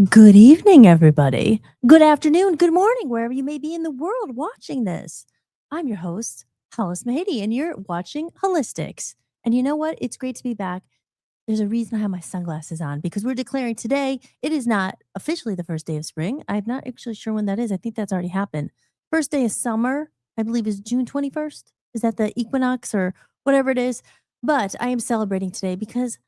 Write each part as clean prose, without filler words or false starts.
Good evening, everybody. Good afternoon, good morning, wherever you may be in the world watching this. I'm your host, Hollis Mahady, and you're watching Hollis-tics. And you know what? It's great to be back. There's a reason I have my sunglasses on because we're declaring today it is not officially the first day of spring. I'm not actually sure when that is. I think that's already happened. First day of summer, I believe, is June 21st. Is that the equinox or whatever it is? But I am celebrating today because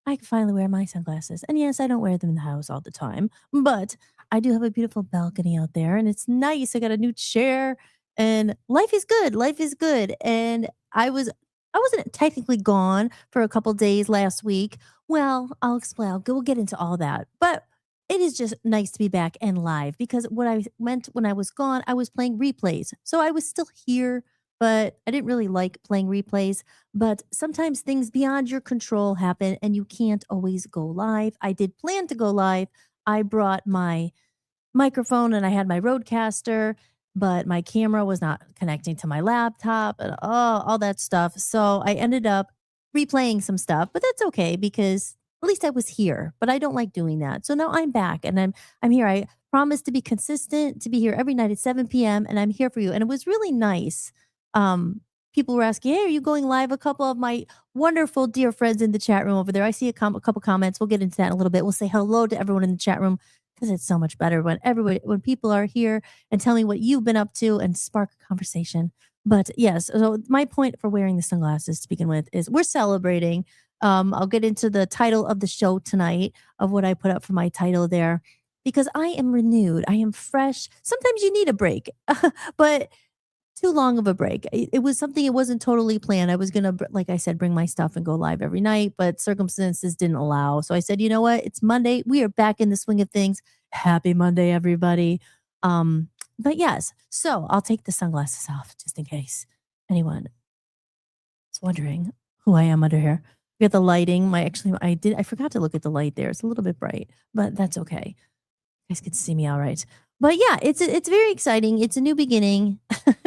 I can finally wear my sunglasses. And yes, I don't wear them in the house all the time, but I do have a beautiful balcony out there and it's nice. I got a new chair and life is good. Life is good. And I wasn't technically gone for a couple days last week. Well, I'll explain. We'll get into all that. But it is just nice to be back and live because what I meant when I was gone, I was playing replays. So I was still here, but I didn't really like playing replays. But sometimes things beyond your control happen and you can't always go live. I did plan to go live. I brought my microphone and I had my Roadcaster, but my camera was not connecting to my laptop and all that stuff. So I ended up replaying some stuff, but that's okay because at least I was here. But I don't like doing that. So now I'm back and I'm here. I promised to be consistent, to be here every night at 7 p.m. and I'm here for you. And it was really nice. Um People were asking, "Hey, are you going live?" A couple of my wonderful dear friends in the chat room over there. I see a couple comments. We'll get into that in a little bit. We'll say hello to everyone in the chat room because it's so much better when people are here and tell me what you've been up to and spark a conversation. But yes, so my point for wearing the sunglasses to begin with is we're celebrating. I'll get into the title of the show tonight of what I put up for my title there because I am renewed. I am fresh. Sometimes you need a break, but too long of a break. It was something it wasn't totally planned. I was gonna, like I said, bring my stuff and go live every night, but circumstances didn't allow. So I said, you know what? It's Monday. We are back in the swing of things. Happy Monday, everybody. Um, but yes, so I'll take the sunglasses off just in case anyone is wondering who I am under here. We got the lighting. I forgot to look at the light there. It's a little bit bright, but that's okay. You guys can see me all right. But yeah, it's very exciting. It's a new beginning.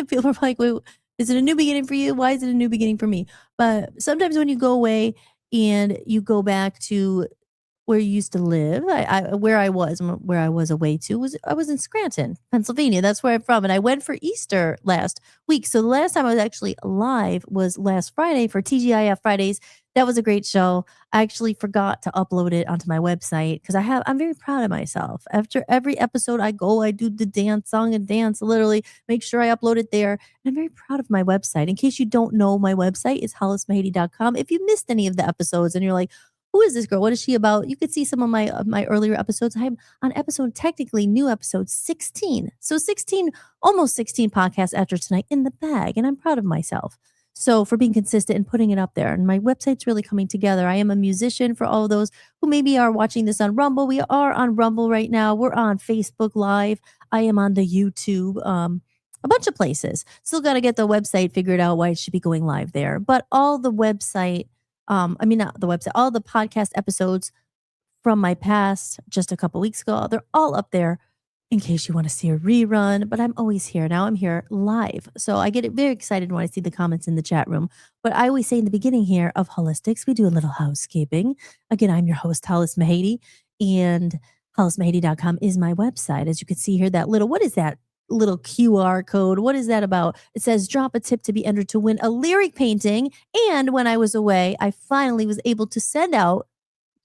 People are like, "Wait, is it a new beginning for you? Why is it a new beginning for me?" But sometimes when you go away and you go back to where you used to live. Where I was away to was I was in Scranton, Pennsylvania. That's where I'm from, and I went for Easter last week. So the last time I was actually live was last Friday for TGIF Fridays. That was a great show. I actually forgot to upload it onto my website because I'm very proud of myself. After every episode I go, I do the song and dance, literally make sure I upload it there. And I'm very proud of my website. In case you don't know, my website is hollismahady.com. If you missed any of the episodes and you're like, who is this girl? What is she about? You could see some of my earlier episodes. I'm on episode technically new episode 16. So 16, almost 16 podcasts after tonight in the bag. And I'm proud of myself. So for being consistent and putting it up there. And my website's really coming together. I am a musician for all of those who maybe are watching this on Rumble. We are on Rumble right now. We're on Facebook Live. I am on the YouTube. A bunch of places. Still got to get the website figured out why it should be going live there. But all the website I mean, not the website, all the podcast episodes from my past just a couple weeks ago, they're all up there in case you want to see a rerun. But I'm always here. Now I'm here live. So I get very excited when I see the comments in the chat room. But I always say in the beginning here of Hollis-tics, we do a little housekeeping. Again, I'm your host, Hollis Mahady, and hollismahady.com is my website. As you can see here, that little, what is that? Little QR code. What is that about? It says drop a tip to be entered to win a lyric painting. And when I was away, I finally was able to send out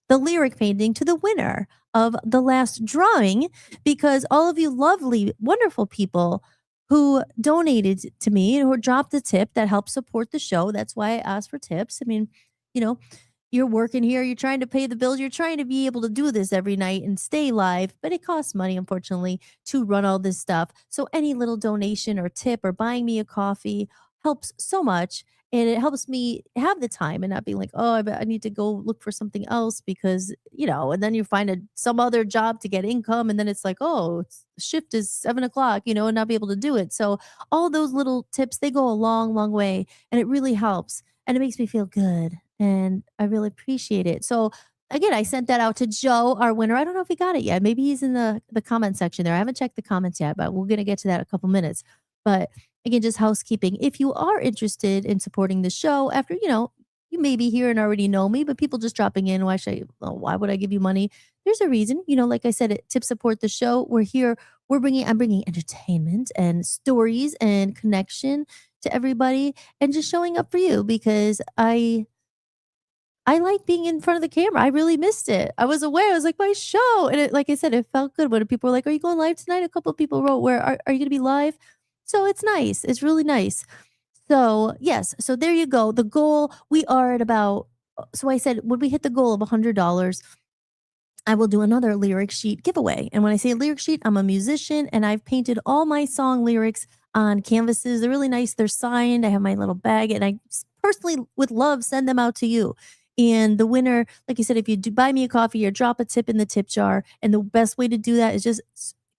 the lyric painting to the winner of the last drawing because all of you lovely, wonderful people who donated to me and who dropped a tip that helps support the show. That's why I asked for tips. I mean, you know, you're working here, you're trying to pay the bills, you're trying to be able to do this every night and stay live, but it costs money, unfortunately, to run all this stuff. So any little donation or tip or buying me a coffee helps so much. And it helps me have the time and not be like, oh, I need to go look for something else because, and then you find some other job to get income. And then it's like, oh, shift is 7 o'clock, and not be able to do it. So all those little tips, they go a long, long way and it really helps. And it makes me feel good. And I really appreciate it. So again, I sent that out to Joe, our winner. I don't know if he got it yet. Maybe he's in the comment section there. I haven't checked the comments yet, but we're going to get to that in a couple minutes. But again, just housekeeping. If you are interested in supporting the show after, you may be here and already know me, but people just dropping in, why would I give you money? there's a reason. Like I said, it tip support the show. We're here. I'm bringing entertainment and stories and connection to everybody, and just showing up for you because I like being in front of the camera. I really missed it. I was aware. I was like, my show. And like I said, it felt good when people were like, are you going live tonight? A couple of people wrote, where are you going to be live? So it's nice. It's really nice. So, yes. So there you go. The goal, we are at about, so I said, when we hit the goal of $100, I will do another lyric sheet giveaway. And when I say lyric sheet, I'm a musician and I've painted all my song lyrics on canvases. They're really nice. They're signed. I have my little bag and I personally, with love, send them out to you. And the winner, like I said, if you do buy me a coffee or drop a tip in the tip jar, and the best way to do that is just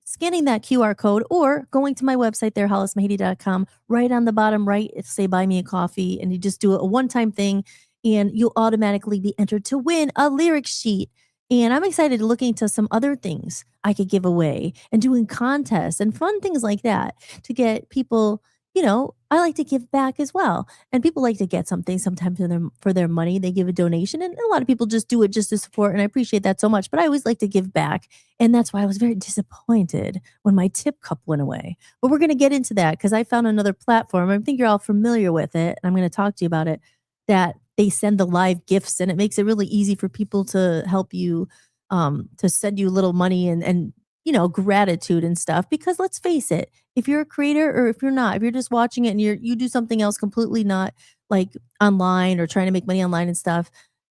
scanning that QR code or going to my website there, hollismahady.com. Right on the bottom right, it say buy me a coffee, and you just do a one-time thing, and you'll automatically be entered to win a lyric sheet. And I'm excited to look into some other things I could give away and doing contests and fun things like that to get people, I like to give back as well. And people like to get something sometimes for their money. They give a donation, and a lot of people just do it just to support. And I appreciate that so much. But I always like to give back. And that's why I was very disappointed when my tip cup went away. But we're going to get into that because I found another platform. I think you're all familiar with it. And I'm going to talk to you about it, that they send the live gifts, and it makes it really easy for people to help you, to send you little money and gratitude and stuff. Because let's face it, if you're a creator or if you're not, if you're just watching it and you do something else completely not like online or trying to make money online and stuff,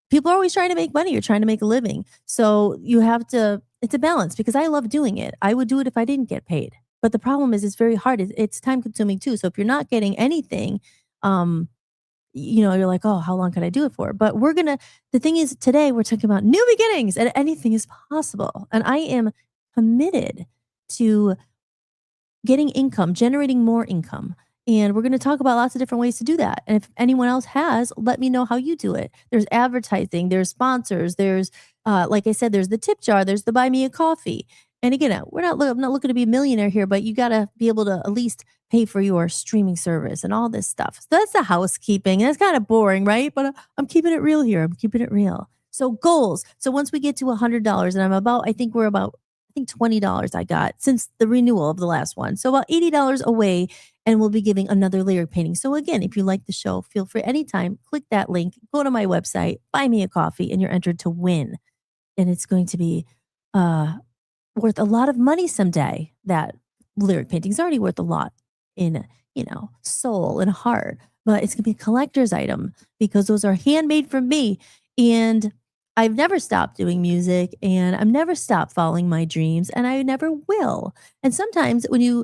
people are always trying to make money. You're trying to make a living. So you have to, it's a balance because I love doing it. I would do it if I didn't get paid. But the problem is it's very hard. It's time consuming too. So if you're not getting anything, you're like, oh, how long can I do it for? But the thing is, today we're talking about new beginnings and anything is possible. And I am committed to getting income, generating more income. And we're going to talk about lots of different ways to do that. And if anyone else has, let me know how you do it. There's advertising, there's sponsors, there's, like I said, there's the tip jar, there's the buy me a coffee. And again, I'm not looking to be a millionaire here, but you got to be able to at least pay for your streaming service and all this stuff. So that's the housekeeping. That's kind of boring, right? But I'm keeping it real here. I'm keeping it real. So goals. So once we get to $100, and I think we're about, $20 I got since the renewal of the last one. So about $80 away, and we'll be giving another lyric painting. So again, if you like the show, feel free anytime, click that link, go to my website, buy me a coffee, and you're entered to win. And it's going to be worth a lot of money someday. That lyric painting is already worth a lot in, soul and heart, but it's going to be a collector's item because those are handmade from me. And I've never stopped doing music, and I've never stopped following my dreams, and I never will. And sometimes when you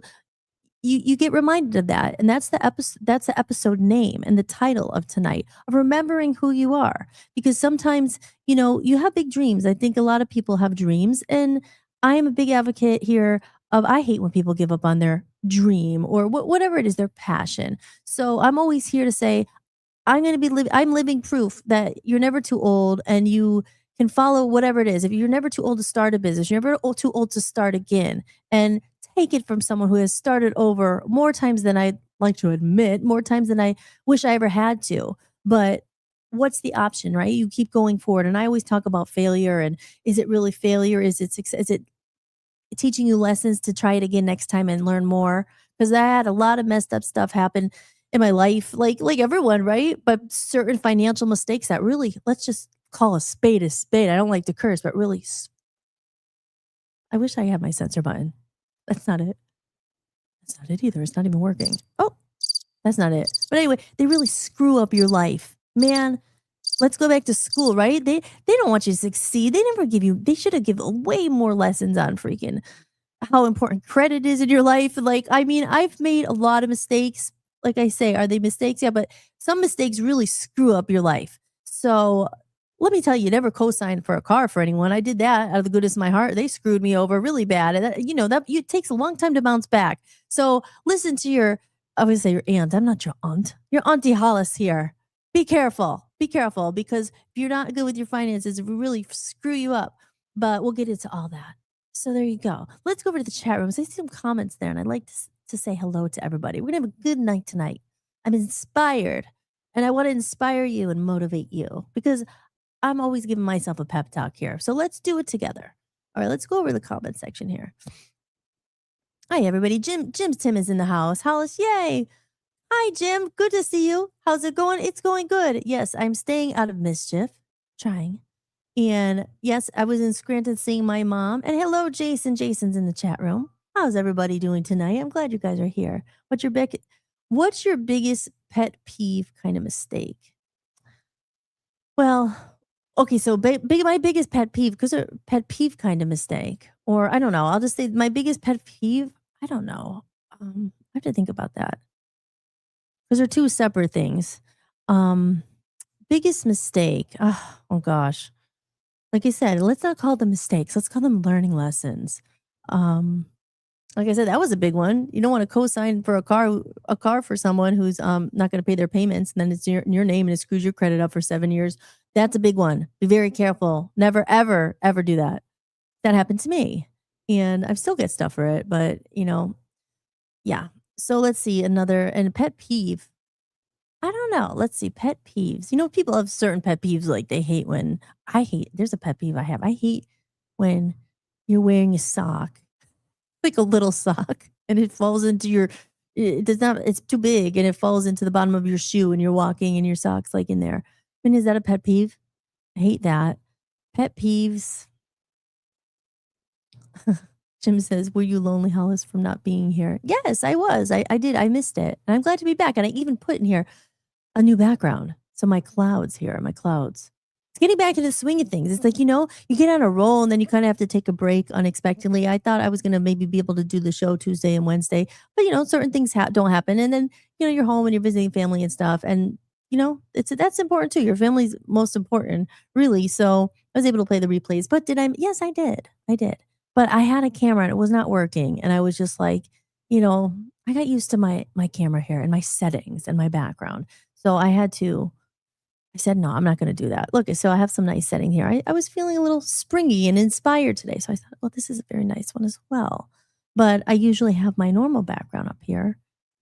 get reminded of that, and that's the episode name and the title of tonight, of remembering who you are. Because sometimes, you have big dreams. I think a lot of people have dreams, and I am a big advocate here of, I hate when people give up on their dream or whatever it is, their passion. So I'm always here to say, I'm living proof that you're never too old, and you can follow whatever it is. If you're never too old to start a business, you're never too old to start again. And take it from someone who has started over more times than I'd like to admit, more times than I wish I ever had to. But what's the option, right? You keep going forward. And I always talk about failure, and is it really failure? Is it success? Is it teaching you lessons to try it again next time and learn more? Because I had a lot of messed up stuff happen in my life, like everyone, right? But certain financial mistakes that really, let's just call a spade a spade. I don't like to curse, but really, I wish I had my censor button. That's not it. That's not it either. It's not even working. Oh, that's not it. But anyway, they really screw up your life. Man, let's go back to school, right? They don't want you to succeed. They should have given way more lessons on freaking how important credit is in your life. Like, I mean, I've made a lot of mistakes. Like I say, are they mistakes? Yeah, but some mistakes really screw up your life. So let me tell you, never co-sign for a car for anyone. I did that out of the goodness of my heart. They screwed me over really bad. And it takes a long time to bounce back. So listen to I would say your aunt. I'm not your aunt. Your Auntie Hollis here. Be careful. Be careful, because if you're not good with your finances, it will really screw you up. But we'll get into all that. So there you go. Let's go over to the chat rooms. I see some comments there, and I'd like to say hello to everybody. We're going to have a good night tonight. I'm inspired, and I want to inspire you and motivate you, because I'm always giving myself a pep talk here. So let's do it together. All right, let's go over the comment section here. Hi, everybody. Jim's Tim is in the house. Hollis, yay. Hi, Jim. Good to see you. How's it going? It's going good. Yes, I'm staying out of mischief. Trying. And yes, I was in Scranton seeing my mom. And hello, Jason. Jason's in the chat room. How's everybody doing tonight? I'm glad you guys are here. What's your biggest pet peeve kind of mistake? Well, okay, so my biggest pet peeve, because a pet peeve kind of mistake, or I don't know. I'll just say my biggest pet peeve. I don't know. I have to think about that because they're two separate things. Um, Biggest mistake. Oh gosh. Like I said, let's not call them mistakes. Let's call them learning lessons. Um, like I said, that was a big one. You don't want to co-sign for a car for someone who's not going to pay their payments, and then it's in your name and it screws your credit up for 7 years. That's a big one. Be very careful. Never, ever, ever do that. That happened to me, and I still get stuff for it. But yeah. So let's see and pet peeve. I don't know. Let's see. Pet peeves. People have certain pet peeves, like they hate when there's a pet peeve I have. I hate when you're wearing a sock, like a little sock, and it falls into it's too big and it falls into the bottom of your shoe and you're walking and your sock's like in there. I mean, is that a pet peeve? I hate that. Pet peeves. Jim says, were you lonely, Hollis, from not being here? Yes, I was. I did. I missed it. And I'm glad to be back. And I even put in here a new background. So my clouds. It's getting back into the swing of things. It's like, you get on a roll and then you kind of have to take a break unexpectedly. I thought I was going to maybe be able to do the show Tuesday and Wednesday, but certain things don't happen. And then, you're home and you're visiting family and stuff. And, that's important too. Your family's most important, really. So I was able to play the replays, but yes, I did. But I had a camera and it was not working. And I was just like, I got used to my camera here and my settings and my background. So I said, no, I'm not going to do that. Look, so I have some nice setting here. I was feeling a little springy and inspired today. So I thought, well, this is a very nice one as well. But I usually have my normal background up here.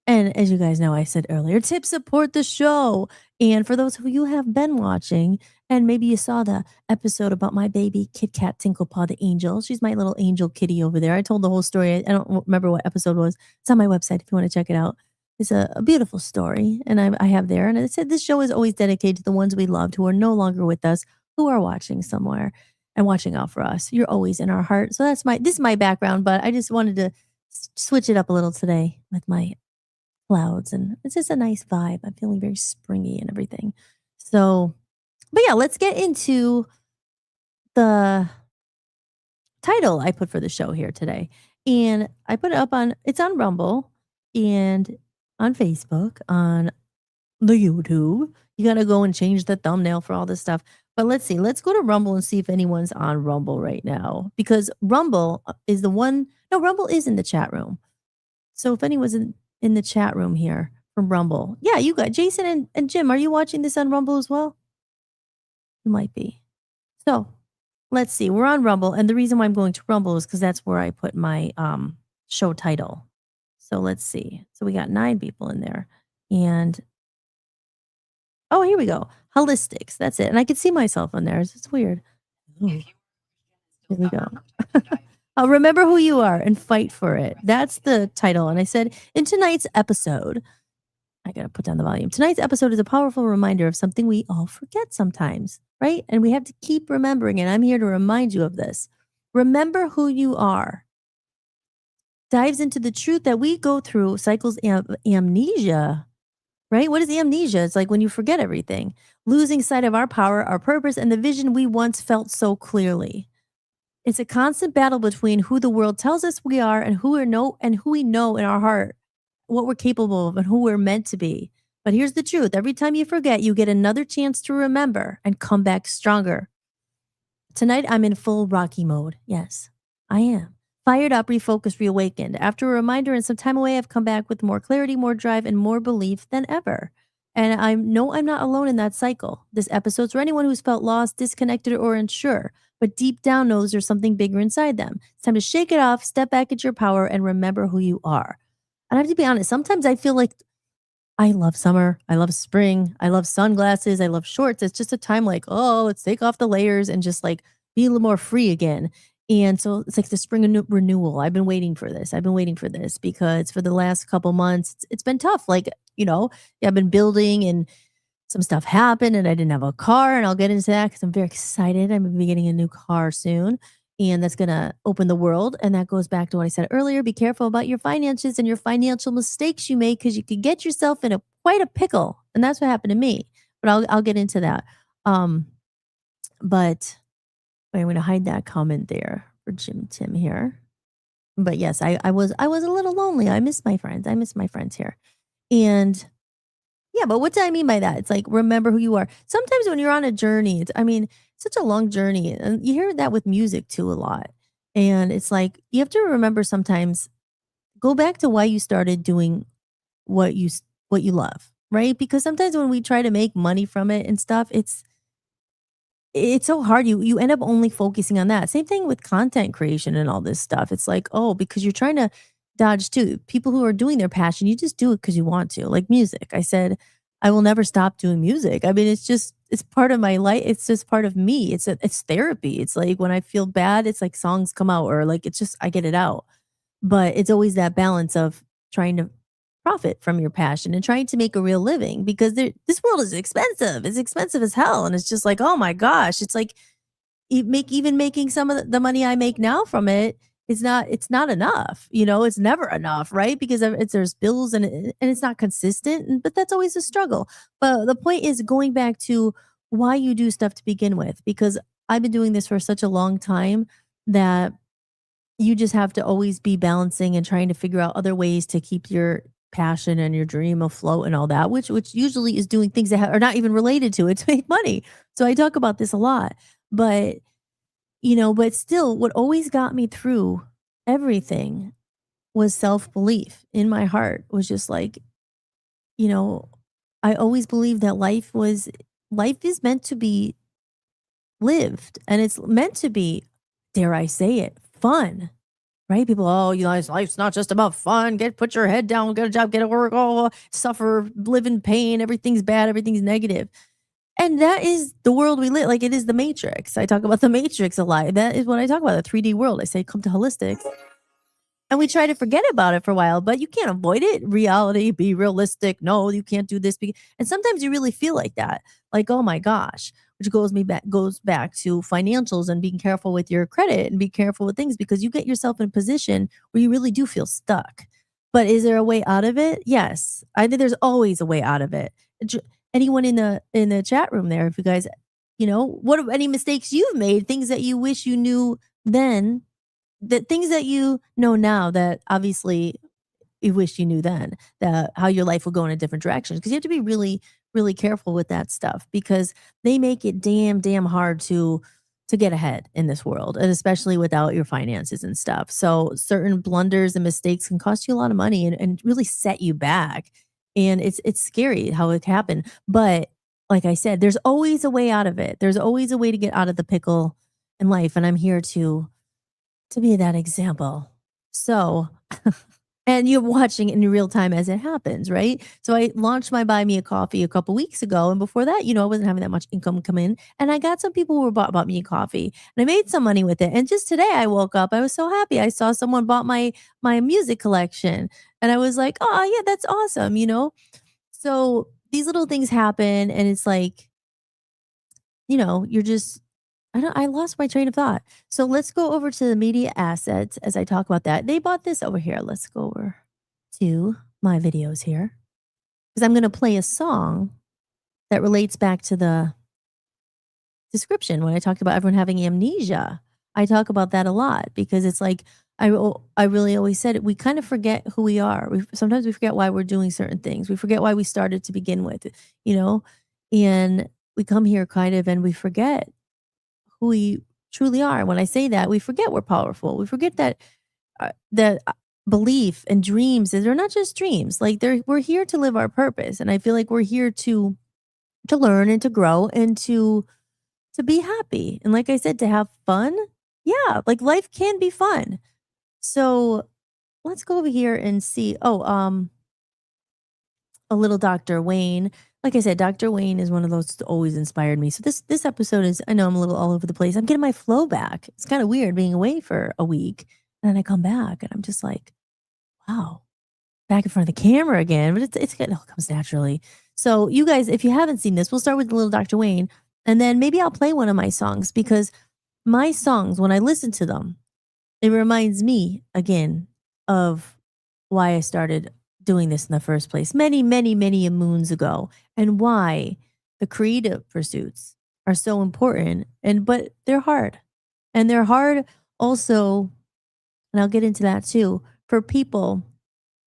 And as you guys know, I said earlier, tip support the show. And for those of you who have been watching, and maybe you saw the episode about my baby Kit Kat Tinklepaw the angel. She's my little angel kitty over there. I told the whole story. I don't remember what episode it was. It's on my website if you want to check it out. It's a beautiful story, and I have there. And I said this show is always dedicated to the ones we loved who are no longer with us, who are watching somewhere and watching out for us. You're always in our heart. So this is my background, but I just wanted to switch it up a little today with my clouds, and it's just a nice vibe. I'm feeling very springy and everything. So, but yeah, let's get into the title I put for the show here today. And I put it up it's on Rumble and on Facebook, on the YouTube. You got to go and change the thumbnail for all this stuff. But let's see. Let's go to Rumble and see if anyone's on Rumble right now. Because Rumble is the one. No, Rumble is in the chat room. So if anyone's in the chat room here from Rumble. Yeah, you got Jason and Jim. Are you watching this on Rumble as well? You might be. So let's see. We're on Rumble. And the reason why I'm going to Rumble is because that's where I put my show title. So let's see. So we got 9 people in there. And oh, here we go. Hollis-tics. That's it. And I can see myself on there. It's weird. Ooh. Here we go. Remember who you are and fight for it. That's the title. And I said, in tonight's episode, I got to put down the volume. Tonight's episode is a powerful reminder of something we all forget sometimes, right? And we have to keep remembering. And I'm here to remind you of this. Remember who you are. Dives into the truth that we go through cycles amnesia, right? What is amnesia? It's like when you forget everything, losing sight of our power, our purpose, and the vision we once felt so clearly. It's a constant battle between who the world tells us we are and who we know in our heart, what we're capable of and who we're meant to be. But here's the truth. Every time you forget, you get another chance to remember and come back stronger. Tonight, I'm in full Rocky mode. Yes, I am. Fired up, refocused, reawakened. After a reminder and some time away, I've come back with more clarity, more drive, and more belief than ever. And I know I'm not alone in that cycle. This episode's for anyone who's felt lost, disconnected, or unsure, but deep down knows there's something bigger inside them. It's time to shake it off, step back into your power, and remember who you are. And I have to be honest, sometimes I feel like I love summer, I love spring, I love sunglasses, I love shorts. It's just a time like, oh, let's take off the layers and just like be a little more free again. And so it's like the spring renewal. I've been waiting for this. I've been waiting for this because for the last couple months, it's been tough. Like, yeah, I've been building and some stuff happened and I didn't have a car. And I'll get into that because I'm very excited. I'm going to be getting a new car soon. And that's going to open the world. And that goes back to what I said earlier. Be careful about your finances and your financial mistakes you make because you could get yourself in quite a pickle. And that's what happened to me. But I'll get into that. Um, but I'm going to hide that comment there for Jim Tim here. But yes, I was a little lonely. I miss my friends. I miss my friends here. And yeah, but what do I mean by that? It's like remember who you are. Sometimes when you're on a journey, such a long journey, and you hear that with music too a lot. And it's like you have to remember sometimes go back to why you started doing what you love, right? Because sometimes when we try to make money from it and stuff, it's so hard. You end up only focusing on that. Same thing with content creation and all this stuff. It's like, oh, because you're trying to dodge too. People who are doing their passion, you just do it because you want to. Like music. I said, I will never stop doing music. I mean, it's part of my life. It's just part of me. It's therapy. It's like when I feel bad, it's like songs come out or like it's just I get it out. But it's always that balance of trying to profit from your passion and trying to make a real living because this world is expensive. It's expensive as hell. And it's just like, oh my gosh, it's like even making some of the money I make now from it is it's not enough. It's never enough, right? Because there's bills and it's not consistent. But that's always a struggle. But the point is going back to why you do stuff to begin with, because I've been doing this for such a long time that you just have to always be balancing and trying to figure out other ways to keep your passion and your dream afloat and all that, which usually is doing things that are not even related to it to make money. So I talk about this a lot, but but still, what always got me through everything was self belief in my heart. Was just like, you know, I always believed that life is meant to be lived, and it's meant to be, dare I say it, fun. Right? People, oh, life's not just about fun. Put your head down, get a job, get a work, oh, suffer, live in pain. Everything's bad, everything's negative. And that is the world we live. Like it is the Matrix. I talk about the Matrix a lot. That is what I talk about, the 3D world. I say, come to Holistics. And we try to forget about it for a while, but you can't avoid it. Reality, be realistic. No, you can't do this. And sometimes you really feel like that. Like, oh my gosh, which goes back to financials and being careful with your credit and be careful with things because you get yourself in a position where you really do feel stuck. But is there a way out of it? Yes. I think there's always a way out of it. Anyone in the chat room there, if you guys, what are any mistakes you've made, things that you wish you knew then, the things that you know now that obviously you wish you knew then, that how your life will go in a different direction. Because you have to be really, really careful with that stuff because they make it damn hard to get ahead in this world, and especially without your finances and stuff. So certain blunders and mistakes can cost you a lot of money and really set you back. And it's scary how it happened. But like I said, there's always a way out of it. There's always a way to get out of the pickle in life. And I'm here to be that example. So, and you're watching in real time as it happens, right? So I launched my Buy Me a Coffee a couple weeks ago. And before that, I wasn't having that much income come in. And I got some people who bought me a coffee and I made some money with it. And just today I woke up, I was so happy. I saw someone bought my music collection. And I was like, oh yeah, that's awesome. So these little things happen and it's like, you're just I lost my train of thought. So let's go over to the media assets as I talk about that. They bought this over here. Let's go over to my videos here because I'm going to play a song that relates back to the description when I talked about everyone having amnesia. I talk about that a lot because it's like I really always said it. We kind of forget who we are. Sometimes we forget why we're doing certain things. We forget why we started to begin with, and we come here kind of and we forget who we truly are. When I say that, we forget we're powerful. We forget that belief and dreams, they're not just dreams. Like we're here to live our purpose. And I feel like we're here to learn and to grow and to be happy. And like I said, to have fun. Yeah, like life can be fun. So let's go over here and see. a little Dr. Wayne. Like I said, Dr. Wayne is one of those that always inspired me. So this episode is, I know I'm a little all over the place. I'm getting my flow back. It's kind of weird being away for a week and then I come back and I'm just like, wow, back in front of the camera again. But it all comes naturally. So you guys, if you haven't seen this, we'll start with the little Dr. Wayne, and then maybe I'll play one of my songs because my songs, when I listen to them, it reminds me again of why I started doing this in the first place many, many, many moons ago, and why the creative pursuits are so important. But they're hard. And they're hard also, and I'll get into that too, for people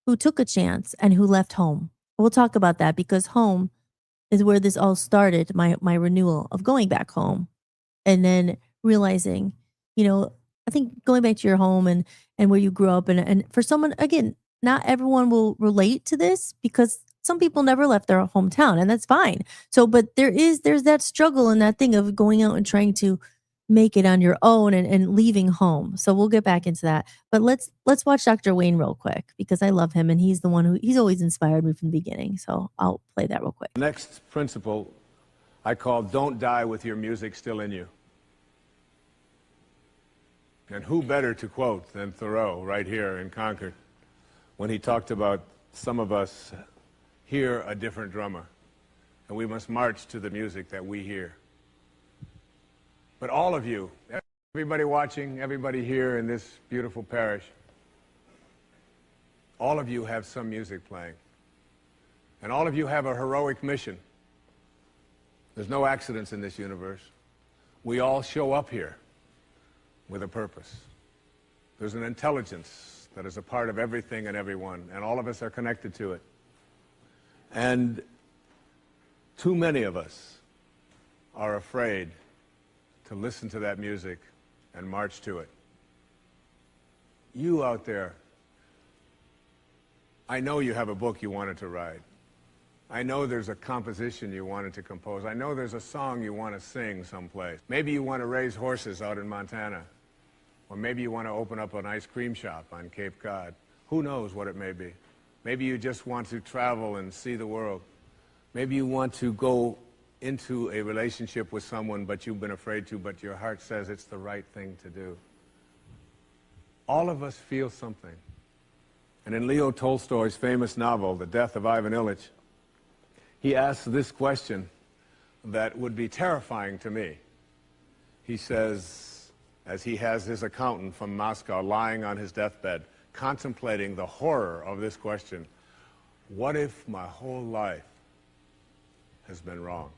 who took a chance and who left home. We'll talk about that because home is where this all started, my renewal of going back home and then realizing, I think going back to your home and where you grew up and for someone again, not everyone will relate to this because some people never left their hometown and that's fine. So but there's that struggle and that thing of going out and trying to make it on your own and leaving home. So we'll get back into that. But let's watch Dr. Wayne real quick because I love him and he's the one he's always inspired me from the beginning. So I'll play that real quick. Next principle I call don't die with your music still in you. And who better to quote than Thoreau right here in Concord when he talked about some of us hear a different drummer and we must march to the music that we hear. But all of you, everybody watching, everybody here in this beautiful parish, all of you have some music playing. And all of you have a heroic mission. There's no accidents in this universe. We all show up here with a purpose. There's an intelligence that is a part of everything and everyone, and all of us are connected to it. And too many of us are afraid to listen to that music and march to it. You out there, I know you have a book you wanted to write. I know there's a composition you wanted to compose. I know there's a song you want to sing someplace. Maybe you want to raise horses out in Montana. Or maybe you want to open up an ice cream shop on Cape Cod. Who knows what it may be. Maybe you just want to travel and see the world. Maybe you want to go into a relationship with someone but you've been afraid to, but your heart says it's the right thing to do. All of us feel something. And in Leo Tolstoy's famous novel, The Death of Ivan Ilyich, he asks this question that would be terrifying to me. He says, as he has his accountant from Moscow lying on his deathbed, contemplating the horror of this question, what if my whole life has been wrong?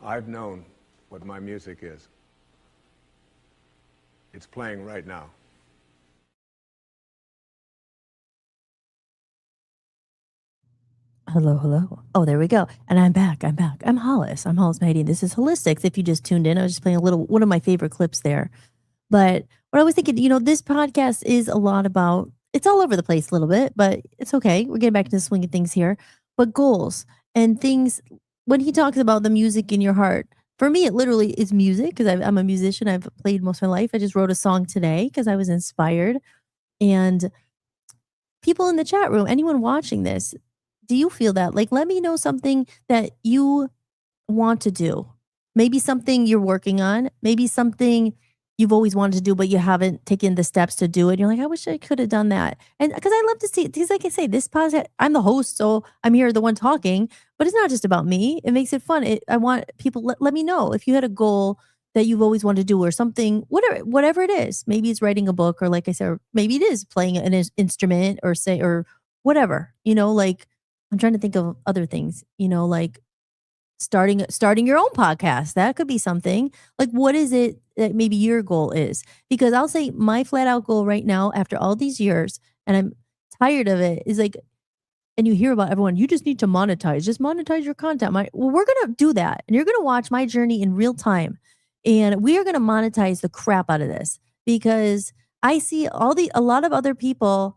I've known what my music is. It's playing right now. Hello, hello. Oh, there we go. And I'm back. I'm Hollis. I'm Hollis Mahady. This is Hollis-tics. If you just tuned in, I was just playing one of my favorite clips there. But what I was thinking, this podcast is a lot about, it's all over the place a little bit, but it's okay. We're getting back to the swing of things here. But goals and things, when he talks about the music in your heart, for me, it literally is music because I'm a musician. I've played most of my life. I just wrote a song today because I was inspired. And people in the chat room, anyone watching this, do you feel that? Like, let me know something that you want to do. Maybe something you're working on. Maybe something you've always wanted to do, but you haven't taken the steps to do it. You're like, I wish I could have done that. And because I love to see, because like I say, this podcast, I'm the host, so I'm here, the one talking, but it's not just about me. It makes it fun. I want people, let me know if you had a goal that you've always wanted to do or something, whatever it is. Maybe it's writing a book, or like I said, or maybe it is playing an instrument or whatever, like I'm trying to think of other things, like starting your own podcast. That could be something. Like, what is it that maybe your goal is? Because I'll say my flat out goal right now, after all these years, and I'm tired of it, is like, and you hear about everyone, you just need to monetize, just monetize your content. Well, we're going to do that. And you're going to watch my journey in real time. And we are going to monetize the crap out of this because I see a lot of other people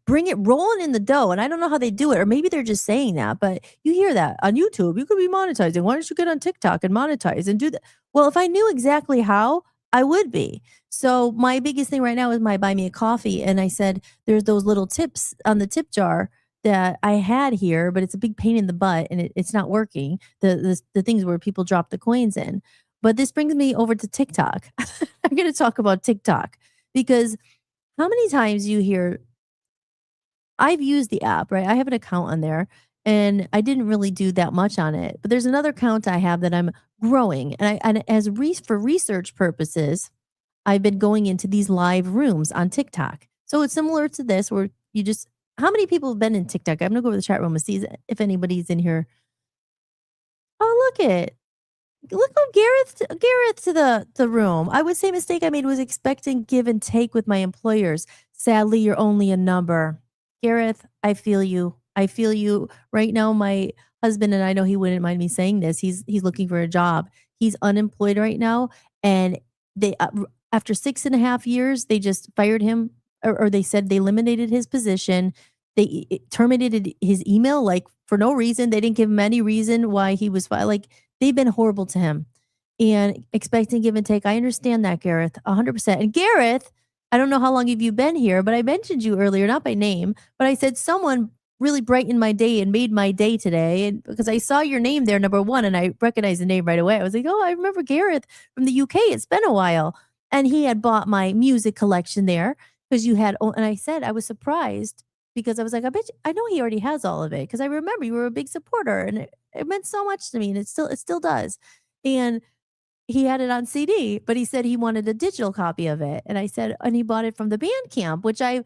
bring it rolling in the dough. And I don't know how they do it, or maybe they're just saying that, but you hear that on YouTube, you could be monetizing. Why don't you get on TikTok and monetize and do that? Well, if I knew exactly how, I would be. So my biggest thing right now is my buy me a coffee. And I said, there's those little tips on the tip jar that I had here, but it's a big pain in the butt and it's not working. The things where people drop the coins in. But this brings me over to TikTok. I'm going to talk about TikTok because how many times you hear I've used the app, right? I have an account on there and I didn't really do that much on it. But there's another account I have that I'm growing. And as for research purposes, I've been going into these live rooms on TikTok. So it's similar to this where you just how many people have been in TikTok? I'm gonna go over the chat room and see if anybody's in here. Oh, look who Gareth to the room. I would say mistake I made was expecting give and take with my employers. Sadly, you're only a number. Gareth, I feel you. I feel you. Right now, my husband and I know he wouldn't mind me saying this. He's looking for a job. He's unemployed right now, and they after 6.5 years, they just fired him, or they said they eliminated his position. They terminated his email like for no reason. They didn't give him any reason why he was like they've been horrible to him and expecting give and take. I understand that, Gareth, 100%. And Gareth, I don't know how long have you been here, but I mentioned you earlier, not by name, but I said someone really brightened my day and made my day today. And because I saw your name there, number one, and I recognized the name right away. I was like, oh, I remember Gareth from the UK. It's been a while. And he had bought my music collection there because you had, and I said, I was surprised because I was like, I bet you, I know he already has all of it because I remember you were a big supporter and it meant so much to me and it still does. And he had it on CD, but he said he wanted a digital copy of it. And I said, and he bought it from the Bandcamp, which I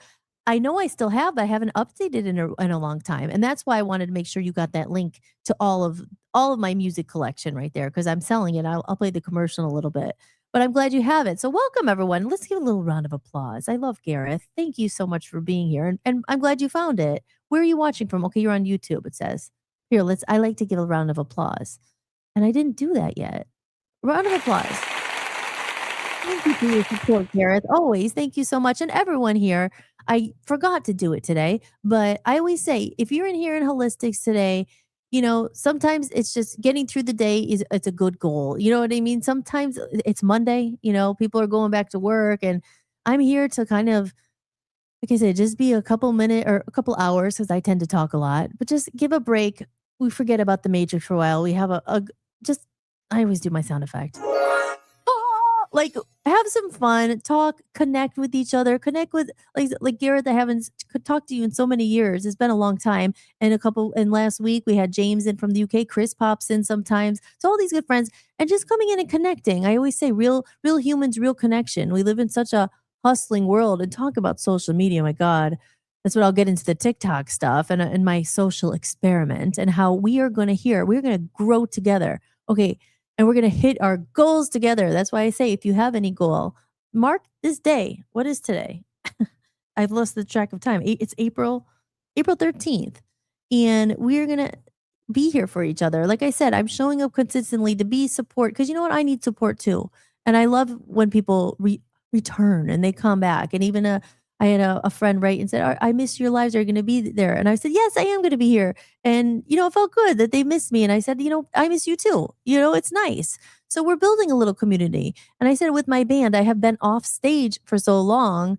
know I still have, but I haven't updated in a long time. And that's why I wanted to make sure you got that link to all of my music collection right there because I'm selling it. I'll play the commercial in a little bit. But I'm glad you have it. So welcome everyone. Let's give a little round of applause. I love Gareth. Thank you so much for being here. And I'm glad you found it. Where are you watching from? Okay, you're on YouTube, it says. Here, I like to give a round of applause. And I didn't do that yet. Round of applause. Thank you for your support, Gareth. Always. Thank you so much. And everyone here, I forgot to do it today, but I always say if you're in here in Holistics today, sometimes it's just getting through the day it's a good goal. You know what I mean? Sometimes it's Monday, people are going back to work and I'm here to kind of like I said, just be a couple minute or a couple hours because I tend to talk a lot, but just give a break. We forget about the matrix for a while. We have just I always do my sound effect. Like have some fun, talk, connect with each other, connect with like Garrett. I haven't could talk to you in so many years. It's been a long time. And last week we had James in from the UK. Chris pops in sometimes. So all these good friends and just coming in and connecting. I always say real humans, real connection. We live in such a hustling world and talk about social media. My God, that's what I'll get into the TikTok stuff and my social experiment and how we're going to grow together. Okay, and we're going to hit our goals together. That's why I say if you have any goal, mark this day. What is today? I've lost the track of time. It's April 13th. And we're going to be here for each other. Like I said, I'm showing up consistently to be support because you know what? I need support too. And I love when people return and they come back. And even I had a friend write and said, I miss your lives. Are you going to be there? And I said, yes, I am going to be here. And, it felt good that they missed me. And I said, I miss you too. It's nice. So we're building a little community. And I said, with my band, I have been off stage for so long,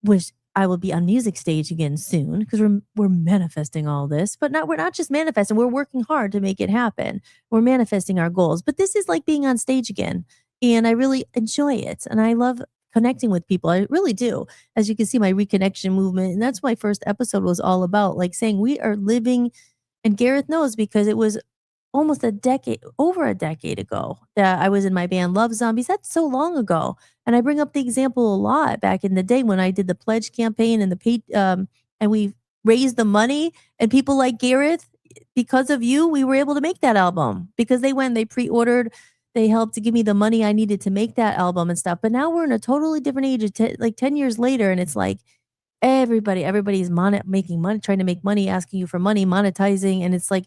which I will be on music stage again soon because we're manifesting all this. But we're not just manifesting. We're working hard to make it happen. We're manifesting our goals. But this is like being on stage again. And I really enjoy it. And I love connecting with people. I really do. As you can see, my reconnection movement. And that's my first episode was all about like saying we are living, and Gareth knows because it was almost over a decade ago that I was in my band Love Zombies. That's so long ago. And I bring up the example a lot back in the day when I did the pledge campaign and and we raised the money and people like Gareth, because of you, we were able to make that album because they pre-ordered. They helped to give me the money I needed to make that album and stuff. But now we're in a totally different age, like 10 years later. And it's like everybody's making money, trying to make money, asking you for money, monetizing. And it's like,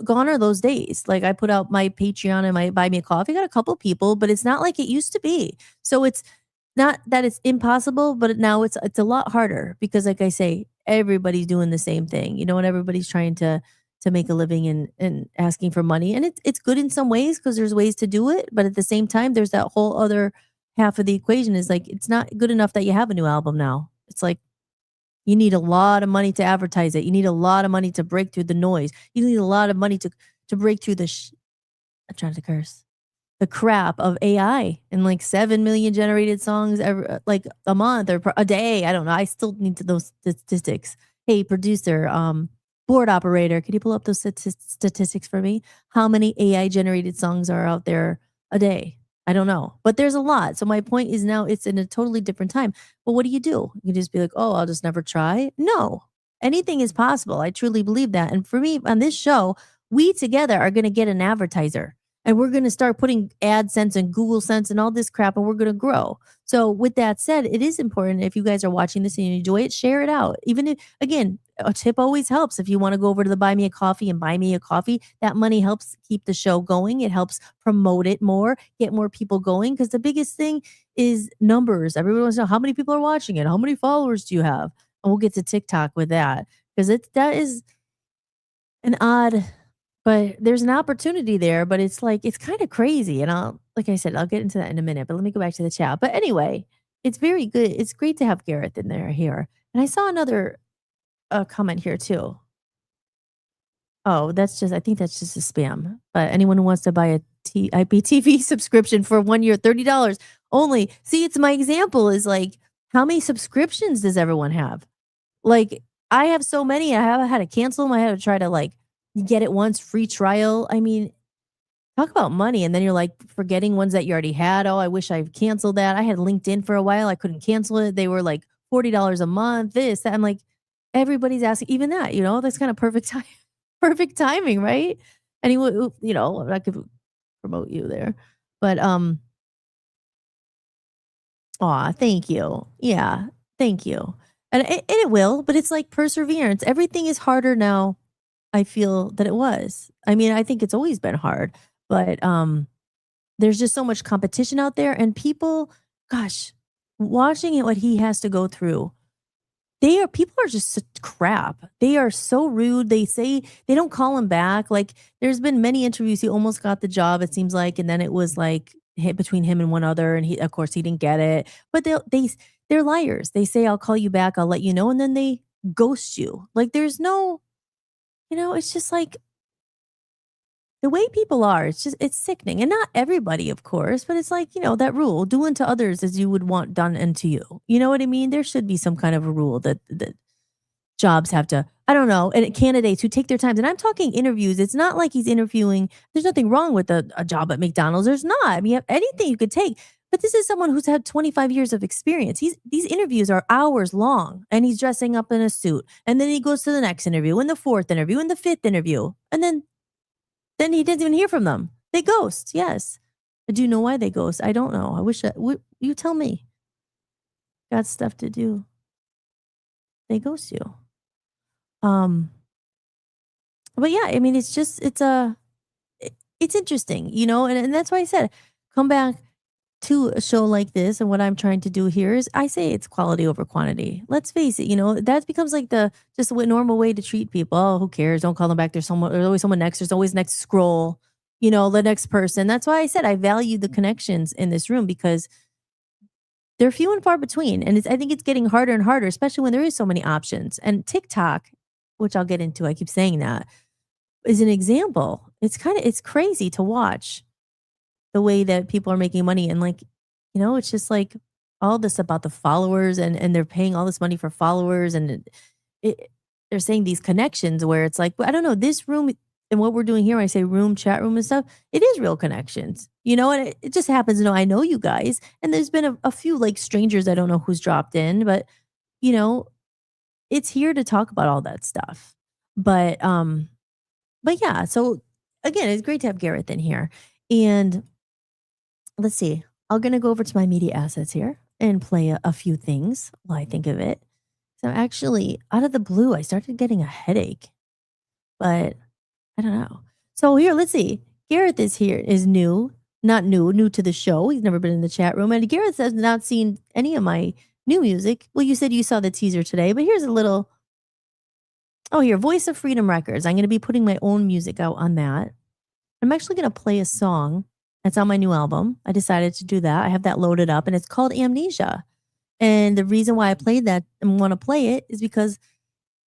gone are those days. Like I put out my Patreon and my Buy Me a Coffee, got a couple people, but it's not like it used to be. So it's not that it's impossible, but now it's a lot harder because like I say, everybody's doing the same thing, and everybody's trying to make a living and asking for money. And it's good in some ways because there's ways to do it. But at the same time, there's that whole other half of the equation is like, it's not good enough that you have a new album now. It's like, You need a lot of money to advertise it. You need a lot of money to break through the noise. You need a lot of money to break through I'm trying to curse the crap of AI and like 7 million generated songs like a month or a day. I don't know. I still need to those statistics. Hey, producer, board operator, could you pull up those statistics for me? How many AI generated songs are out there a day? I don't know, but there's a lot. So my point is now it's in a totally different time. But what do? You can just be like, oh, I'll just never try. No, anything is possible. I truly believe that. And for me on this show, we together are going to get an advertiser and we're going to start putting AdSense and Google Sense and all this crap, and we're going to grow. So, with that said, it is important if you guys are watching this and you enjoy it, share it out. Even if, again, a tip always helps. If you want to go over to the Buy Me a Coffee and buy me a coffee, that money helps keep the show going. It helps promote it more, get more people going. Because the biggest thing is numbers. Everyone wants to know how many people are watching it. How many followers do you have? And we'll get to TikTok with that because that is an odd, but there's an opportunity there, but it's like it's kind of crazy. And like I said, I'll get into that in a minute, but let me go back to the chat. But anyway, it's very good. It's great to have Gareth in there here. And I saw another comment here too. Oh, I think that's just a spam. But anyone who wants to buy a IPTV subscription for 1 year, $30 only. See, it's my example is like, how many subscriptions does everyone have? Like, I have so many, I haven't had to cancel them. I had to try to like get it once, free trial. I mean, talk about money. And then you're like forgetting ones that you already had. Oh, I wish I canceled that. I had LinkedIn for a while. I couldn't cancel it. They were like $40 a month, this, that. I'm like, everybody's asking, even that, that's kind of perfect time, perfect timing, right? Anyone, I could promote you there. But thank you. Yeah, thank you. And it will, but it's like perseverance. Everything is harder now, I feel, than it was. I mean, I think it's always been hard, but there's just so much competition out there and people, gosh, watching it, what he has to go through. People are just crap. They are so rude. They say they don't call him back. Like there's been many interviews. He almost got the job, it seems like. And then it was like hit between him and one other. And of course he didn't get it, but they're liars. They say, I'll call you back. I'll let you know. And then they ghost you. Like there's no, it's just like the way people are, it's sickening. And not everybody, of course, but it's like, that rule, do unto others as you would want done unto you. You know what I mean? There should be some kind of a rule that jobs have to, I don't know, and candidates who take their time. And I'm talking interviews. It's not like he's interviewing. There's nothing wrong with a job at McDonald's. There's not. I mean, anything you could take. But this is someone who's had 25 years of experience. These interviews are hours long and he's dressing up in a suit. And then he goes to the next interview and the fourth interview and the fifth interview. And then he didn't even hear from them. They ghost, yes. Do you know why they ghost? I don't know. I wish you tell me. Got stuff to do. They ghost you. But yeah, I mean, it's interesting, and that's why I said, come back to a show like this. And what I'm trying to do here is I say it's quality over quantity. Let's face it, that becomes like just a normal way to treat people. Oh, who cares? Don't call them back. There's always someone next. There's always next scroll, the next person. That's why I said I value the connections in this room because they're few and far between. And I think it's getting harder and harder, especially when there is so many options. And TikTok, which I'll get into, I keep saying that, is an example. It's crazy to watch the way that people are making money. And like, it's just like all this about the followers and they're paying all this money for followers. And they're saying these connections where it's like, I don't know, this room and what we're doing here, when I say room, chat room and stuff, it is real connections, and it just happens to know I know you guys. And there's been a few like strangers, I don't know who's dropped in, but it's here to talk about all that stuff. But yeah, so again, it's great to have Gareth in here. And let's see, I'm going to go over to my media assets here and play a few things while I think of it. So actually, out of the blue, I started getting a headache, but I don't know. So here, let's see. Gareth is new to the show. He's never been in the chat room. And Gareth has not seen any of my new music. Well, you said you saw the teaser today, but here's a little. Oh, here, Voice of Freedom Records. I'm going to be putting my own music out on that. I'm actually going to play a song that's on my new album. I decided to do that. I have that loaded up and it's called Amnesia. And the reason why I played that and want to play it is because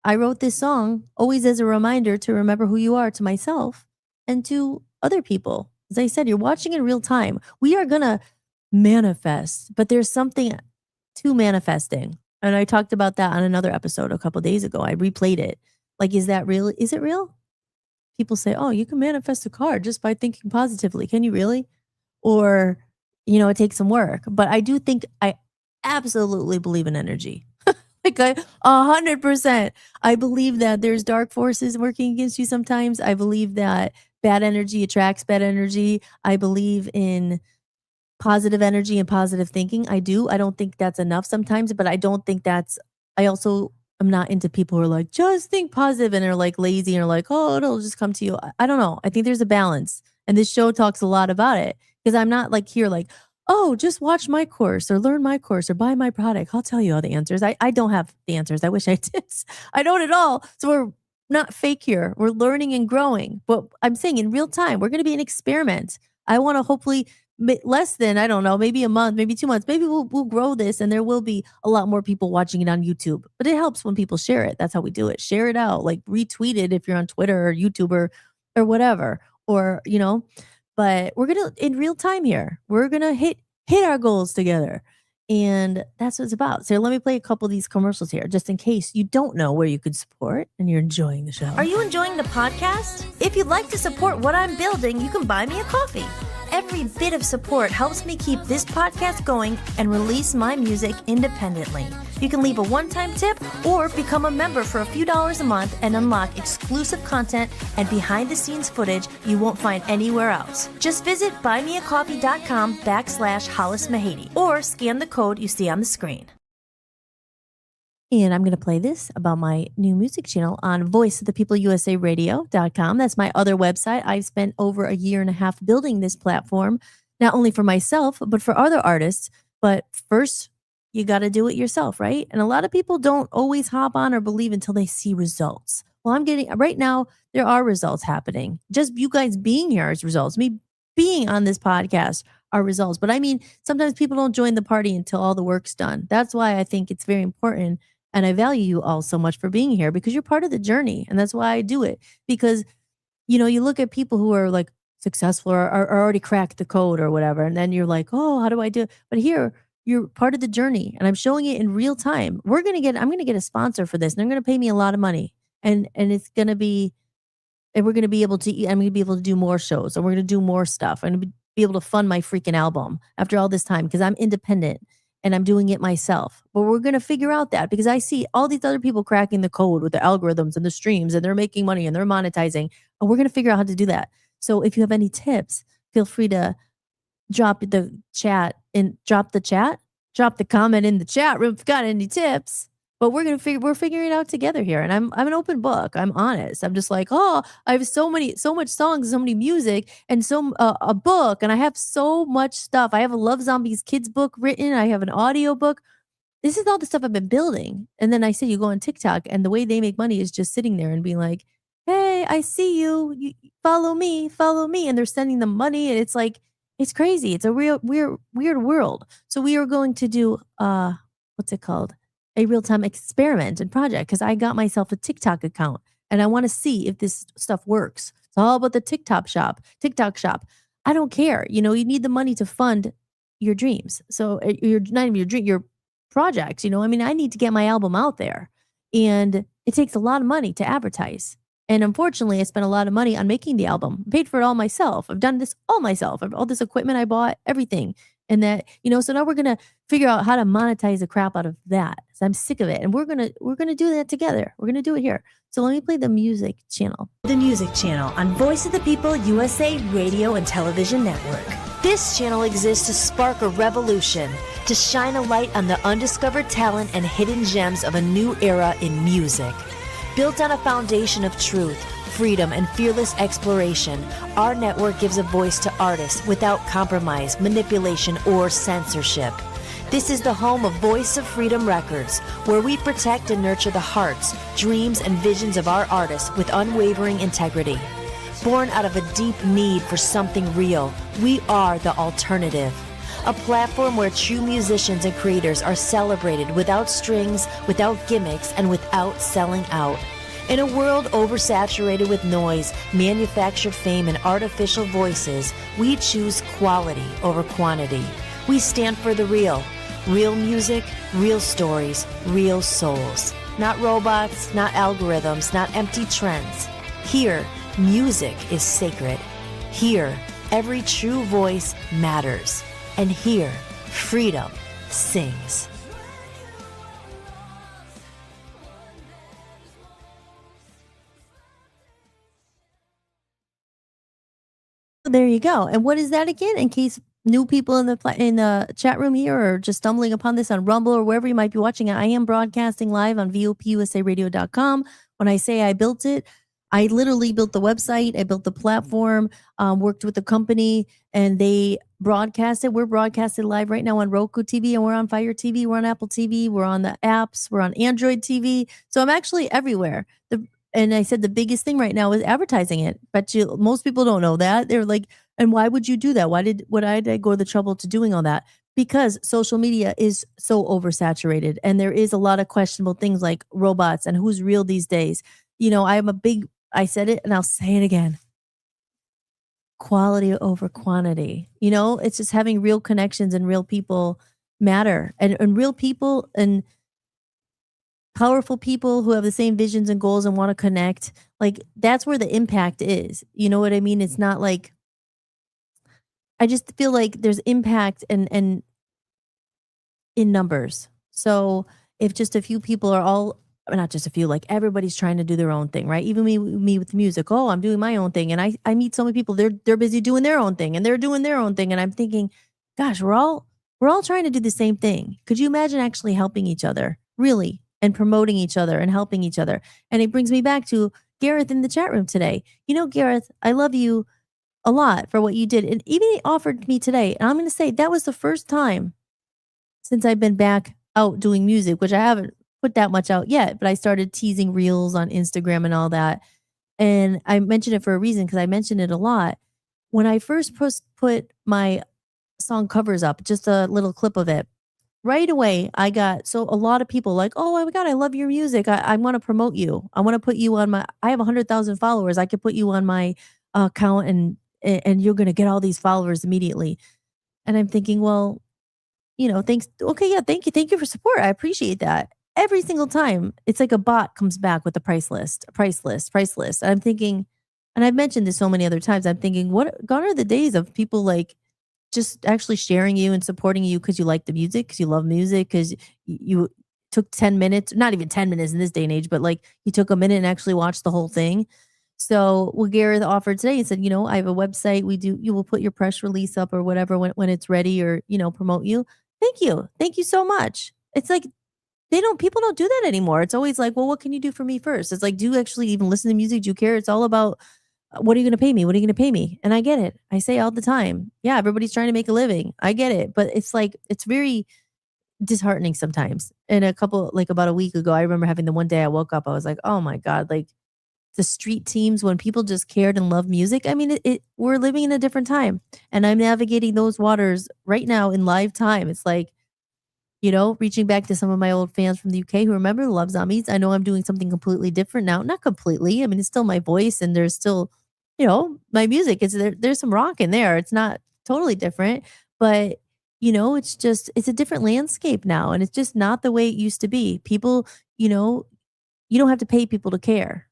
I wrote this song always as a reminder to remember who you are to myself and to other people. As I said, you're watching in real time. We are going to manifest, but there's something to manifesting. And I talked about that on another episode a couple days ago. I replayed it. Like, is that real? Is it real? People say, oh, you can manifest a car just by thinking positively. Can you really? Or, it takes some work. But I do think I absolutely believe in energy. Like 100%. I believe that there's dark forces working against you sometimes. I believe that bad energy attracts bad energy. I believe in positive energy and positive thinking. I do. I don't think that's enough sometimes, but I don't think I also am not into people who are like, just think positive and are like lazy and are like, oh, it'll just come to you. I don't know. I think there's a balance. And this show talks a lot about it because I'm not like here, like, oh, just watch my course or learn my course or buy my product. I'll tell you all the answers. I don't have the answers. I wish I did. I don't at all. So we're not fake here. We're learning and growing. But I'm saying in real time, we're going to be an experiment. I want to hopefully less than, I don't know, maybe a month, maybe 2 months, maybe we'll grow this and there will be a lot more people watching it on YouTube. But it helps when people share it. That's how we do it. Share it out, like retweet it if you're on Twitter or YouTube or whatever. Or, but we're going to, in real time here, we're going to hit our goals together. And that's what it's about. So let me play a couple of these commercials here, just in case you don't know where you could support and you're enjoying the show. Are you enjoying the podcast? If you'd like to support what I'm building, you can buy me a coffee. Every bit of support helps me keep this podcast going and release my music independently. You can leave a one-time tip or become a member for a few dollars a month and unlock exclusive content and behind-the-scenes footage you won't find anywhere else. Just visit buymeacoffee.com/Hollis-Mahady or scan the code you see on the screen. And I'm going to play this about my new music channel on voiceofthepeopleusaradio.com. That's my other website. I've spent over a year and a half building this platform, not only for myself, but for other artists. But first, you got to do it yourself, right? And a lot of people don't always hop on or believe until they see results. Well, I'm getting, right now, there are results happening. Just you guys being here is results. Me being on this podcast are results. But I mean, sometimes people don't join the party until all the work's done. That's why I think it's very important. And I value you all so much for being here because you're part of the journey. And that's why I do it. Because, you look at people who are like successful or already cracked the code or whatever. And then you're like, oh, how do I do it? But here, you're part of the journey. And I'm showing it in real time. I'm going to get a sponsor for this. And they're going to pay me a lot of money. And it's going to be, and we're going to be able to, I'm going to be able to do more shows. And we're going to do more stuff. I'm going to be able to fund my freaking album after all this time because I'm independent. And I'm doing it myself. But we're going to figure out that because I see all these other people cracking the code with the algorithms and the streams and they're making money and they're monetizing. And we're going to figure out how to do that. So if you have any tips, feel free to drop the comment in the chat room if you've got any tips. But we're figuring it out together here. And I'm an open book. I'm honest. I'm just like, oh, I have so much songs, so many music, and a book, and I have so much stuff. I have a Love Zombies kids book written. I have an audio book. This is all the stuff I've been building. And then I said, you go on TikTok, and the way they make money is just sitting there and being like, hey, I see you. You follow me. And they're sending them money. And it's like, it's crazy. It's a real weird world. So we are going to do what's it called? A real-time experiment and project because I got myself a TikTok account and I want to see if this stuff works. It's all about the TikTok shop. I don't care. You need the money to fund your dreams. So you're not even your projects. I need to get my album out there and it takes a lot of money to advertise. And unfortunately, I spent a lot of money on making the album. I paid for it all myself. I've done this all myself. All this equipment I bought, everything. And that, so now we're going to figure out how to monetize the crap out of that. So I'm sick of it. And we're going to do that together. We're going to do it here. So let me play the music channel. The music channel on Voice of the People USA Radio and Television Network. This channel exists to spark a revolution, to shine a light on the undiscovered talent and hidden gems of a new era in music. Built on a foundation of truth, freedom, and fearless exploration, our network gives a voice to artists without compromise, manipulation, or censorship. This is the home of Voice of Freedom Records, where we protect and nurture the hearts, dreams, and visions of our artists with unwavering integrity. Born out of a deep need for something real, we are the alternative. A platform where true musicians and creators are celebrated without strings, without gimmicks, and without selling out. In a world oversaturated with noise, manufactured fame, and artificial voices, we choose quality over quantity. We stand for the real. Real music, real stories, real souls. Not robots, not algorithms, not empty trends. Here, music is sacred. Here, every true voice matters. And here, freedom sings. There you go. And what is that again? In case new people in the chat room here are just stumbling upon this on Rumble or wherever you might be watching it, I am broadcasting live on VOPUSARadio.com. When I say I built it, I literally built the website, I built the platform, worked with the company, and they broadcast it. We're broadcasted live right now on Roku TV, and we're on Fire TV, we're on Apple TV, we're on the apps, we're on Android TV. So I'm actually everywhere. And I said the biggest thing right now is advertising it. But most people don't know that. They're like, and why would you do that? Why did I go to the trouble to doing all that? Because social media is so oversaturated, and there is a lot of questionable things like robots and who's real these days. You know, I said it and I'll say it again. Quality over quantity. You know, it's just having real connections and real people matter, and real people and powerful people who have the same visions and goals and want to connect. Like, that's where the impact is. You know what I mean? It's not like, I just feel like there's impact and in numbers. So if just a few people are all, not just a few, like everybody's trying to do their own thing, right? Even me with music. Oh, I'm doing my own thing. And I meet so many people, they're busy doing their own thing and they're doing their own thing. And I'm thinking, gosh, we're all trying to do the same thing. Could you imagine actually helping each other? Really? And promoting each other and helping each other. And it brings me back to Gareth in the chat room today. You know, Gareth, I love you a lot for what you did. And even he offered me today, and I'm going to say that was the first time since I've been back out doing music, which I haven't put that much out yet, but I started teasing reels on Instagram and all that. And I mentioned it for a reason, because I mentioned it a lot. When I first put my song covers up, just a little clip of it, right away, I got a lot of people like, oh my God, I love your music. I want to promote you. I want to put you on I have 100,000 followers. I could put you on my account and you're going to get all these followers immediately. And I'm thinking, well, you know, thanks. Okay. Yeah. Thank you. Thank you for support. I appreciate that. Every single time it's like a bot comes back with a price list. And I'm thinking, and I've mentioned this so many other times, I'm thinking, what gone are the days of people like just actually sharing you and supporting you because you like the music, because you love music, because you took 10 minutes, not even 10 minutes in this day and age, but like you took a minute and actually watched the whole thing. So what Gareth offered today, he said, you know, I have a website. You will put your press release up or whatever when it's ready, or, you know, promote you. Thank you. Thank you so much. It's like, people don't do that anymore. It's always like, well, what can you do for me first? It's like, do you actually even listen to music? Do you care? It's all about, what are you going to pay me? What are you going to pay me? And I get it. I say all the time, yeah, everybody's trying to make a living. I get it. But it's like, it's very disheartening sometimes. And about a week ago, I remember having the one day I woke up, I was like, oh my God, like the street teams, when people just cared and loved music. I mean, we're living in a different time, and I'm navigating those waters right now in live time. It's like, you know, reaching back to some of my old fans from the UK who remember Love Zombies. I know I'm doing something completely different now. Not completely. I mean, it's still my voice, and there's still, you know, my music. There's some rock in there. It's not totally different, but you know, it's a different landscape now, and it's just not the way it used to be. People, you know, you don't have to pay people to care.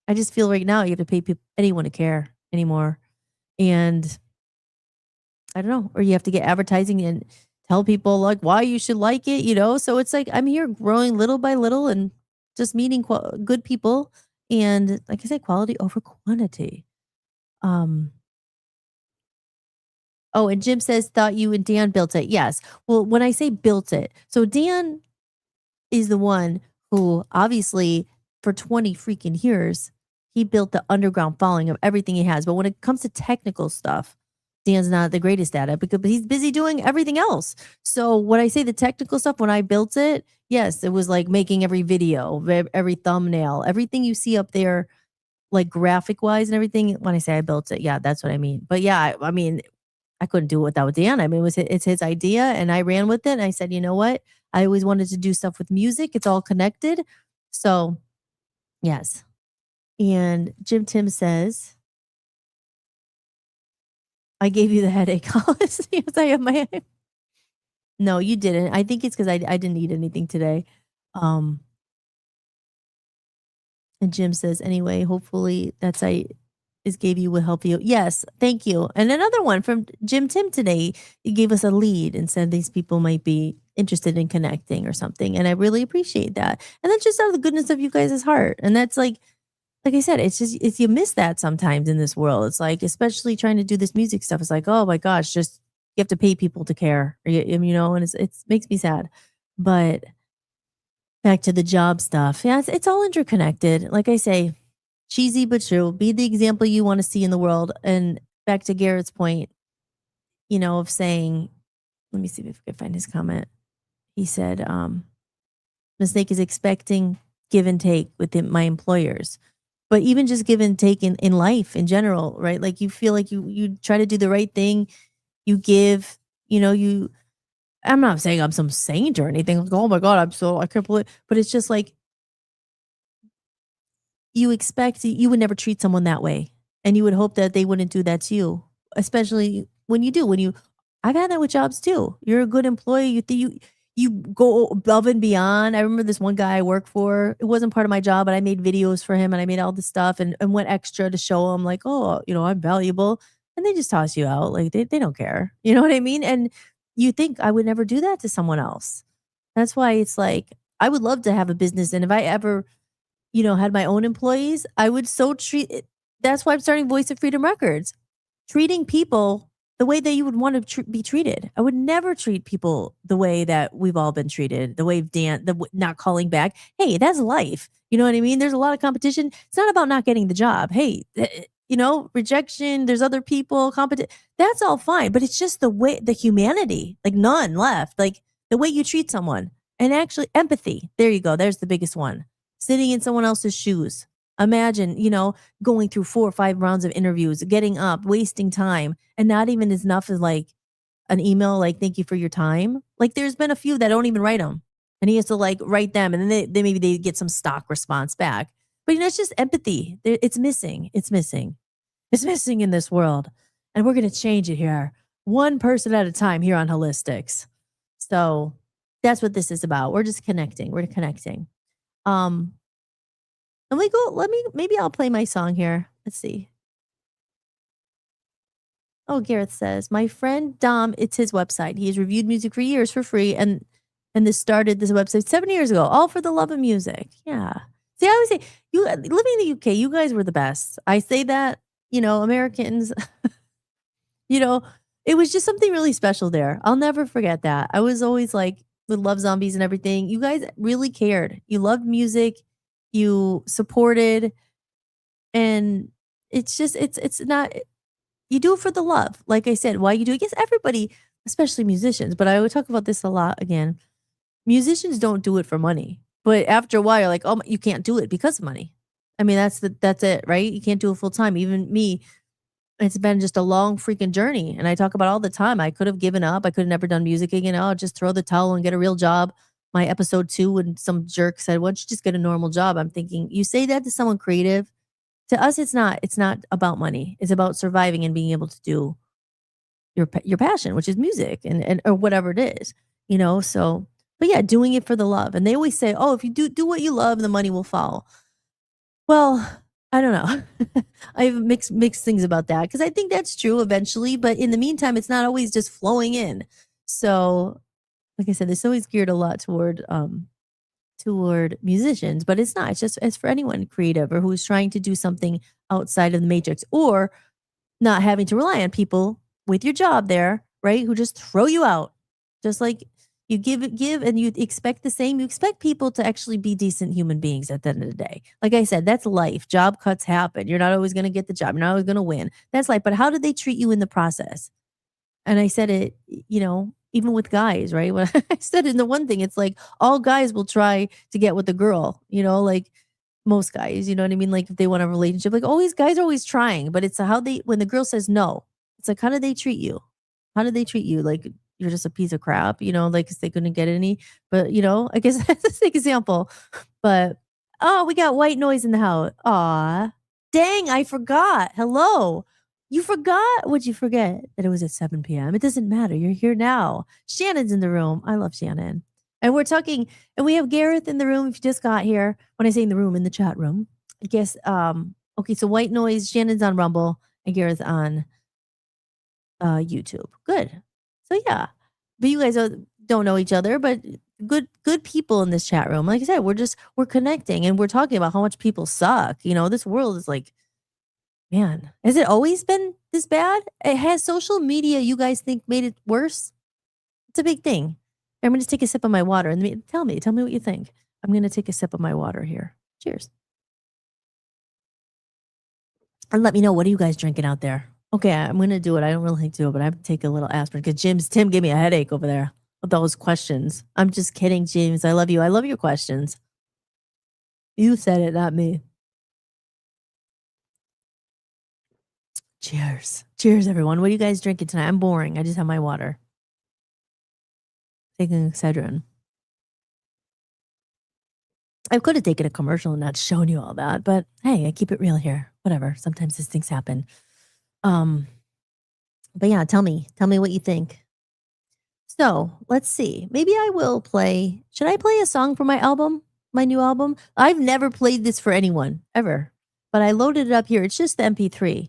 I just feel right now you have to pay anyone to care anymore, and I don't know, or you have to get advertising and tell people like why you should like it, you know? So it's like, I'm here growing little by little and just meeting good people. And like I said, quality over quantity. Oh, and Jim says, thought you and Dan built it. Yes. Well, when I say built it, so Dan is the one who obviously for 20 freaking years, he built the underground following of everything he has. But when it comes to technical stuff, Dan's not the greatest at it because he's busy doing everything else. So when I say the technical stuff, when I built it, yes, it was like making every video, every thumbnail, everything you see up there, like graphic wise and everything. When I say I built it, yeah, that's what I mean. But yeah, I mean, I couldn't do it without Dan. I mean, it's his idea, and I ran with it. And I said, you know what? I always wanted to do stuff with music. It's all connected. So, yes. And Jim Tim says, I gave you the headache, Hollis. Yes, I have my headache. No, you didn't. I think it's because I didn't eat anything today. Um, and Jim says, anyway, hopefully that's I is gave you will help you. Yes, thank you. And another one from Jim Tim today. He gave us a lead and said these people might be interested in connecting or something. And I really appreciate that. And that's just out of the goodness of you guys' heart. And that's like I said, it's you miss that sometimes in this world. It's like, especially trying to do this music stuff. It's like, oh my gosh, just you have to pay people to care, and it makes me sad. But back to the job stuff. Yeah, it's all interconnected. Like I say, cheesy but true. Be the example you want to see in the world. And back to Garrett's point, of saying, let me see if I can find his comment. He said, mistake is expecting give and take with my employers. But even just give and take in life in general, right? Like you feel like you try to do the right thing, you give, I'm not saying I'm some saint or anything. Like, oh my God, I can't believe, but it's just like you expect you would never treat someone that way. And you would hope that they wouldn't do that to you, especially when I've had that with jobs too. You're a good employee. You go above and beyond. I remember this one guy I worked for. It wasn't part of my job, but I made videos for him and I made all this stuff and went extra to show him like, oh, I'm valuable. And they just toss you out. Like they don't care. You know what I mean? And you think I would never do that to someone else. That's why it's like, I would love to have a business. And if I ever, had my own employees, I would so treat it. That's why I'm starting Voice of Freedom Records. Treating people the way that you would want to be treated. I would never treat people the way that we've all been treated, the way not calling back. Hey, that's life. You know what I mean? There's a lot of competition. It's not about not getting the job. Hey, rejection, there's other people, that's all fine. But it's just the humanity, like none left, like the way you treat someone. And actually empathy. There you go. There's the biggest one. Sitting in someone else's shoes. Imagine, going through 4 or 5 rounds of interviews, getting up, wasting time, and not even enough as like an email, like, thank you for your time. Like there's been a few that don't even write them. And he has to like write them and then maybe they get some stock response back. But it's just empathy. It's missing. It's missing. It's missing in this world. And we're going to change it here. One person at a time here on Hollis-tics. So that's what this is about. We're just connecting. We're connecting. Maybe I'll play my song here. Let's see. Oh, Gareth says, my friend Dom, it's his website. He has reviewed music for years for free. And this started this website 7 years ago, all for the love of music. Yeah. See, I always say, living in the UK, you guys were the best. I say that, Americans, it was just something really special there. I'll never forget that. I was always like, with Love Zombies and everything. You guys really cared. You loved music. You supported. And it's just, it's not, you do it for the love. Like I said, why you do it? Yes, everybody, especially musicians, but I would talk about this a lot again. Musicians don't do it for money. But after a while, you're like, oh, you can't do it because of money. I mean, that's it, right? You can't do it full time. Even me, it's been just a long freaking journey. And I talk about all the time. I could have given up. I could have never done music again. I'll just throw the towel and get a real job. My episode 2, when some jerk said, why don't you just get a normal job? I'm thinking, you say that to someone creative. To us, it's not about money. It's about surviving and being able to do your passion, which is music and or whatever it is, so, but yeah, doing it for the love. And they always say, oh, if you do what you love, the money will follow. Well, I don't know. I have mixed things about that because I think that's true eventually. But in the meantime, it's not always just flowing in. So, like I said, it's always geared a lot toward musicians, but it's not. It's for anyone creative or who's trying to do something outside of the matrix or not having to rely on people with your job there, right? Who just throw you out. Just like you give and you expect the same. You expect people to actually be decent human beings at the end of the day. Like I said, that's life. Job cuts happen. You're not always going to get the job. You're not always going to win. That's life. But how did they treat you in the process? And I said it, even with guys, right? When I said in the one thing, it's like all guys will try to get with the girl, like most guys, you know what I mean? Like if they want a relationship, like always guys are always trying, but it's when the girl says no, it's like, how do they treat you? How did they treat you? Like you're just a piece of crap, like is they couldn't get any? But I guess that's an example. But oh, we got white noise in the house. Aw. Dang, I forgot. Hello. You forgot? What'd you forget? That it was at 7 p.m. It doesn't matter. You're here now. Shannon's in the room. I love Shannon. And we're talking, and we have Gareth in the room if you just got here. When I say in the room, in the chat room. I guess okay, so white noise, Shannon's on Rumble, and Gareth on YouTube. Good. So yeah. But you guys don't know each other, but good people in this chat room. Like I said, we're connecting and we're talking about how much people suck. This world is like, man, has it always been this bad? Has social media, you guys think, made it worse? It's a big thing. I'm going to take a sip of my water and tell me what you think. I'm going to take a sip of my water here. Cheers. And let me know, what are you guys drinking out there? Okay, I'm going to do it. I don't really like to do it, but I have to take a little aspirin because Tim gave me a headache over there with those questions. I'm just kidding, James. I love you. I love your questions. You said it, not me. Cheers. Cheers, everyone. What are you guys drinking tonight? I'm boring. I just have my water. Taking Excedrin. I could have taken a commercial and not shown you all that, but hey, I keep it real here. Whatever. Sometimes these things happen. But yeah, tell me what you think. So let's see. Maybe I will play. Should I play a song from my album? My new album? I've never played this for anyone ever, but I loaded it up here. It's just the MP3,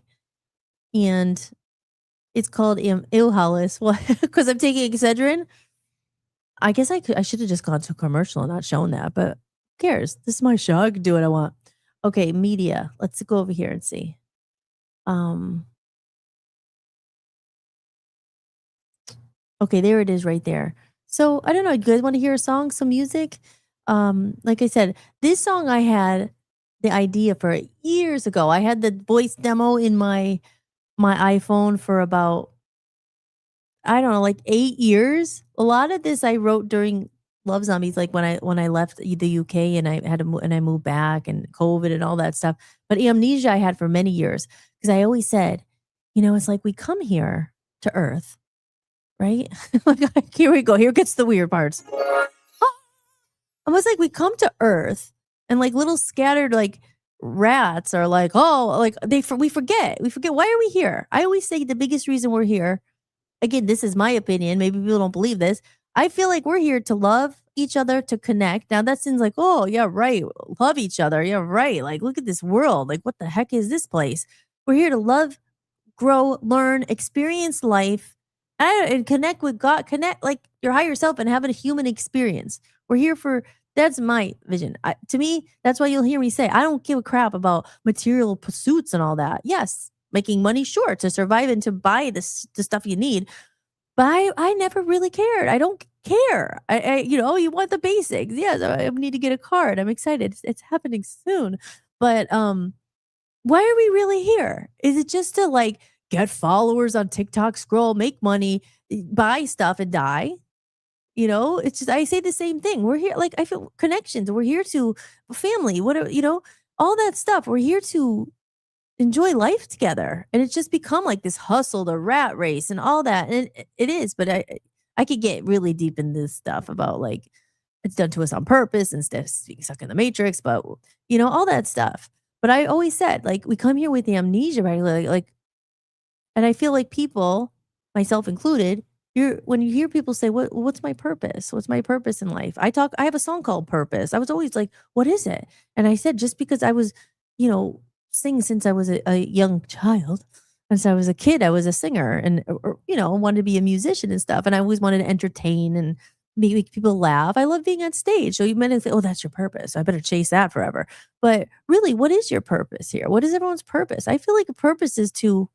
and it's called Hollis. Well, because I'm taking Excedrin. I guess I should have just gone to a commercial and not shown that, but who cares? This is my show. I can do what I want. Okay, media. Let's go over here and see. Okay, there it is right there. So I don't know. You guys want to hear a song, some music? Like I said, this song I had the idea for years ago. I had the voice demo in my iPhone for about, I don't know, like 8 years. A lot of this I wrote during Love Zombies, like when I left the UK and I had to and I moved back and COVID and all that stuff. But amnesia I had for many years because I always said, it's like we come here to Earth, right? Here we go. Here gets the weird parts. Almost like we come to Earth and like little scattered like rats are like, oh, like we forget. Why are we here? I always say the biggest reason we're here. Again, this is my opinion. Maybe people don't believe this. I feel like we're here to love each other, to connect. Now that seems like, oh yeah, right. Love each other. Yeah, right. Like, look at this world. Like, what the heck is this place? We're here to love, grow, learn, experience life, and connect with God, connect like your higher self and have a human experience. We're here for, that's my vision. To me, that's why you'll hear me say, I don't give a crap about material pursuits and all that. Yes, making money, sure, to survive and to buy the stuff you need. But I never really cared. I don't care. You want the basics. Yes, I need to get a card. I'm excited. It's happening soon. But why are we really here? Is it just to like get followers on TikTok, scroll, make money, buy stuff and die? It's just, I say the same thing. We're here, like, I feel connections. We're here to family, whatever, all that stuff. We're here to enjoy life together. And it's just become like this hustle, the rat race and all that. And it is, but I could get really deep in this stuff about like, it's done to us on purpose instead of being stuck in the matrix, but all that stuff. But I always said, like, we come here with the amnesia, right? Like, and I feel like people, myself included, when you hear people say, what's my purpose? What's my purpose in life? I have a song called Purpose. I was always like, what is it? And I said, just because I was, sing since I was a young child. Since I was a kid, I was a singer and, wanted to be a musician and stuff. And I always wanted to entertain and make people laugh. I love being on stage. So you might think, oh, that's your purpose. I better chase that forever. But really, what is your purpose here? What is everyone's purpose? I feel like a purpose is to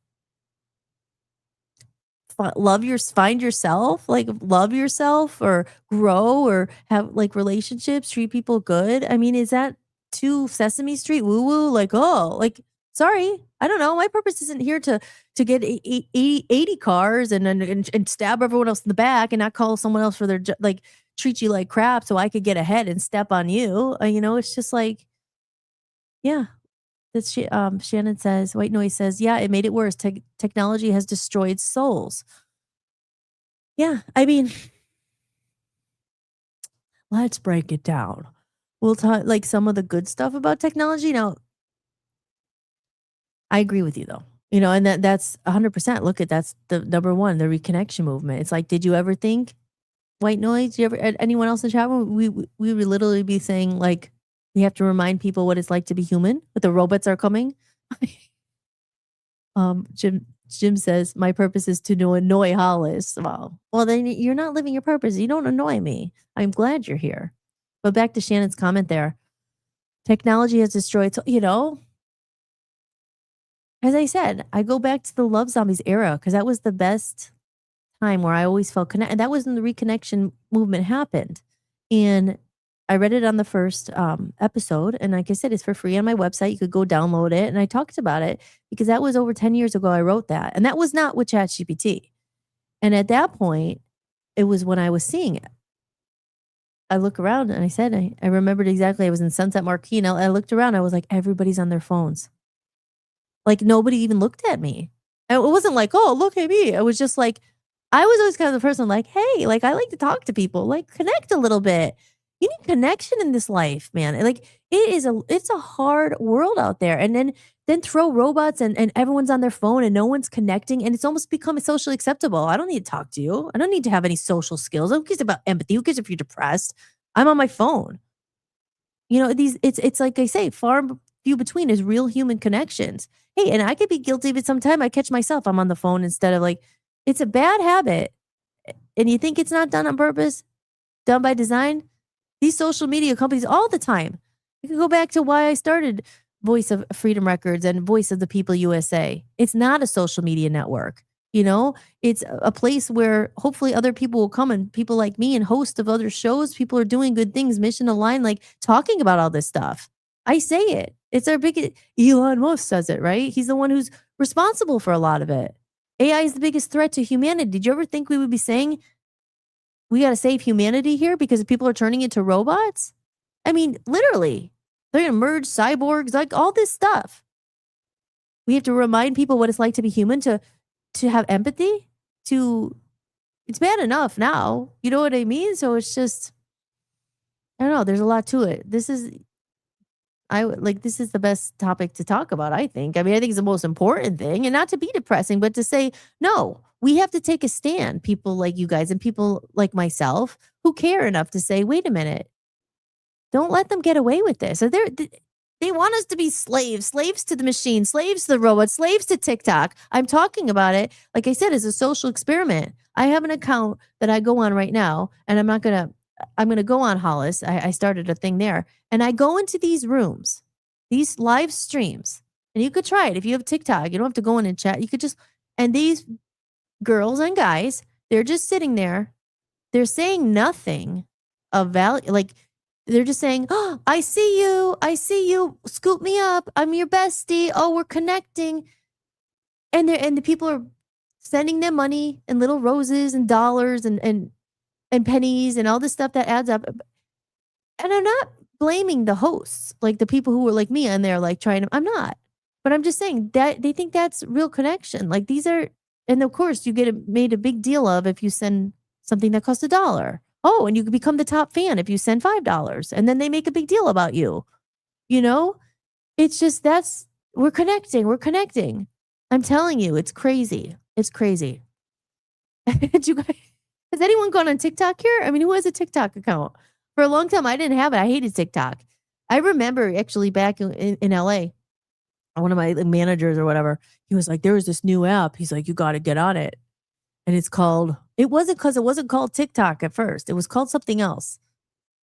find yourself, like love yourself or grow or have like relationships, treat people good. I mean, is that too Sesame Street woo woo? Like, oh, like, sorry, I don't know. My purpose isn't here to get 80 cars and stab everyone else in the back and not call someone else for their like treat you like crap so I could get ahead and step on you. It's just like, yeah. That's Shannon says, White Noise says, yeah, it made it worse. Technology has destroyed souls. Yeah, I mean, let's break it down. We'll talk like some of the good stuff about technology. Now, I agree with you though. And that's 100%. Look at that's the number one, the reconnection movement. It's like, did you ever think white noise? You ever anyone else in the chat room? We would literally be saying like we have to remind people what it's like to be human, but the robots are coming. Jim says my purpose is to annoy Hollis. Well, then you're not living your purpose. You don't annoy me. I'm glad you're here. But back to Shannon's comment there. Technology has destroyed, as I said, I go back to the Love Zombies era because that was the best time where I always felt connected. And that was when the reconnection movement happened. And I read it on the first episode. And like I said, it's for free on my website. You could go download it. And I talked about it because that was over 10 years ago I wrote that. And that was not with ChatGPT. And at that point, it was when I was seeing it. I look around and I said, I remembered exactly. I was in Sunset Marquee and I looked around. I was like, everybody's on their phones. Like nobody even looked at me. And it wasn't like, oh, look at me. I was just like, I was always kind of the person like, hey, like I like to talk to people, like connect a little bit. You need connection in this life, man. And like it's a hard world out there. And then throw robots and everyone's on their phone and no one's connecting. And it's almost become socially acceptable. I don't need to talk to you. I don't need to have any social skills. Who cares about empathy? Who cares if you're depressed? I'm on my phone. It's like I say, far few between is real human connections. Hey, and I could be guilty of it sometime. I catch myself. I'm on the phone instead of like, it's a bad habit. And you think it's not done on purpose, done by design? These social media companies all the time. You can go back to why I started Voice of Freedom Records and Voice of the People USA. It's not a social media network. It's a place where hopefully other people will come and people like me and host of other shows. People are doing good things, mission aligned, like talking about all this stuff. I say it. It's our biggest. Elon Musk says it, right? He's the one who's responsible for a lot of it. AI is the biggest threat to humanity. Did you ever think we would be saying we got to save humanity here because people are turning into robots? I mean, literally, they're going to merge cyborgs, like all this stuff. We have to remind people what it's like to be human, to have empathy, it's bad enough now. You know what I mean? So it's just, I don't know. There's a lot to it. This is the best topic to talk about, I think. I mean, I think it's the most important thing, and not to be depressing, but to say, no, we have to take a stand. People like you guys and people like myself who care enough to say, wait a minute, don't let them get away with this. They want us to be slaves to the machine, slaves to the robot, slaves to TikTok. I'm talking about it, like I said, as a social experiment. I have an account that I go on right now, and I'm going to go on Hollis. I started a thing there, and I go into these rooms, these live streams, and you could try it. If you have TikTok, you don't have to go in and chat. You could just, and these girls and guys, they're just sitting there. They're saying nothing of value. Like, they're just saying, oh, I see you, scoop me up. I'm your bestie. Oh, we're connecting. And the people are sending them money and little roses and dollars and pennies and all this stuff that adds up. And I'm not blaming the hosts, like the people who were like me and they're like I'm not. But I'm just saying that they think that's real connection. Like these are, and of course you get made a big deal of if you send something that costs $1. Oh, and you can become the top fan if you send $5. And then they make a big deal about you. It's just we're connecting. I'm telling you, it's crazy. It's crazy. You guys, has anyone gone on TikTok here? I mean, who has a TikTok account? For a long time, I didn't have it. I hated TikTok. I remember actually back in LA, one of my managers or whatever, he was like, there was this new app. He's like, you got to get on it. And it wasn't called TikTok at first. It was called something else.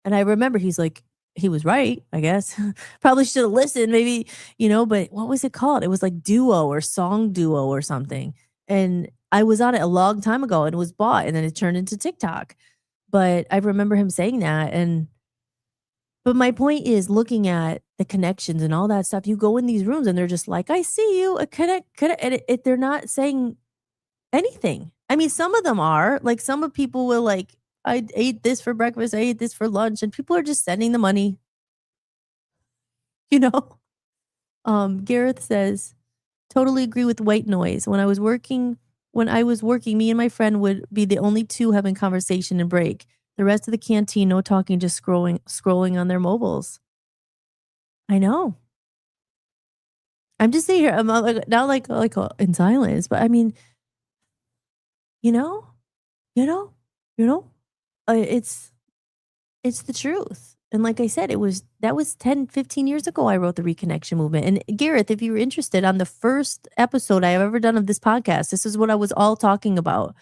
And I remember he's like, he was right, I guess. Probably should have listened, maybe, but what was it called? It was like Duo or Song Duo or something. And I was on it a long time ago and it was bought and then it turned into TikTok. But I remember him saying that. But my point is looking at the connections and all that stuff. You go in these rooms and they're just like, I see you, connect. And they're not saying anything. I mean, some of them are like, some of people will like, I ate this for breakfast, I ate this for lunch, and people are just sending the money. Gareth says, totally agree with white noise. When I was working when I was working, me and my friend would be the only two having conversation and break. The rest of the canteen, no talking, just scrolling on their mobiles. I know. I'm just sitting here. I'm not in silence, but I mean, you know, you know, you know, it's the truth. And like I said, that was 10, 15 years ago I wrote the Reconnection Movement. And Gareth, if you were interested, on the first episode I have ever done of this podcast, this is what I was all talking about.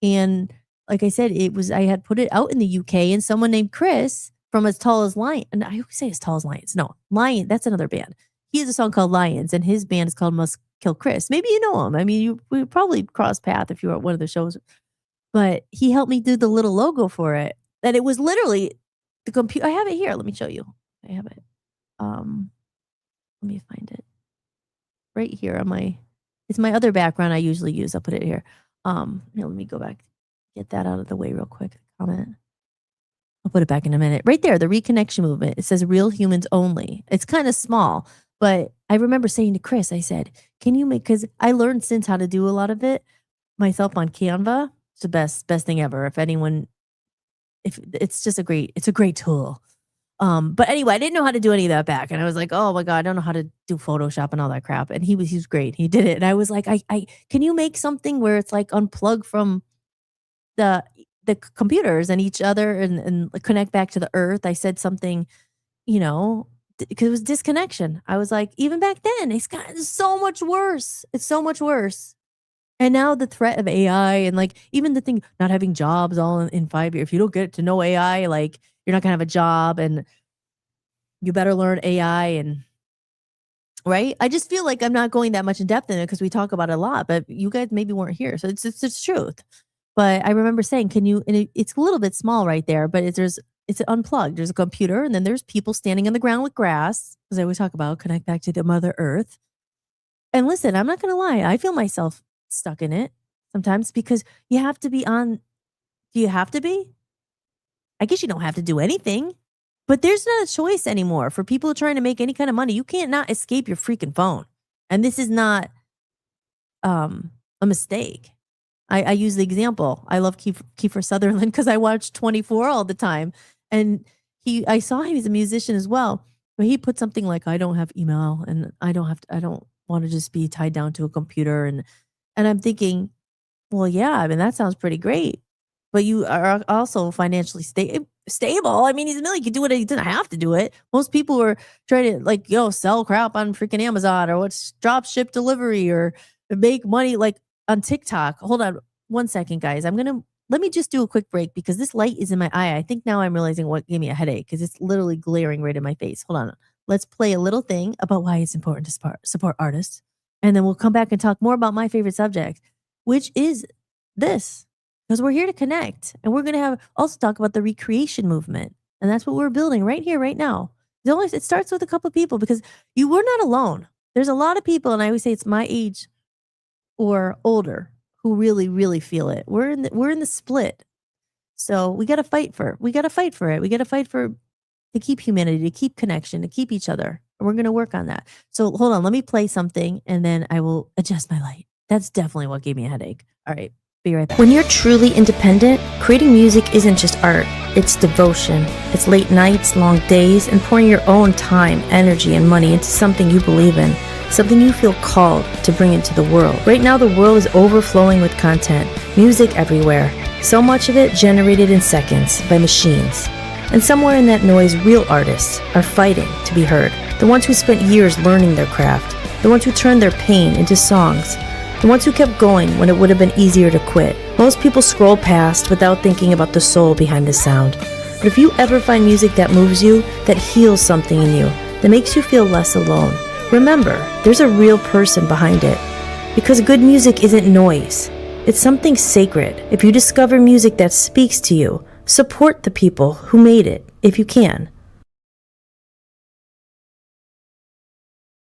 And like I said, I had put it out in the UK, and someone named Chris from As Tall as Lion, and I always say As Tall as Lions. No, Lion, that's another band. He has a song called Lions, and his band is called Must Kill Chris. Maybe you know him. I mean, we probably crossed path if you were at one of the shows. But he helped me do the little logo for it. And it was literally the computer. I have it here. Let me show you. I have it. Let me find it. Right here on it's my other background I usually use. I'll put it here. Here, let me go back. Get that out of the way real quick. Comment. I'll put it back in a minute. Right there, the Reconnection Movement. It says real humans only. It's kind of small, but I remember saying to Chris, I said, can you because I learned since how to do a lot of it myself on Canva. It's the best thing ever. If it's just a great tool. But anyway, I didn't know how to do any of that back. And I was like, oh my God, I don't know how to do Photoshop and all that crap. And he was great. He did it. And I was like, I can you make something where it's like unplug from the computers and each other and connect back to the earth? I said something, because it was disconnection. I was like, even back then, it's gotten so much worse. It's so much worse. And now the threat of AI and like even the thing, not having jobs all in 5 years. If you don't get to know AI, like you're not gonna have a job and you better learn AI and right. I just feel like I'm not going that much in depth in it because we talk about it a lot, but you guys maybe weren't here. So it's the truth. But I remember saying, can you, and it's a little bit small right there, but it's unplugged. There's a computer and then there's people standing on the ground with grass, as I always talk about, connect back to the Mother Earth. And listen, I'm not gonna lie, I feel myself stuck in it sometimes because you have to be on. Do you have to be? I guess you don't have to do anything, but there's not a choice anymore for people trying to make any kind of money. You can't not escape your freaking phone. And this is not a mistake. I use the example. I love Kiefer Sutherland because I watch 24 all the time. And I saw him, he's a musician as well, but he put something like, I don't have email and I don't want to just be tied down to a computer. And I'm thinking, well, yeah, I mean, that sounds pretty great. But you are also financially stable. I mean, he's a million. He can do it. He doesn't have to do it. Most people are trying to sell crap on freaking Amazon or what's drop ship delivery or make money like on TikTok. Hold on 1 second, guys. Let me just do a quick break because this light is in my eye. I think now I'm realizing what gave me a headache because it's literally glaring right in my face. Hold on. Let's play a little thing about why it's important to support artists. And then we'll come back and talk more about my favorite subject, which is this. Because we're here to connect. And we're going to also talk about the recreation movement. And that's what we're building right here, right now. It starts with a couple of people because we're not alone. There's a lot of people, and I always say it's my age or older, who really, really feel it. We're in the split. So we got to fight for it. We got to fight to keep humanity, to keep connection, to keep each other. And we're going to work on that. So hold on, let me play something and then I will adjust my light. That's definitely what gave me a headache. All right, be right back. When you're truly independent, creating music isn't just art, it's devotion. It's late nights, long days, and pouring your own time, energy, and money into something you believe in, something you feel called to bring into the world. Right now, the world is overflowing with content, music everywhere, so much of it generated in seconds by machines. And somewhere in that noise, real artists are fighting to be heard. The ones who spent years learning their craft, the ones who turned their pain into songs, the ones who kept going when it would have been easier to quit. Most people scroll past without thinking about the soul behind the sound. But if you ever find music that moves you, that heals something in you, that makes you feel less alone, remember, there's a real person behind it. Because good music isn't noise. It's something sacred. If you discover music that speaks to you, support the people who made it, if you can.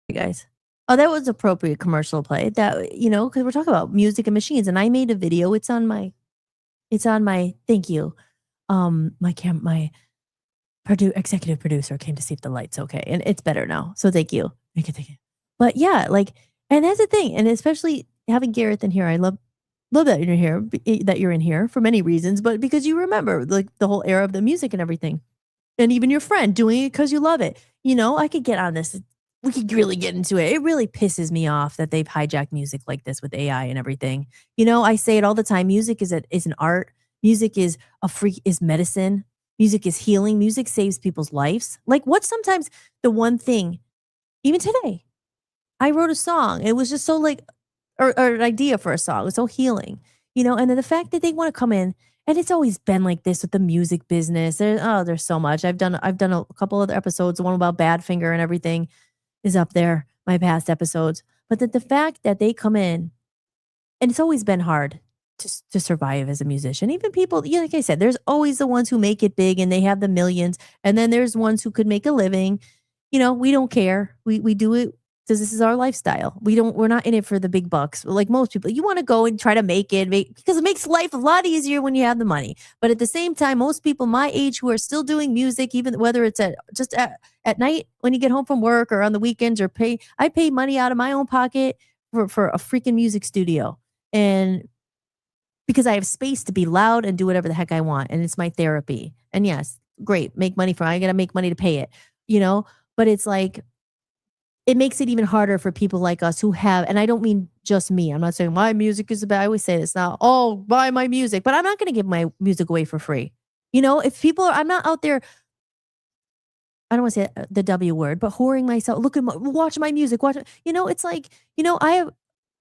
Hey guys. Oh, that was appropriate commercial play. That, because we're talking about music and machines, and I made a video. It's on my. Thank you. My executive producer came to see if the light's okay, and it's better now. So thank you. Thank you. But yeah, and that's the thing, and especially having Gareth in here, I love Love that you're here, that you're in here for many reasons, but because you remember like the whole era of the music and everything. And even your friend doing it because you love it. I could get on this. We could really get into it. It really pisses me off that they've hijacked music like this with AI and everything. I say it all the time. Music is an art. Music is medicine. Music is healing. Music saves people's lives. Like what's sometimes the one thing, even today, I wrote a song. It was just so like, or an idea for a song. It was so healing, and then the fact that they want to come in, and it's always been like this with the music business. There's so much. I've done a couple other episodes. The one about Badfinger and everything is up there, my past episodes. But the fact that they come in, and it's always been hard to survive as a musician. Even people, like I said, there's always the ones who make it big and they have the millions. And then there's ones who could make a living. We don't care. We do it because this is our lifestyle. We're not in it for the big bucks. Like most people, you want to go and try to because it makes life a lot easier when you have the money. But at the same time, most people my age who are still doing music, even whether it's at night when you get home from work or on the weekends I pay money out of my own pocket for a freaking music studio. And because I have space to be loud and do whatever the heck I want. And it's my therapy. And yes, great. I got to make money to pay it, but it's like, it makes it even harder for people like us who have, and I don't mean just me. I'm not saying my music is bad. I always say this now. Oh, buy my music, but I'm not going to give my music away for free. If people I'm not out there, I don't want to say the W word, but whoring myself. Watch my music. It's like,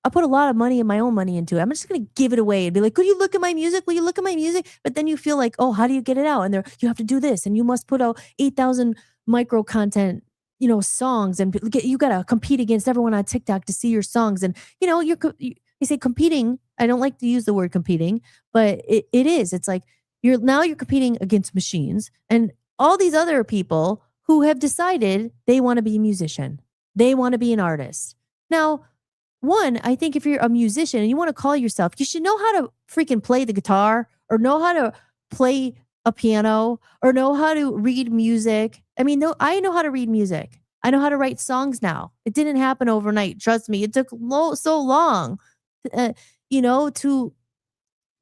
I put a lot of money and my own money into it. I'm just going to give it away and be like, could you look at my music? Will you look at my music? But then you feel like, oh, how do you get it out? And you have to do this and you must put out 8,000 micro content songs, and you got to compete against everyone on TikTok to see your songs. And, you say competing. I don't like to use the word competing, but it is. It's like you're competing against machines and all these other people who have decided they want to be a musician. They want to be an artist. Now, one, I think if you're a musician and you want to call yourself, you should know how to freaking play the guitar or know how to play a piano or know how to read music. I mean, no, I know how to read music. I know how to write songs now. It didn't happen overnight. Trust me. It took so long, to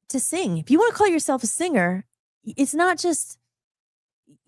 sing. If you want to call yourself a singer, it's not just,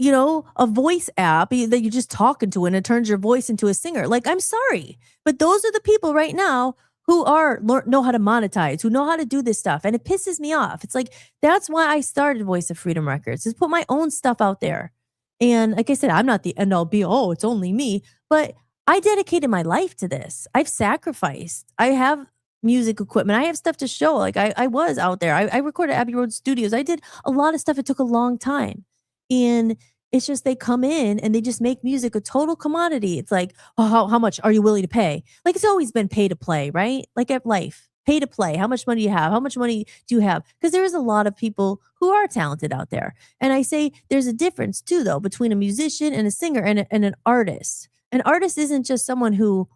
a voice app that you're just talking to and it turns your voice into a singer. Like, I'm sorry, but those are the people right now who know how to monetize, who know how to do this stuff. And it pisses me off. It's like, that's why I started Voice of Freedom Records, is put my own stuff out there. And like I said, I'm not the end all be all, it's only me, but I dedicated my life to this. I've sacrificed. I have music equipment. I have stuff to show. Like I was out there. I recorded Abbey Road Studios. I did a lot of stuff. It took a long time. And it's just they come in and they just make music a total commodity. It's like, oh, how much are you willing to pay? Like it's always been pay to play, right? Like at life, pay to play. How much money do you have? How much money do you have? Because there is a lot of people who are talented out there. And I say there's a difference too, though, between a musician and a singer and an artist. An artist isn't just someone who,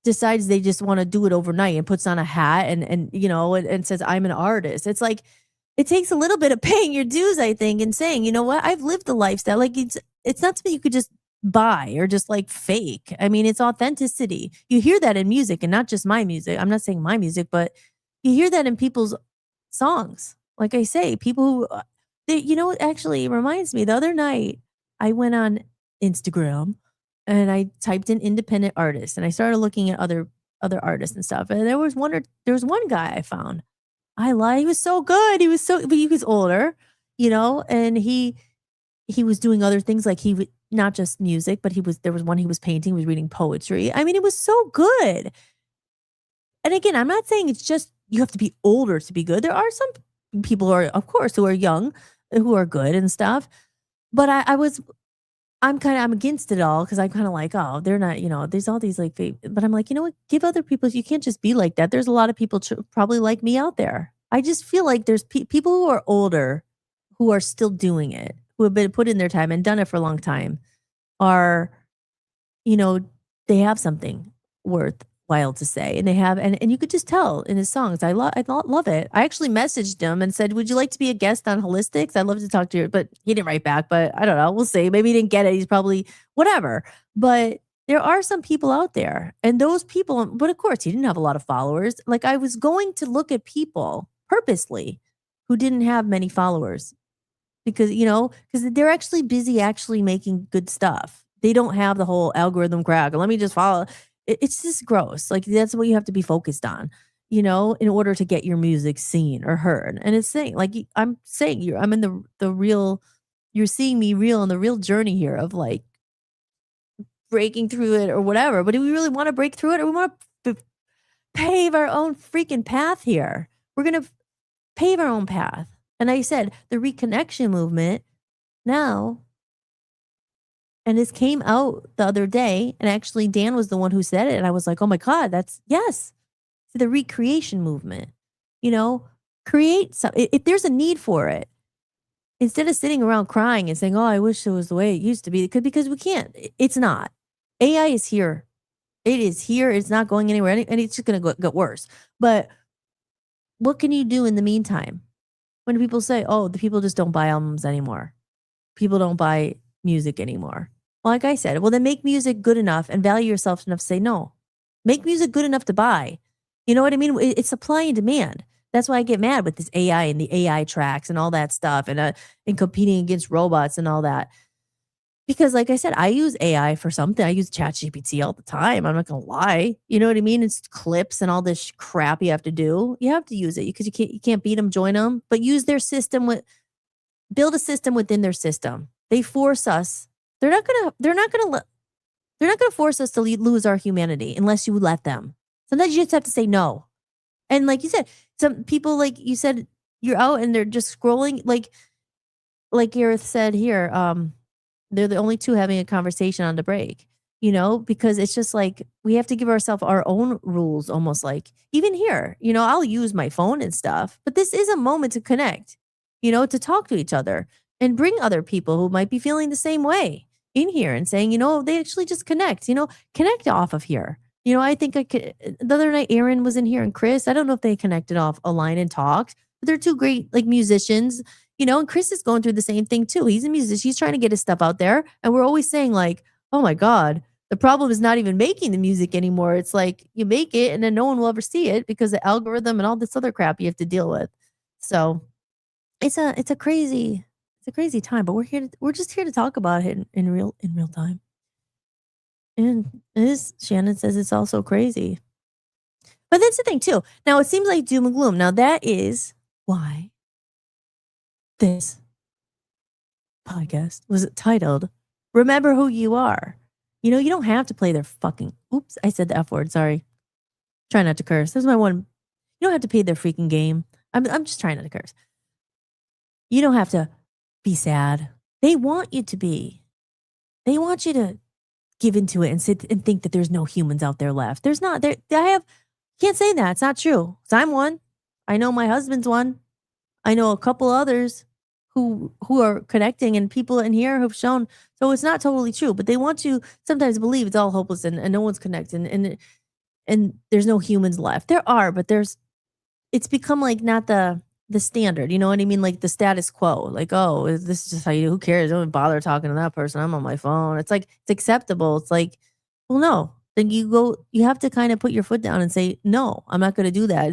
decides they just want to do it overnight and puts on a hat and says, I'm an artist. It's like, it takes a little bit of paying your dues, I think, and saying, you know what, I've lived the lifestyle. Like it's not something you could just buy or just like fake. I mean, it's authenticity. You hear that in music and not just my music. I'm not saying my music, but you hear that in people's songs. Like I say, people who, it actually reminds me, the other night I went on Instagram and I typed in independent artists and I started looking at other artists and stuff. And there was one guy I found. He was so good. But he was older, and he was doing other things. Like not just music, but there was one he was painting, he was reading poetry. I mean, it was so good. And again, I'm not saying it's just, you have to be older to be good. There are some people who are young, who are good and stuff. But I'm against it all because I'm kind of like, oh, they're not, there's all these like, but I'm like, you know what? Give other people, you can't just be like that. There's a lot of people probably like me out there. I just feel like there's people who are older who are still doing it, who have been put in their time and done it for a long time, are, they have something worthwhile to say. And they have, and you could just tell in his songs. I love it. I actually messaged him and said, would you like to be a guest on Hollis-tics? I'd love to talk to you. But he didn't write back, but I don't know. We'll see. Maybe he didn't get it. He's probably whatever. But There are some people out there, and those people, but of course, he didn't have a lot of followers. Like, I was going to look at people purposely who didn't have many followers because, because they're actually busy actually making good stuff. They don't have the whole algorithm crack. Let me just follow. It's just gross. Like, that's what you have to be focused on, in order to get your music seen or heard. And it's saying, like, I'm saying, I'm in the real, you're seeing me real in the real journey here of like breaking through it or whatever. But do we really want to break through it, or we want to pave our own freaking path here? We're going to pave our own path. And I said the reconnection movement now, and this came out the other day, and actually Dan was the one who said it, and I was like, oh my God, that's, yes, the recreation movement. Create some, if there's a need for it, instead of sitting around crying and saying, oh, I wish it was the way it used to be, because we can't. It's not. AI is here. It is here. It's not going anywhere, and it's just going to get worse. But what can you do in the meantime? When people say, oh, the people just don't buy albums anymore. People don't buy music anymore. Well, like I said, well, then make music good enough and value yourself enough to say no. Make music good enough to buy. You know what I mean? It's supply and demand. That's why I get mad with this AI and the AI tracks and all that stuff, and competing against robots and all that. Because like I said, I use AI for something. I use ChatGPT all the time. I'm not going to lie. You know what I mean? It's clips and all this crap you have to do. You have to use it because you can't beat them, join them, but use their system build a system within their system. They force us. They're not going to force us to lose our humanity unless you let them. Sometimes you just have to say no. And like you said, some people, like you said, you're out and they're just scrolling. Like Gareth said here, they're the only two having a conversation on the break, because it's just like we have to give ourselves our own rules, almost like even here, I'll use my phone and stuff, but this is a moment to connect, to talk to each other and bring other people who might be feeling the same way in here and saying, they actually just connect, connect off of here. I think the other night Aaron was in here and Chris, I don't know if they connected off a line and talked, but they're two great like musicians. And Chris is going through the same thing too. He's a musician. He's trying to get his stuff out there. And we're always saying like, oh my God, the problem is not even making the music anymore. It's like you make it and then no one will ever see it because the algorithm and all this other crap you have to deal with. So it's a crazy time, but we're just here to talk about it in real time. And this Shannon says it's also crazy. But that's the thing too. Now it seems like doom and gloom. Now that is why this podcast was titled Remember Who You Are. You don't have to play their fucking, oops, I said the F word, sorry. Try not to curse. This is my one. You don't have to play their freaking game. I'm just trying not to curse. You don't have to be sad. They want you to be. They want you to give into it and sit and think that there's no humans out there left. There's not. Can't say that. It's not true. 'Cause I'm one. I know my husband's one. I know a couple others who are connecting, and people in here have shown. So it's not totally true, but they want you sometimes believe it's all hopeless and no one's connecting and there's no humans left. There are, but it's become like not the standard. You know what I mean? Like the status quo. Like, oh, this is just how you do. Who cares? Don't bother talking to that person. I'm on my phone. It's like it's acceptable. It's like, well, no. Then you have to kind of put your foot down and say, no, I'm not going to do that.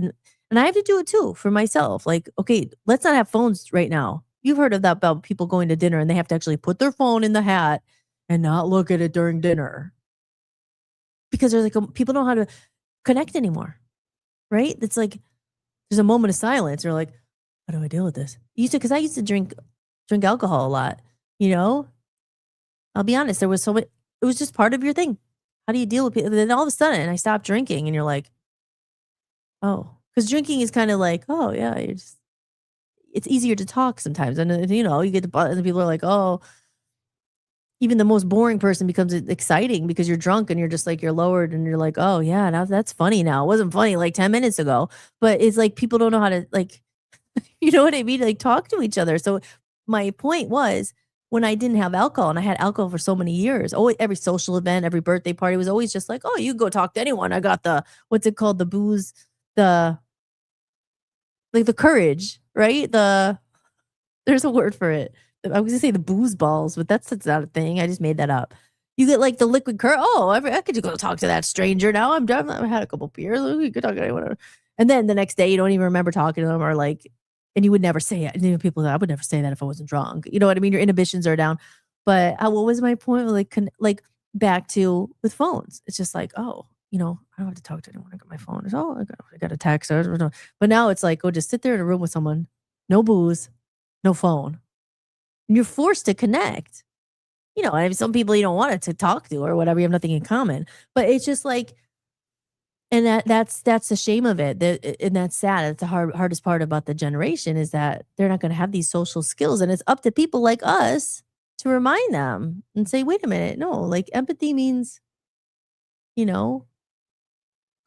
And I have to do it too for myself. Like, okay, let's not have phones right now. You've heard of that about people going to dinner and they have to actually put their phone in the hat and not look at it during dinner. Because there's like people don't know how to connect anymore. Right? It's like there's a moment of silence. You're like, how do I deal with this? Because I used to drink alcohol a lot, I'll be honest, there was so much, it was just part of your thing. How do you deal with people? Then all of a sudden I stopped drinking and you're like, oh, because drinking is kind of like, oh yeah, it's easier to talk sometimes. And you get to, and people are like, oh, even the most boring person becomes exciting because you're drunk and you're just like, you're lowered and you're like, oh yeah, now that's funny now. It wasn't funny like 10 minutes ago, but it's like, people don't know how to like, you know what I mean? Like talk to each other. So my point was when I didn't have alcohol, and I had alcohol for so many years, always, every social event, every birthday party was always just like, oh, you go talk to anyone. I got the, what's it called? The booze, the courage, right? There's a word for it. I was gonna say the booze balls, but that's not a thing. I just made that up. You get like the liquid courage. Oh, I could just go talk to that stranger now. I'm done. I've had a couple beers. You could talk to anyone. And then the next day, you don't even remember talking to them, or like, and you would never say it. And then people, I would never say that if I wasn't drunk. You know what I mean? Your inhibitions are down. But what was my point? Like back to with phones. It's just like, oh, I don't have to talk to anyone. I got my phone. It's, oh, I got a text. But now it's like, just sit there in a room with someone, no booze, no phone. And you're forced to connect. I mean, some people you don't want to talk to or whatever. You have nothing in common. But it's just like, and that's the shame of it. And that's sad. It's the hardest part about the generation is that they're not going to have these social skills. And it's up to people like us to remind them and say, wait a minute. No, like empathy means,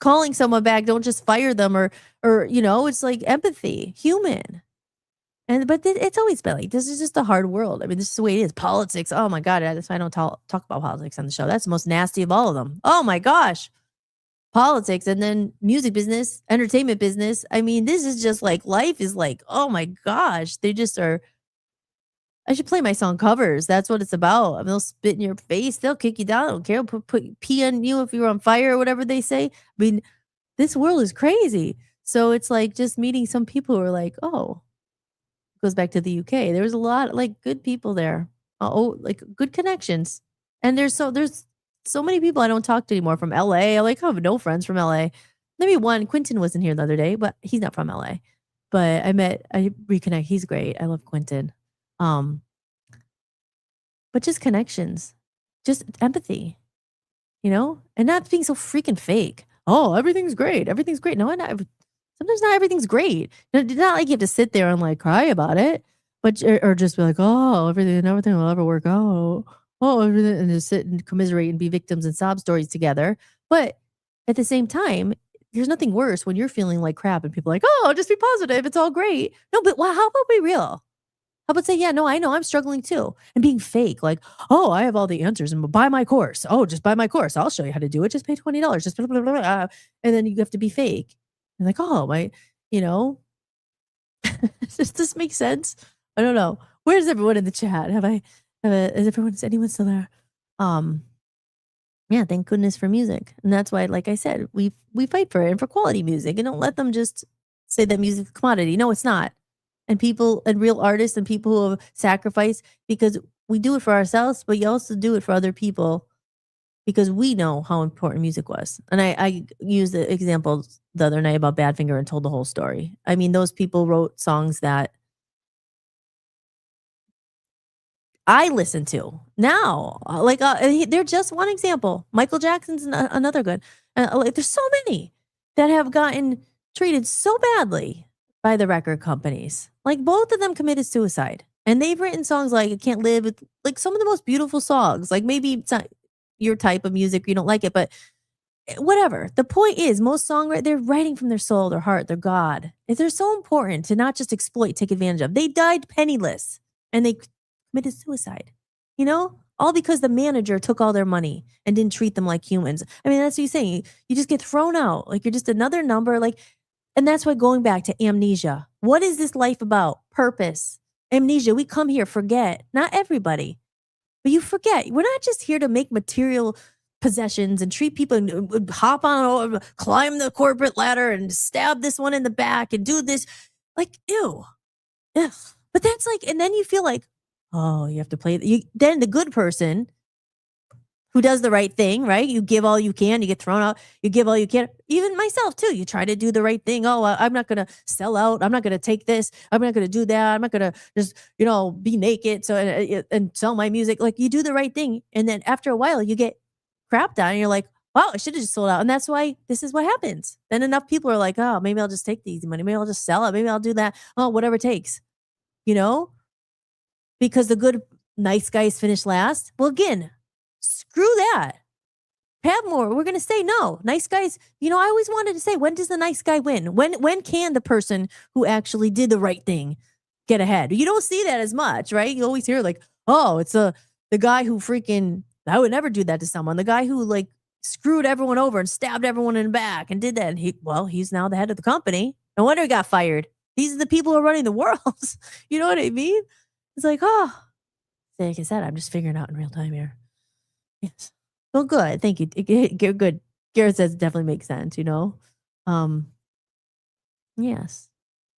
calling someone back. Don't just fire them or it's like empathy, human. But it's always been like, this is just a hard world. I mean, this is the way it is. Politics. Oh my God. That's why I don't talk about politics on the show. That's the most nasty of all of them. Oh my gosh. Politics, and then music business, entertainment business. I mean, this is just like, life is like, oh my gosh. They just are. I should play my song covers. That's what it's about. I mean, they'll spit in your face. They'll kick you down. I don't care. Put pee on you if you're on fire or whatever they say. I mean, this world is crazy. So it's like just meeting some people who are like, oh, goes back to the UK. There was a lot like good people there. Like good connections. And there's so many people I don't talk to anymore from LA. I have no friends from LA. Maybe one. Quentin wasn't here the other day, but he's not from LA. But I reconnect. He's great. I love Quentin. But just connections, just empathy, and not being so freaking fake. Oh, everything's great. Everything's great. No, sometimes not everything's great. It's not like you have to sit there and like cry about it, but or just be like, oh, everything will ever work out. Oh, everything, and just sit and commiserate and be victims and sob stories together. But at the same time, there's nothing worse when you're feeling like crap and people are like, oh, just be positive. It's all great. No, but how about be real? How about say, yeah, no, I know I'm struggling too. And being fake, like, oh, I have all the answers and buy my course. Oh, just buy my course. I'll show you how to do it. Just pay $20. Just blah, blah, blah, blah. And then you have to be fake. And like, oh, does this make sense? I don't know. Where's everyone in the chat? Is anyone still there? Yeah, thank goodness for music. And that's why, like I said, we fight for it and for quality music, and don't let them just say that music's a commodity. No, it's not. And people and real artists and people who have sacrificed, because we do it for ourselves, but you also do it for other people because we know how important music was. And I used the example the other night about Badfinger and told the whole story. I mean, those people wrote songs that I listen to now. They're just one example. Michael Jackson's another good. There's so many that have gotten treated so badly by the record companies. Like both of them committed suicide. And they've written songs like I Can't Live with like some of the most beautiful songs. Like maybe it's not your type of music, you don't like it, but whatever. The point is most songwriters, they're writing from their soul, their heart, their God. They're so important to not just exploit, take advantage of. They died penniless and they committed suicide, all because the manager took all their money and didn't treat them like humans. I mean, that's what you're saying. You just get thrown out. Like you're just another number. And that's why going back to amnesia. What is this life about? Purpose. Amnesia. We come here, forget. Not everybody, but you forget. We're not just here to make material possessions and treat people and hop on, climb the corporate ladder and stab this one in the back and do this. Like, ew. Ugh. But that's like, and then you feel like, oh, you have to play. Then the good person who does the right thing, right? You give all you can, you get thrown out, you give all you can. Even myself too, you try to do the right thing. Oh, I'm not going to sell out. I'm not going to take this. I'm not going to do that. I'm not going to just, be naked and sell my music. Like you do the right thing. And then after a while you get crapped on and you're like, wow, I should have just sold out. And that's why this is what happens. Then enough people are like, oh, maybe I'll just take the easy money. Maybe I'll just sell it. Maybe I'll do that. Oh, whatever it takes, because the good, nice guys finish last. Well, again, screw that. Have more. We're going to say no. Nice guys. I always wanted to say, when does the nice guy win? When can the person who actually did the right thing get ahead? You don't see that as much, right? You always hear like, oh, it's the guy who freaking, I would never do that to someone. The guy who like screwed everyone over and stabbed everyone in the back and did that. And he's now the head of the company. No wonder he got fired. These are the people who are running the world. You know what I mean? It's like, oh, like I said, I'm just figuring out in real time here. Yes. Well, good. Thank you. Good. Garrett says it definitely makes sense, Um, yes.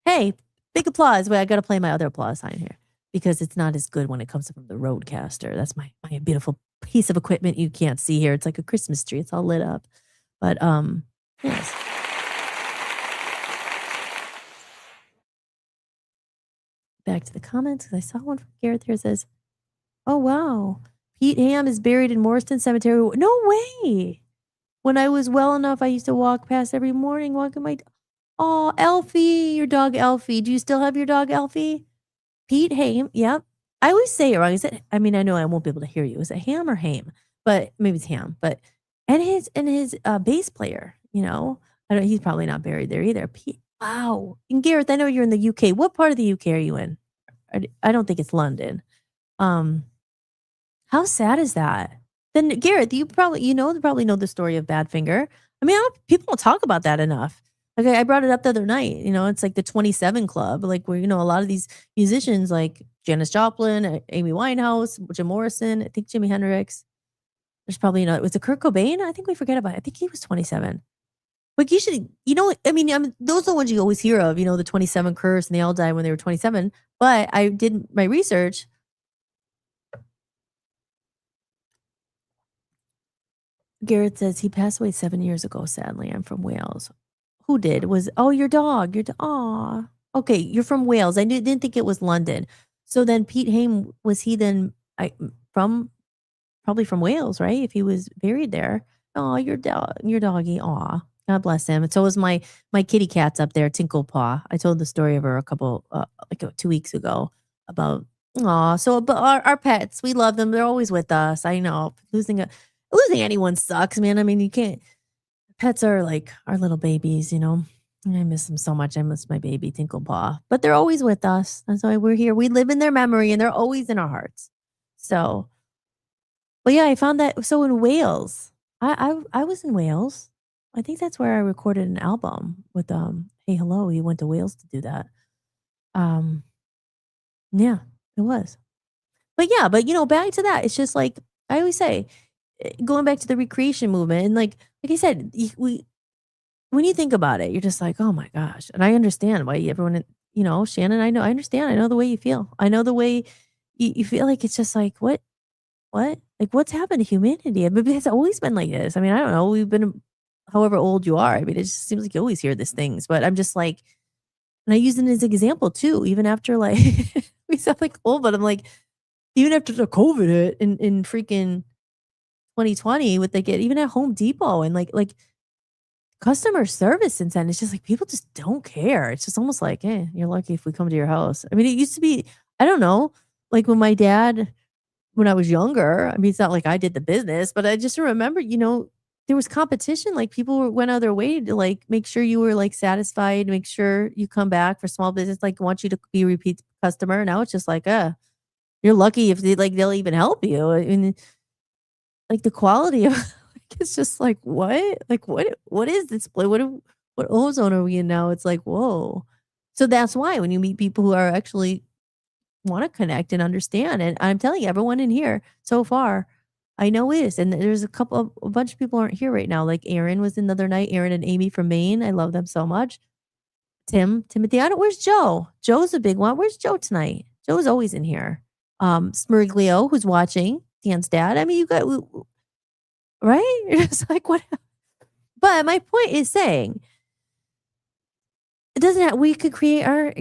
Hey, big applause. Wait, I got to play my other applause sign here because it's not as good when it comes from the Roadcaster. That's my beautiful piece of equipment you can't see here. It's like a Christmas tree. It's all lit up. But yes. Back to the comments because I saw one from Garrett there that says, "Oh wow, Pete Ham is buried in Morriston Cemetery." No way. When I was well enough, I used to walk past every morning, walking my. Oh, Elfie, your dog Elfie. Do you still have your dog Elfie? Pete Haim. Yep. I always say it wrong. Is it? I mean, I know I won't be able to hear you. Is it Ham or Haim? But maybe it's Ham. But and his bass player. I don't. He's probably not buried there either. Pete. Wow. And Gareth, I know you're in the UK. What part of the UK are you in? I don't think it's London. Um, how sad is that? Then Gareth, you probably know the story of Badfinger. I mean, people don't talk about that enough. Like I brought it up the other night. It's like the 27 Club, like where a lot of these musicians, like Janis Joplin, Amy Winehouse, Jim Morrison, I think Jimi Hendrix. There's probably was it Kurt Cobain? I think we forget about it. I think he was 27. Like you should, I mean, those are the ones you always hear of. The 27 curse, and they all died when they were 27. But I did my research. Garrett says he passed away 7 years ago. Sadly, I'm from Wales. Who did? Your dog? Aw. Okay, you're from Wales. I didn't think it was London. So then Pete Haim, was he then probably from Wales, right? If he was buried there. Oh, your doggy. Aw. God bless him. And so was my kitty cat's up there, Tinklepaw. I told the story of her a couple 2 weeks ago about but our pets, we love them. They're always with us. I know. Losing anyone sucks, man. I mean, you can't. Pets are like our little babies, I miss them so much. I miss my baby Tinklepaw, but they're always with us. That's why we're here. We live in their memory, and they're always in our hearts. So, but yeah, I found that. So in Wales, I was in Wales. I think that's where I recorded an album with Hey Hello. He went to Wales to do that. Yeah, it was. But yeah, back to that. It's just like I always say, going back to the recreation movement, and like I said, when you think about it, you're just like, oh my gosh. And I understand why everyone, Shannon, I understand. I know the way you feel. I know the way you feel. Like it's just like, what, like what's happened to humanity? I mean, it's always been like this. I mean, I don't know. We've been, however old you are. I mean, it just seems like you always hear these things, but I'm just like, and I use it as an example too, even after like, we sound like old, but I'm like, even after the COVID hit in freaking 2020 with even at Home Depot and like customer service since then, it's just like people just don't care. It's just almost like, hey, you're lucky if we come to your house. I mean, it used to be, I don't know, like when my dad, when I was younger, I mean, it's not like I did the business, but I just remember, there was competition. Like people went out of their way to like make sure you were like satisfied, make sure you come back for small business, like want you to be a repeat customer. Now it's just like, you're lucky if they'll even help you. I mean, like the quality of it's just like what is this play? What ozone are we in now? It's like, whoa. So that's why when you meet people who are actually want to connect and understand, and I'm telling you, everyone in here so far, I know is, and there's a bunch of people aren't here right now. Like Aaron was in the other night, Aaron and Amy from Maine. I love them so much. Timothy, where's Joe? Joe's a big one. Where's Joe tonight? Joe's always in here. Smeriglio, who's watching, Dan's dad. I mean, you got, right? It's like, what? But my point is saying, it doesn't have, we could create our,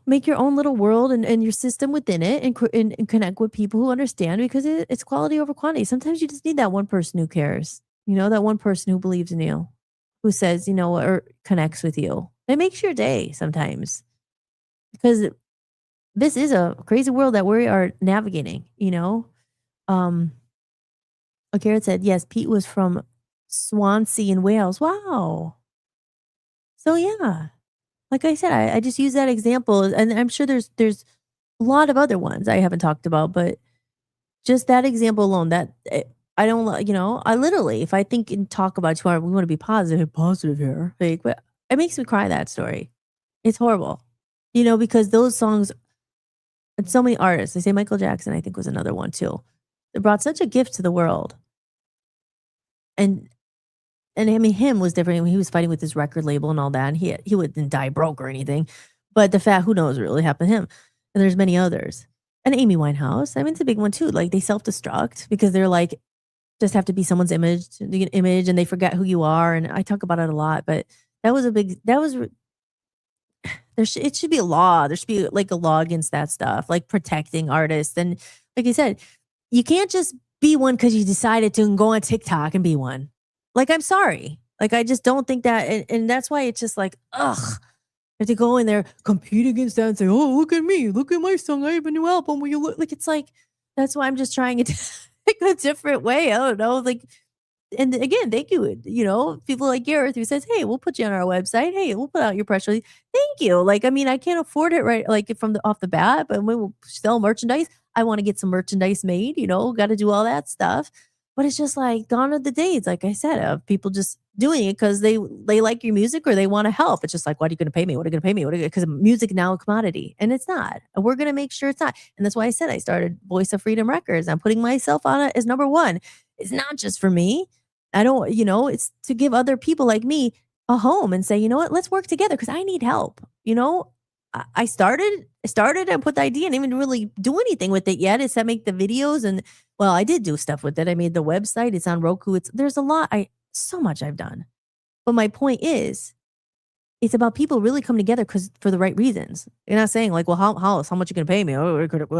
make your own little world and your system within it and connect with people who understand, because it's quality over quantity. Sometimes you just need that one person who cares, that one person who believes in you, who says, or connects with you. It makes your day sometimes, because this is a crazy world that we are navigating, Garrett said, yes, Pete was from Swansea in Wales. Wow. So yeah, like I said, I just use that example, and I'm sure there's a lot of other ones I haven't talked about, but just that example alone, that I don't, I literally, if I think and talk about we want to be positive here, like, but it makes me cry, that story. It's horrible, because those songs, and so many artists, they say Michael Jackson, I think, was another one too. They brought such a gift to the world. And I mean, him was different. He was fighting with his record label and all that, and he wouldn't die broke or anything. But the fact, who knows what really happened to him? And there's many others. And Amy Winehouse, I mean, it's a big one too. Like they self-destruct because they're like, just have to be someone's image, and they forget who you are. And I talk about it a lot, but it should be a law. There should be like a law against that stuff, like protecting artists. And like I said, you can't just be one because you decided to go on TikTok and be one. Like, I'm sorry. Like, I just don't think that. And that's why it's just like, ugh. You have to go in there, compete against that and say, oh, look at me. Look at my song. I have a new album. Will you look? Like, it's like, that's why I'm just trying it like a different way. I don't know. Like, and again, thank you. You know, people like Gareth who says, hey, we'll put you on our website. Hey, we'll put out your press release. Thank you. Like, I mean, I can't afford it right, like from the off the bat, but we will sell merchandise. I want to get some merchandise made, got to do all that stuff. But it's just like gone are the days, like I said, of people just doing it because they like your music or they want to help. It's just like, what are you going to pay me? What are you going to pay me? Because music now a commodity, and it's not. And we're going to make sure it's not. And that's why I said I started Voice of Freedom Records. I'm putting myself on it as number one. It's not just for me. I don't, it's to give other people like me a home and say, you know what, let's work together because I need help. I started and put the idea and didn't even really do anything with it yet except make the videos. And well, I did do stuff with it. I made the website. It's on Roku. There's a lot. So much I've done. But my point is, it's about people really coming together for the right reasons. You're not saying like, well, how much are you going to pay me?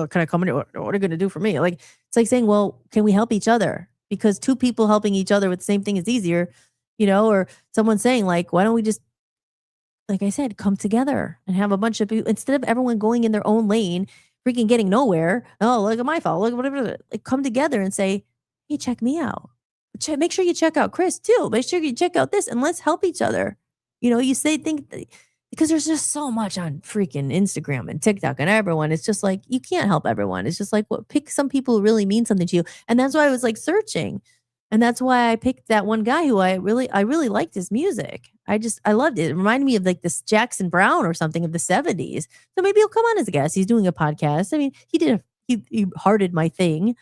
Can I come in? What are you going to do for me? Like, it's like saying, well, can we help each other? Because two people helping each other with the same thing is easier, or someone saying like, why don't we just, like I said, come together and have a bunch of people instead of everyone going in their own lane, freaking getting nowhere. Oh, look at my fault. Look at whatever. Like, come together and say, hey, check me out. Make sure you check out Chris too. Make sure you check out this and let's help each other. You think because there's just so much on freaking Instagram and TikTok and everyone. It's just like, you can't help everyone. It's just like, pick some people who really mean something to you. And that's why I was like searching. And that's why I picked that one guy who I really liked his music. I loved it. It reminded me of like this Jackson Brown or something of the 70s. So maybe he'll come on as a guest. He's doing a podcast. I mean, he hearted my thing.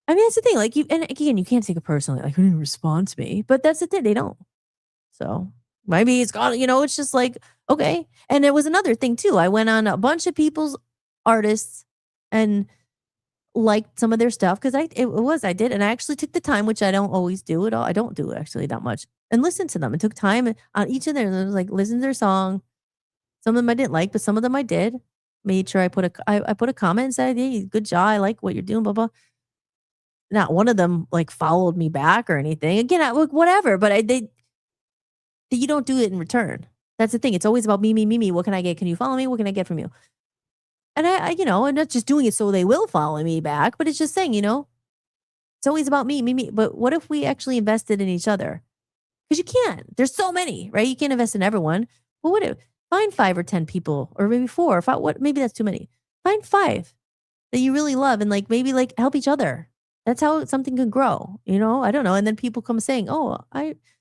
I mean, that's the thing. Like, and again, you can't take it personally. Like, who didn't respond to me? But that's the thing. They don't. So maybe it's gone. It's just like, okay. And there was another thing too. I went on a bunch of people's artists and liked some of their stuff because I did. And I actually took the time, which I don't always do at all. I don't do actually that much, and listened to them and took time on each of them. And was like, listen to their song. Some of them I didn't like, but some of them I did. Made sure I put a comment and said, hey, good job. I like what you're doing, blah, blah. Not one of them like followed me back or anything. Again, whatever, but you don't do it in return. That's the thing. It's always about me. What can I get? Can you follow me? What can I get from you? And I'm not just doing it so they will follow me back, but it's just saying, it's always about me. But what if we actually invested in each other? Because you can't. There's so many, right? You can't invest in everyone. Well, what if find 5 or 10 people, or maybe 4 or 5? Maybe that's too many. Find 5 that you really love and like maybe like help each other. That's how something can grow. I don't know. And then people come saying, oh,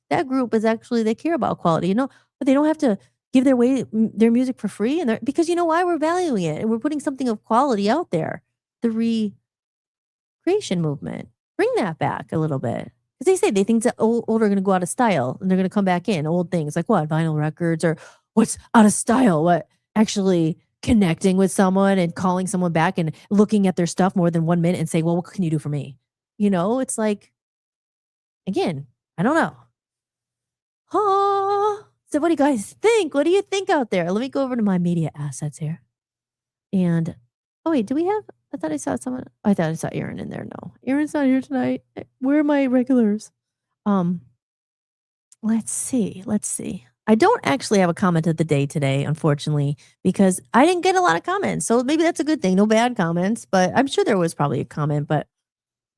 that group is actually, they care about quality, but they don't have to give their music for free. And because you know why? We're valuing it and we're putting something of quality out there. The recreation movement, bring that back a little bit. Because they say they think that old are going to go out of style and they're going to come back in. Old things like what? Vinyl records, or what's out of style? What? Actually connecting with someone and calling someone back and looking at their stuff more than 1 minute and say, well, what can you do for me? It's like, again, I don't know. So what do you guys think? What do you think out there? Let me go over to my media assets here. And, oh wait, I thought I saw someone. I thought I saw Aaron in there. No, Aaron's not here tonight. Where are my regulars? Let's see. I don't actually have a comment of the day today, unfortunately, because I didn't get a lot of comments. So maybe that's a good thing. No bad comments, but I'm sure there was probably a comment, but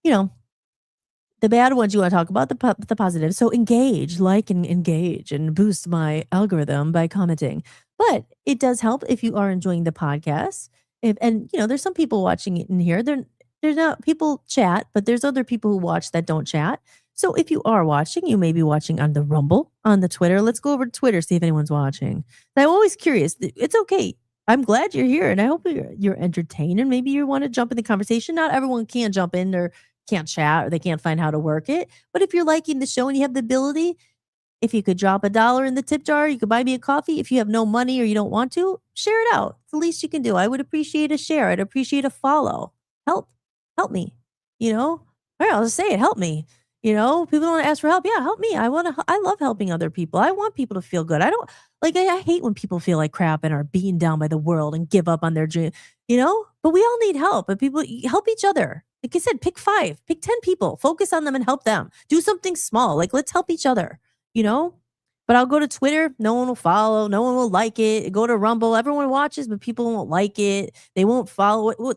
the bad ones you want to talk about, the positive. So engage, and engage and boost my algorithm by commenting. But it does help if you are enjoying the podcast. There's some people watching it in here. There's not people chat, but there's other people who watch that don't chat. So if you are watching, you may be watching on the Rumble, on the Twitter. Let's go over to Twitter, see if anyone's watching. I'm always curious. It's okay. I'm glad you're here, and I hope you're entertained, and maybe you want to jump in the conversation. Not everyone can jump in or can't chat or they can't find how to work it. But if you're liking the show and you have the ability, if you could drop $1 in the tip jar, you could buy me a coffee. If you have no money or you don't want to, share it out. It's the least you can do. I would appreciate a share. I'd appreciate a follow. Help me, All right, I'll just say it. Help me. People don't want to ask for help. Yeah, help me. I love helping other people. I want people to feel good. I hate when people feel like crap and are beaten down by the world and give up on their dream, but we all need help, but people help each other. Like I said, pick 5, pick 10 people, focus on them and help them. Do something small. Like, let's help each other, but I'll go to Twitter. No one will follow. No one will like it. Go to Rumble. Everyone watches, but people won't like it. They won't follow it. Well,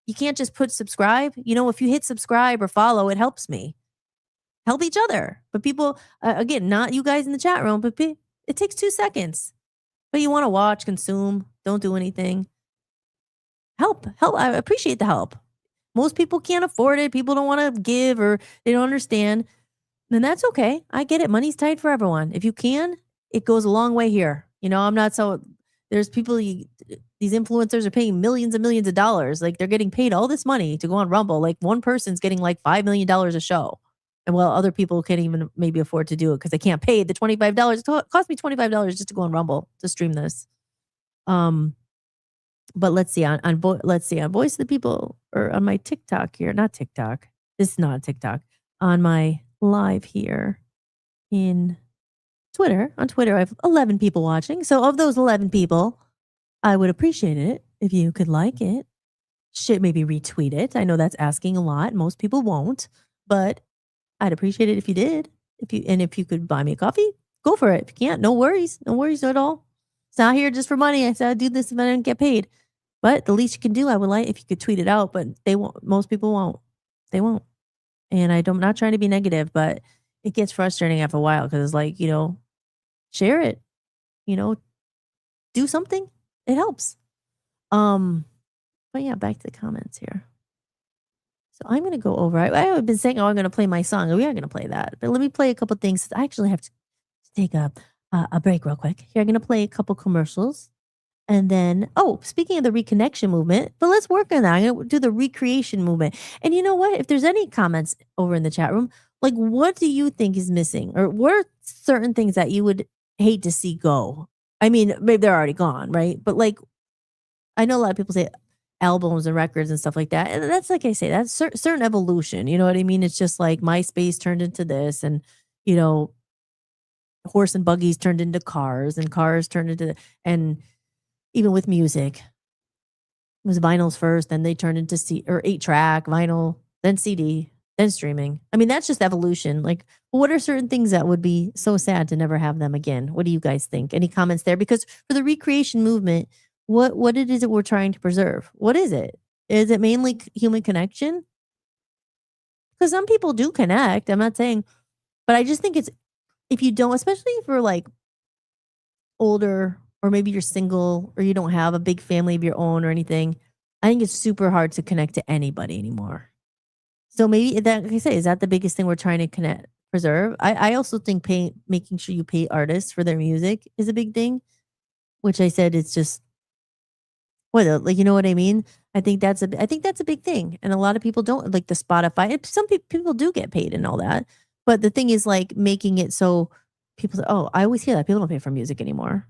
you can't just put subscribe. If you hit subscribe or follow, it helps me. Help each other. But people, again, not you guys in the chat room, but it takes 2 seconds. But you want to watch, consume, don't do anything. Help. I appreciate the help. Most people can't afford it. People don't want to give or they don't understand. Then that's okay. I get it. Money's tight for everyone. If you can, it goes a long way here. There's people, these influencers are paying millions and millions of dollars. Like, they're getting paid all this money to go on Rumble. Like, one person's getting like $5 million a show. And other people can't even maybe afford to do it because they can't pay the $25. It cost me $25 just to go on Rumble to stream this. But let's see on Voice of the People, or on my TikTok here, not TikTok. This is not TikTok. On my live here in Twitter. On Twitter, I have 11 people watching. So of those 11 people, I would appreciate it if you could like it. Maybe retweet it. I know that's asking a lot. Most people won't, but I'd appreciate it if you did. If you could buy me a coffee, go for it. If you can't, no worries. No worries at all. It's not here just for money. I said I'd do this if I didn't get paid. But the least you can do, I would like if you could tweet it out, but they won't. Most people won't. They won't. And I'm not trying to be negative, but it gets frustrating after a while because it's like, share it, do something. It helps. But yeah, back to the comments here. So I'm going to go over. I've been saying, I'm going to play my song. We are going to play that. But let me play a couple things. I actually have to take a break real quick. Here, I'm going to play a couple commercials. And then, speaking of the reconnection movement, but let's work on that. I'm going to do the recreation movement. And you know what? If there's any comments over in the chat room, like, what do you think is missing? Or what are certain things that you would hate to see go? I mean, maybe they're already gone, right? But like, I know a lot of people say albums and records and stuff like that. And that's, like I say, that's certain evolution. You know what I mean? It's just like MySpace turned into this, and, horse and buggies turned into cars, and cars turned into, and even with music, it was vinyls first, then they turned into 8-track, vinyl, then CD, then streaming. I mean, that's just evolution. Like, what are certain things that would be so sad to never have them again? What do you guys think? Any comments there? Because for the recreation movement, what it is that we're trying to preserve? What is it? Is it mainly human connection? Because some people do connect. I'm not saying, but I just think it's, if you don't, especially if you're like older, or maybe you're single, or you don't have a big family of your own or anything, I think it's super hard to connect to anybody anymore. So maybe that, like I say, is that the biggest thing we're trying to preserve? I also think making sure you pay artists for their music is a big thing, which I said it's just, like, you know what I mean? I think that's a big thing, and a lot of people don't, like the Spotify. Some people do get paid and all that, but the thing is, like, making it so people say, "Oh, I always hear that people don't pay for music anymore."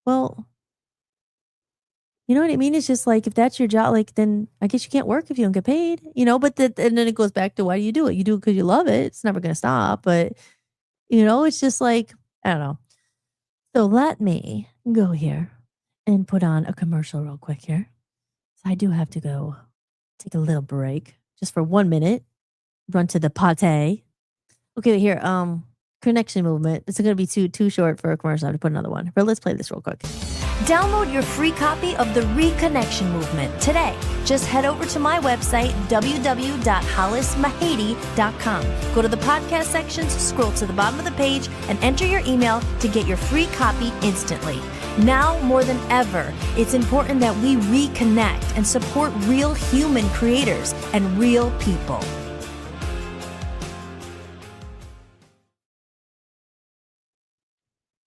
Well, you know what I mean? It's just like, if that's your job, like, then I guess you can't work if you don't get paid, but and then it goes back to, why do you do it? You do it because you love it. It's never going to stop. But, it's just like, I don't know. So let me go here and put on a commercial real quick here. So I do have to go take a little break just for 1 minute, run to the pate. Okay, here, connection movement. It's going to be too short for a commercial. I have to put another one. But let's play this real quick. Download your free copy of the Reconnection Movement today. Just head over to my website, www.hollismahady.com. Go to the podcast sections, scroll to the bottom of the page, and enter your email to get your free copy instantly. Now more than ever, it's important that we reconnect and support real human creators and real people.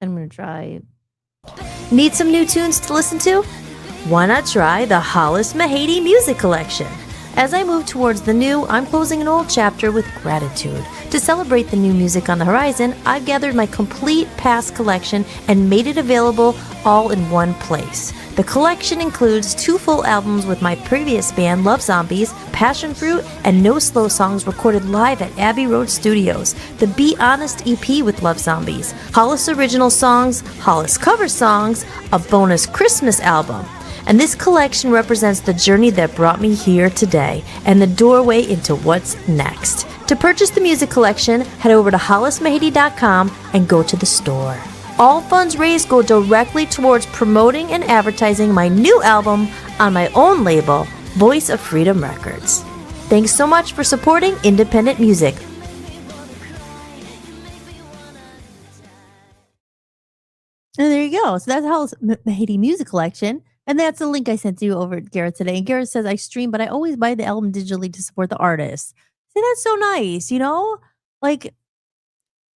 I'm going to try. Need some new tunes to listen to? Why not try the Hollis-Mahady Music Collection? As I move towards the new, I'm closing an old chapter with gratitude. To celebrate the new music on the horizon, I've gathered my complete past collection and made it available all in one place. The collection includes 2 full albums with my previous band, Love Zombies, Passion Fruit, and No Slow songs recorded live at Abbey Road Studios, the Be Honest EP with Love Zombies, Hollis original songs, Hollis cover songs, a bonus Christmas album. And this collection represents the journey that brought me here today and the doorway into what's next. To purchase the music collection, head over to hollismahady.com and go to the store. All funds raised go directly towards promoting and advertising my new album on my own label, Voice of Freedom Records. Thanks so much for supporting independent music. And there you go. So that's Hollis Mahady Music Collection. And that's the link I sent to you over at Garrett today. And Garrett says, I stream, but I always buy the album digitally to support the artist. See, that's so nice, you know? Like,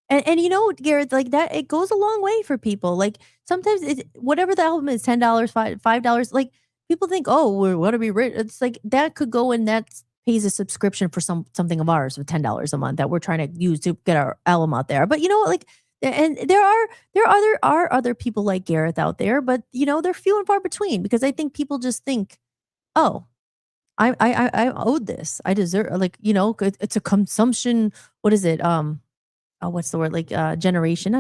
and you know, Garrett, like that, it goes a long way for people. Like sometimes whatever the album is, $10, $5, like people think, oh, we're going to be rich. It's like that could go and that pays a subscription for something of ours with $10 a month that we're trying to use to get our album out there. But you know what, like, and there are other people like Gareth out there, but you know, they're few and far between because I think people just think, oh, I owed this. I deserve, like, you know, it's a consumption. What is it? What's the word? Like not generation.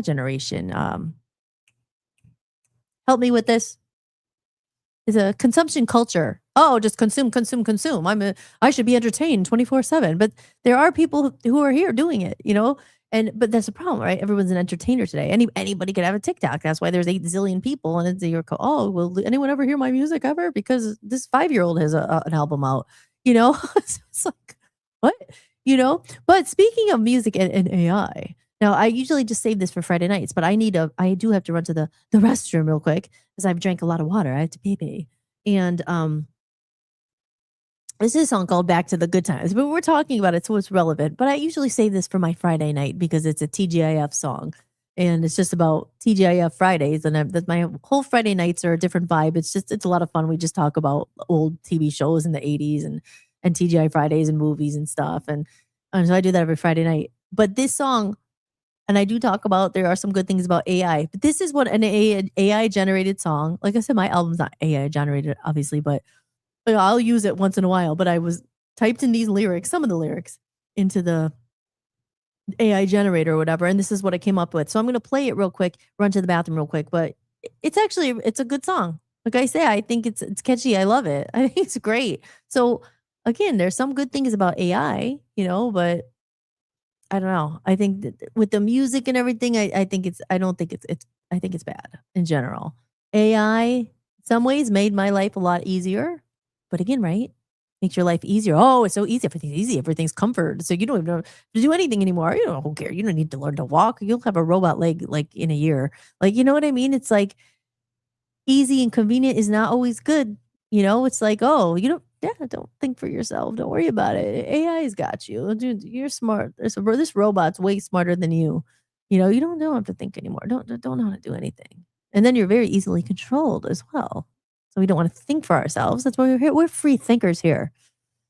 Help me with this. Is a consumption culture. Oh, just consume. I should be entertained 24/7. But there are people who are here doing it, you know. But that's the problem, right? Everyone's an entertainer today. Anybody could have a TikTok. That's why there's 8 zillion people. And it's you're oh, will anyone ever hear my music ever? Because this 5-year-old has an album out, you know. It's like what, you know. But speaking of music and AI, now I usually just save this for Friday nights, but I do have to run to the restroom real quick because I've drank a lot of water. I have to pee, and this is a song called Back to the Good Times, but we're talking about it, so it's relevant. But I usually save this for my Friday night because it's a TGIF song. And it's just about TGIF Fridays. And my whole Friday nights are a different vibe. It's a lot of fun. We just talk about old TV shows in the 80s and TGI Fridays and movies and stuff. And so I do that every Friday night. But this song, and I do talk about, there are some good things about AI. But this is what an AI generated song. Like I said, my album's not AI generated, obviously, but I'll use it once in a while, but I was typed in these lyrics, some of the lyrics, into the AI generator or whatever, and this is what I came up with. So I'm going to play it real quick, run to the bathroom real quick, but it's a good song. Like I say, I think it's catchy. I love it. I think it's great. So again, there's some good things about AI, you know, but I don't know. I think that with the music and everything, I think it's bad in general. AI, in some ways, made my life a lot easier. But again, right? Makes your life easier. Oh, it's so easy. Everything's easy. Everything's comfort. So you don't even have to do anything anymore. You don't care. You don't need to learn to walk. You'll have a robot leg like in a year. Like, you know what I mean? It's like easy and convenient is not always good. You know, it's like, oh, don't think for yourself. Don't worry about it. AI's got you. Dude, you're smart. This robot's way smarter than you. You know, you don't have to think anymore. Don't know how to do anything. And then you're very easily controlled as well. So we don't want to think for ourselves. That's why we're here. We're free thinkers here.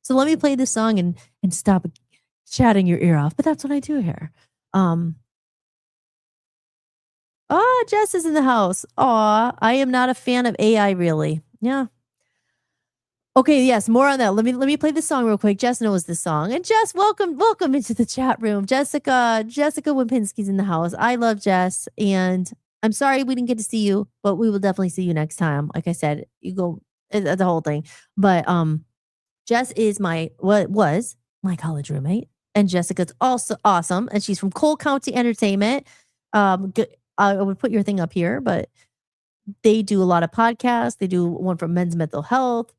So let me play this song and stop chatting your ear off. But that's what I do here. Jess is in the house. I am not a fan of AI, really. Yeah. Okay, yes, more on that. Let me play this song real quick. Jess knows this song. And Jess, welcome into the chat room. Jessica Wimpinsky's in the house. I love Jess, and I'm sorry we didn't get to see you, but we will definitely see you next time. Like I said, you go the whole thing. But Jess is was my college roommate, and Jessica's also awesome, and she's from Cole County Entertainment. I would put your thing up here, but they do a lot of podcasts. They do one for men's mental health.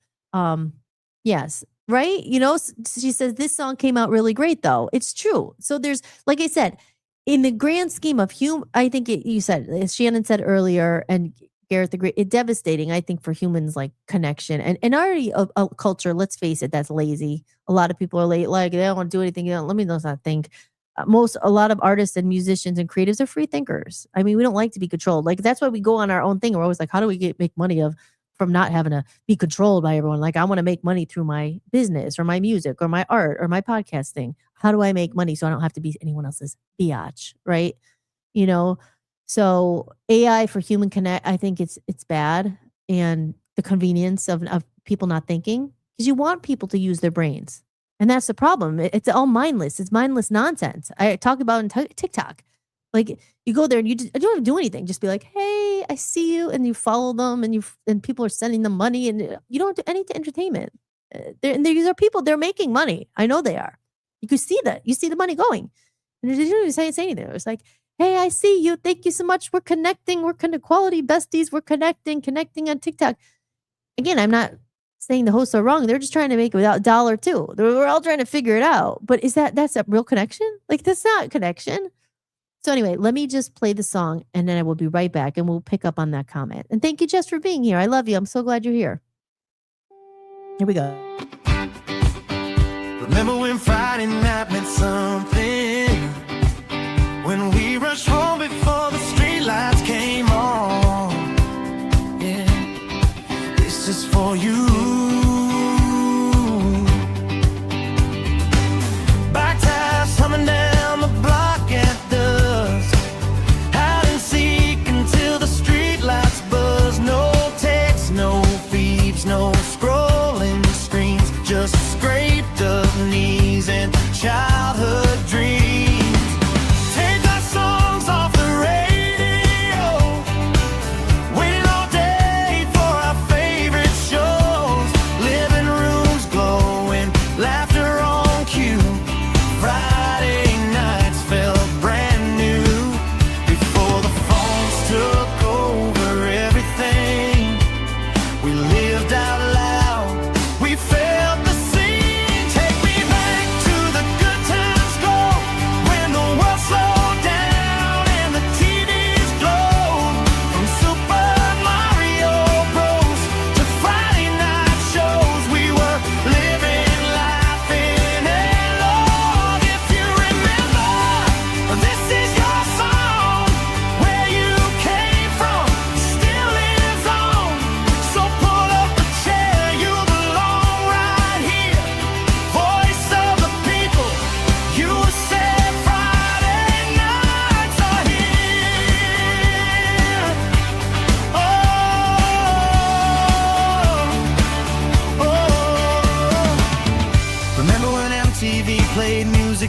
Yes, right? You know, she says this song came out really great, though. It's true. So there's, like I said, in the grand scheme of I think you said, as Shannon said earlier, and Gareth agreed, it's devastating, I think, for humans, like connection and already a culture, let's face it, that's lazy. A lot of people are late, like they don't want to do anything. Let me not think. A lot of artists and musicians and creatives are free thinkers. I mean, we don't like to be controlled. Like that's why we go on our own thing. We're always like, how do we make money from not having to be controlled by everyone. Like, I want to make money through my business or my music or my art or my podcasting. How do I make money so I don't have to be anyone else's biatch, right? You know, so AI for human connect, I think it's bad, and the convenience of people not thinking, because you want people to use their brains, and that's the problem. It's all mindless. It's mindless nonsense. I talk about in TikTok. Like, you go there and you don't have to do anything. Just be like, hey, I see you, and you follow them, and people are sending them money, and you don't do any entertainment. These are people. They're making money. I know they are. You can see that. You see the money going, and they didn't even say anything. It's like, hey, I see you. Thank you so much. We're connecting. We're kind of quality besties. We're connecting on TikTok. Again, I'm not saying the hosts are wrong. They're just trying to make a dollar too. We're all trying to figure it out. But that's a real connection? Like, that's not connection. So anyway, let me just play the song, and then I will be right back, and we'll pick up on that comment. And thank you, Jess, for being here. I love you. I'm so glad you're here. Here we go. Remember when Friday night meant something? When we rushed home before the streetlights came on. Yeah, this is for you. Back ties coming down the block at dusk. Hide and seek until the streetlights buzz. No texts, no feeds, no scrolling screens. Just scraped up knees and childhood dreams.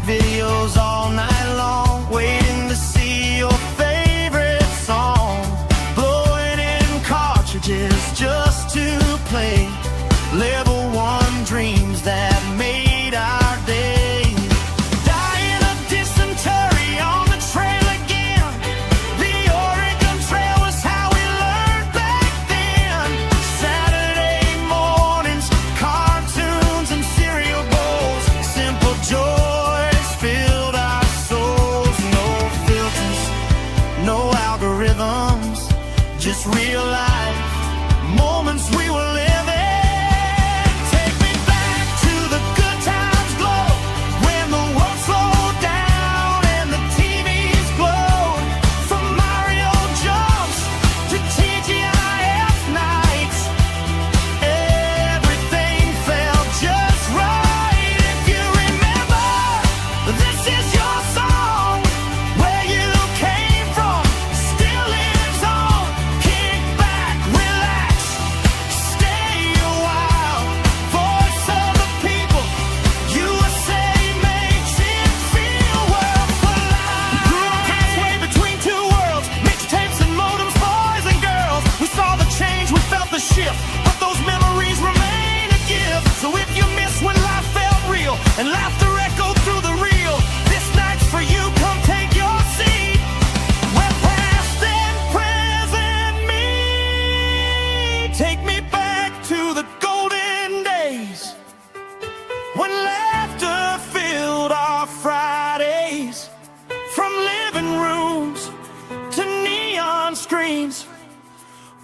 Videos all night long, waiting to see your favorite song. Blowing in cartridges just to play level 1 dreams that made our day. Dying of dysentery on the trail again. The Oregon Trail was how we learned back then. Saturday mornings, cartoons and cereal bowls. Simple joy filled our souls. No filters, no algorithms, just real life moments we were living. Take me back to the good times glow, when the world slowed down and the TVs glowed. From Mario jumps to TGIF nights, everything felt just right. If you remember, this is your song. Where you came from still lives on. Kick back, relax, stay a while. Voice of the people, USA makes it feel worthwhile. Grew up halfway between two worlds, mixtapes and modems, boys and girls. We saw the change, we felt the shift, but those memories remain a gift. So if you miss when life felt real and laughter echoed through the reel, this night's for you, come take your seat. Where past and present meet. Take me back to the golden days, when laughter filled our Fridays. From living rooms to neon screens,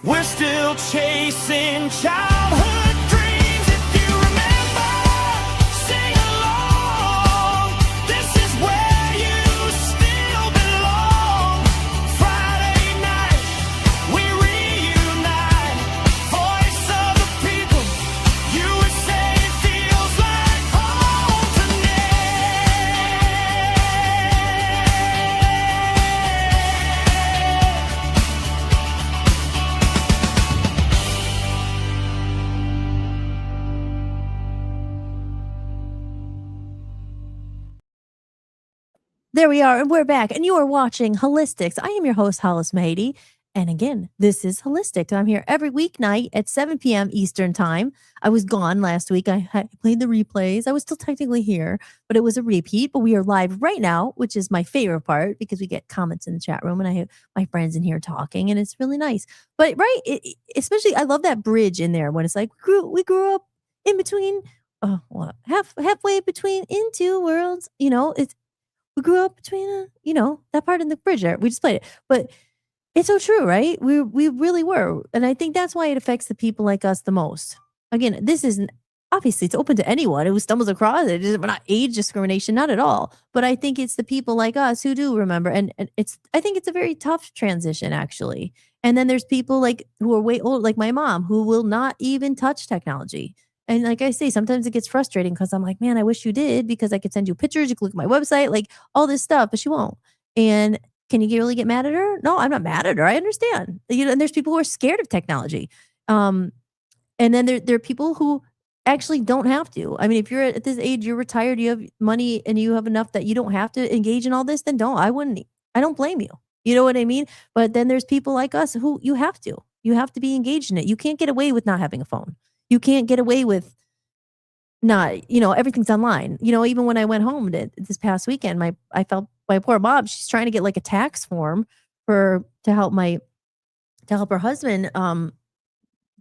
we're still chasing childhood dreams. If you remember, sing along. This is where you still belong. Friday night, we reunite. Voice There we are, and we're back, and you are watching Holistics. I am your host, Hollis Mahady. And again, this is Holistics. I'm here every weeknight at 7 p.m. Eastern Time. I was gone last week. I played the replays. I was still technically here, but it was a repeat. But we are live right now, which is my favorite part because we get comments in the chat room, and I have my friends in here talking, and it's really nice. But especially, I love that bridge in there when it's like we grew up in between, halfway between in two worlds. We grew up between, that part in the bridge there. We just played it. But it's so true, right? We really were. And I think that's why it affects the people like us the most. Again, this isn't, obviously, it's open to anyone who stumbles across it. We're not age discrimination, not at all. But I think it's the people like us who do remember. And I think it's a very tough transition, actually. And then there's people who are way older, like my mom, who will not even touch technology. And like I say, sometimes it gets frustrating because I'm like, man, I wish you did because I could send you pictures. You could look at my website, like all this stuff, but she won't. And can you really get mad at her? No, I'm not mad at her. I understand. And there's people who are scared of technology. And then there are people who actually don't have to. I mean, if you're at this age, you're retired, you have money, and you have enough that you don't have to engage in all this, then don't. I don't blame you. You know what I mean? But then there's people like us who you have to. You have to be engaged in it. You can't get away with not having a phone. You can't get away with not, everything's online. Even when I went home this past weekend, I felt my poor mom, she's trying to get a tax form to help her husband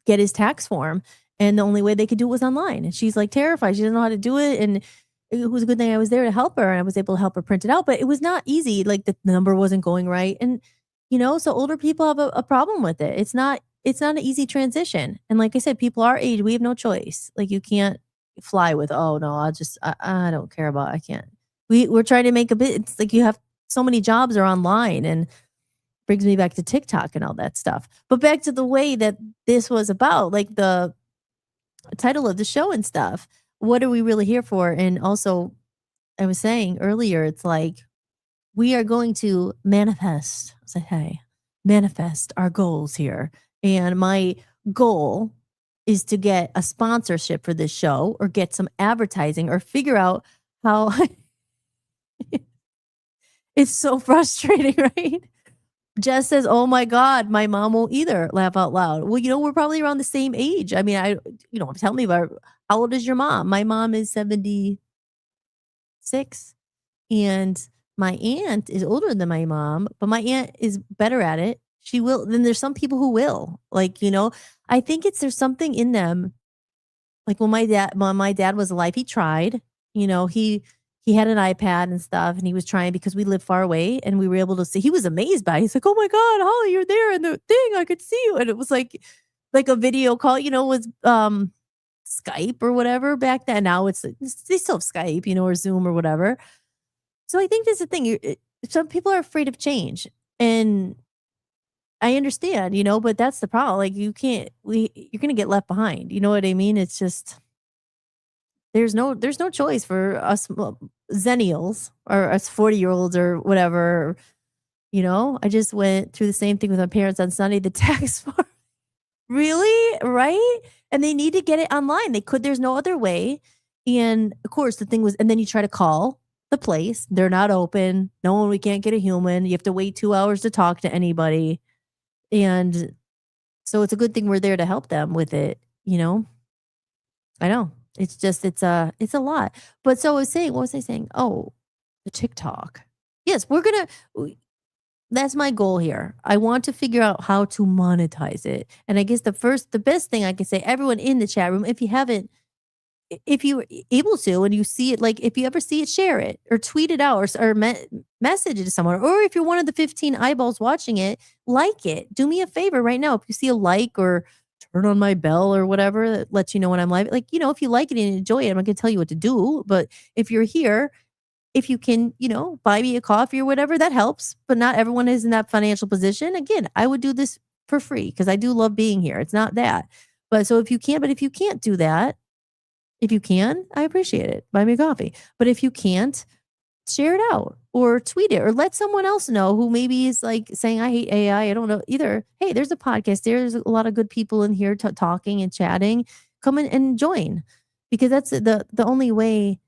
get his tax form. And the only way they could do it was online. And she's terrified. She doesn't know how to do it. And it was a good thing I was there to help her, and I was able to help her print it out, but it was not easy. The number wasn't going right. And, so older people have a problem with it. It's not an easy transition. And like I said, people our age, we have no choice. You can't fly with, oh no, I don't care about, I can't. We're trying to make a bit. It's you have so many jobs are online, and brings me back to TikTok and all that stuff. But back to the way that this was about, the title of the show and stuff. What are we really here for? And also, I was saying earlier, it's we are going to manifest our goals here. And my goal is to get a sponsorship for this show, or get some advertising, or figure out how. It's so frustrating, right? Jess says, oh my God, my mom won't either. Laugh out loud. Well, we're probably around the same age. I mean, tell me about, how old is your mom? My mom is 76, and my aunt is older than my mom, but my aunt is better at it. She will. Then there's some people who will, I think there's something in them. When my dad was alive, he tried, he had an iPad and stuff, and he was trying because we live far away, and we were able to see. He was amazed by it. He's like, oh my God, Holly, you're there in the thing. I could see you. And it was like a video call, was Skype or whatever back then. Now they still have Skype, or Zoom or whatever. So I think that's the thing. Some people are afraid of change, and I understand, but that's the problem. You're going to get left behind. You know what I mean? It's just, there's no choice for us Zennials or us 40-year-olds or whatever. I just went through the same thing with my parents on Sunday, the tax form. Really? Right? And they need to get it online. There's no other way. And of course the thing was, and then you try to call the place. They're not open. No, we can't get a human. You have to wait 2 hours to talk to anybody. And so it's a good thing we're there to help them with it. I know. It's just, it's a lot. But so I was saying, what was I saying? Oh, the TikTok. Yes, that's my goal here. I want to figure out how to monetize it. And I guess the best thing I can say, everyone in the chat room, if you're able to, and you see it, if you ever see it, share it or tweet it out or message it to someone. Or if you're one of the 15 eyeballs watching it, like it. Do me a favor right now. If you see a like, or turn on my bell or whatever that lets you know when I'm live. If you like it and enjoy it, I'm not going to tell you what to do. But if you're here, if you can, buy me a coffee or whatever, that helps. But not everyone is in that financial position. Again, I would do this for free because I do love being here. It's not that. But so if you can't do that, if you can, I appreciate it. Buy me a coffee. But if you can't, share it out or tweet it or let someone else know who maybe is saying, I hate AI. I don't know either. Hey, there's a podcast. There's a lot of good people in here talking and chatting. Come in and join, because that's the only way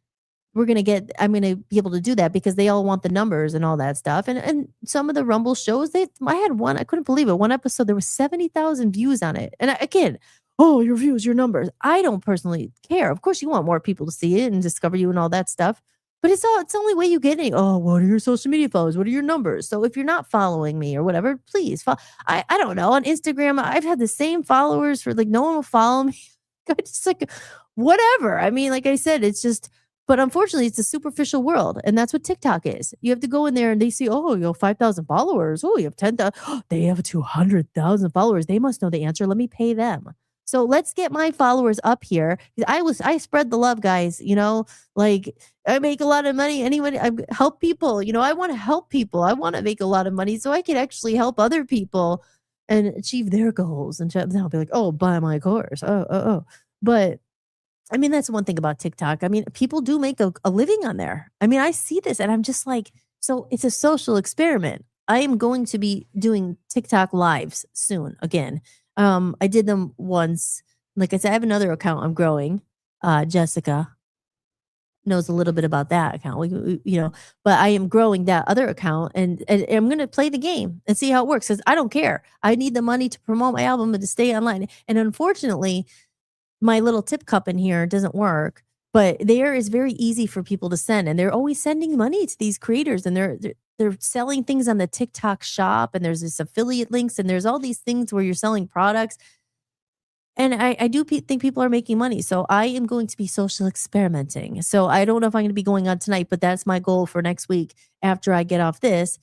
I'm gonna be able to do that because they all want the numbers and all that stuff. And some of the Rumble shows, I had one, I couldn't believe it. One episode, there was 70,000 views on it. And again, oh, your views, your numbers. I don't personally care. Of course, you want more people to see it and discover you and all that stuff. But it's the only way you get it. Oh, what are your social media followers? What are your numbers? So if you're not following me or whatever, please follow. I don't know. On Instagram, I've had the same followers for like no one will follow me. I just like whatever. I mean, like I said, it's just, but unfortunately, it's a superficial world. And that's what TikTok is. You have to go in there and they see, oh, you have 5,000 followers. Oh, you have 10,000. Oh, they have 200,000 followers. They must know the answer. Let me pay them. So let's get my followers up here. I spread the love, guys. Like I make a lot of money. I help people. I want to help people. I want to make a lot of money so I can actually help other people and achieve their goals. And then I'll be like, oh, buy my course. Oh. But I mean, that's one thing about TikTok. I mean, people do make a living on there. I mean, I see this and I'm just like, so it's a social experiment. I am going to be doing TikTok lives soon again. I did them once. Like I said, I have another account I'm growing. Jessica knows a little bit about that account. But I am growing that other account and I'm going to play the game and see how it works because I don't care. I need the money to promote my album and to stay online. And unfortunately, my little tip cup in here doesn't work, but there is very easy for people to send. And they're always sending money to these creators and they're selling things on the TikTok shop and there's this affiliate links and there's all these things where you're selling products. And I do think people are making money. So I am going to be social experimenting. So I don't know if I'm going to be going on tonight, but that's my goal for next week after I get off this,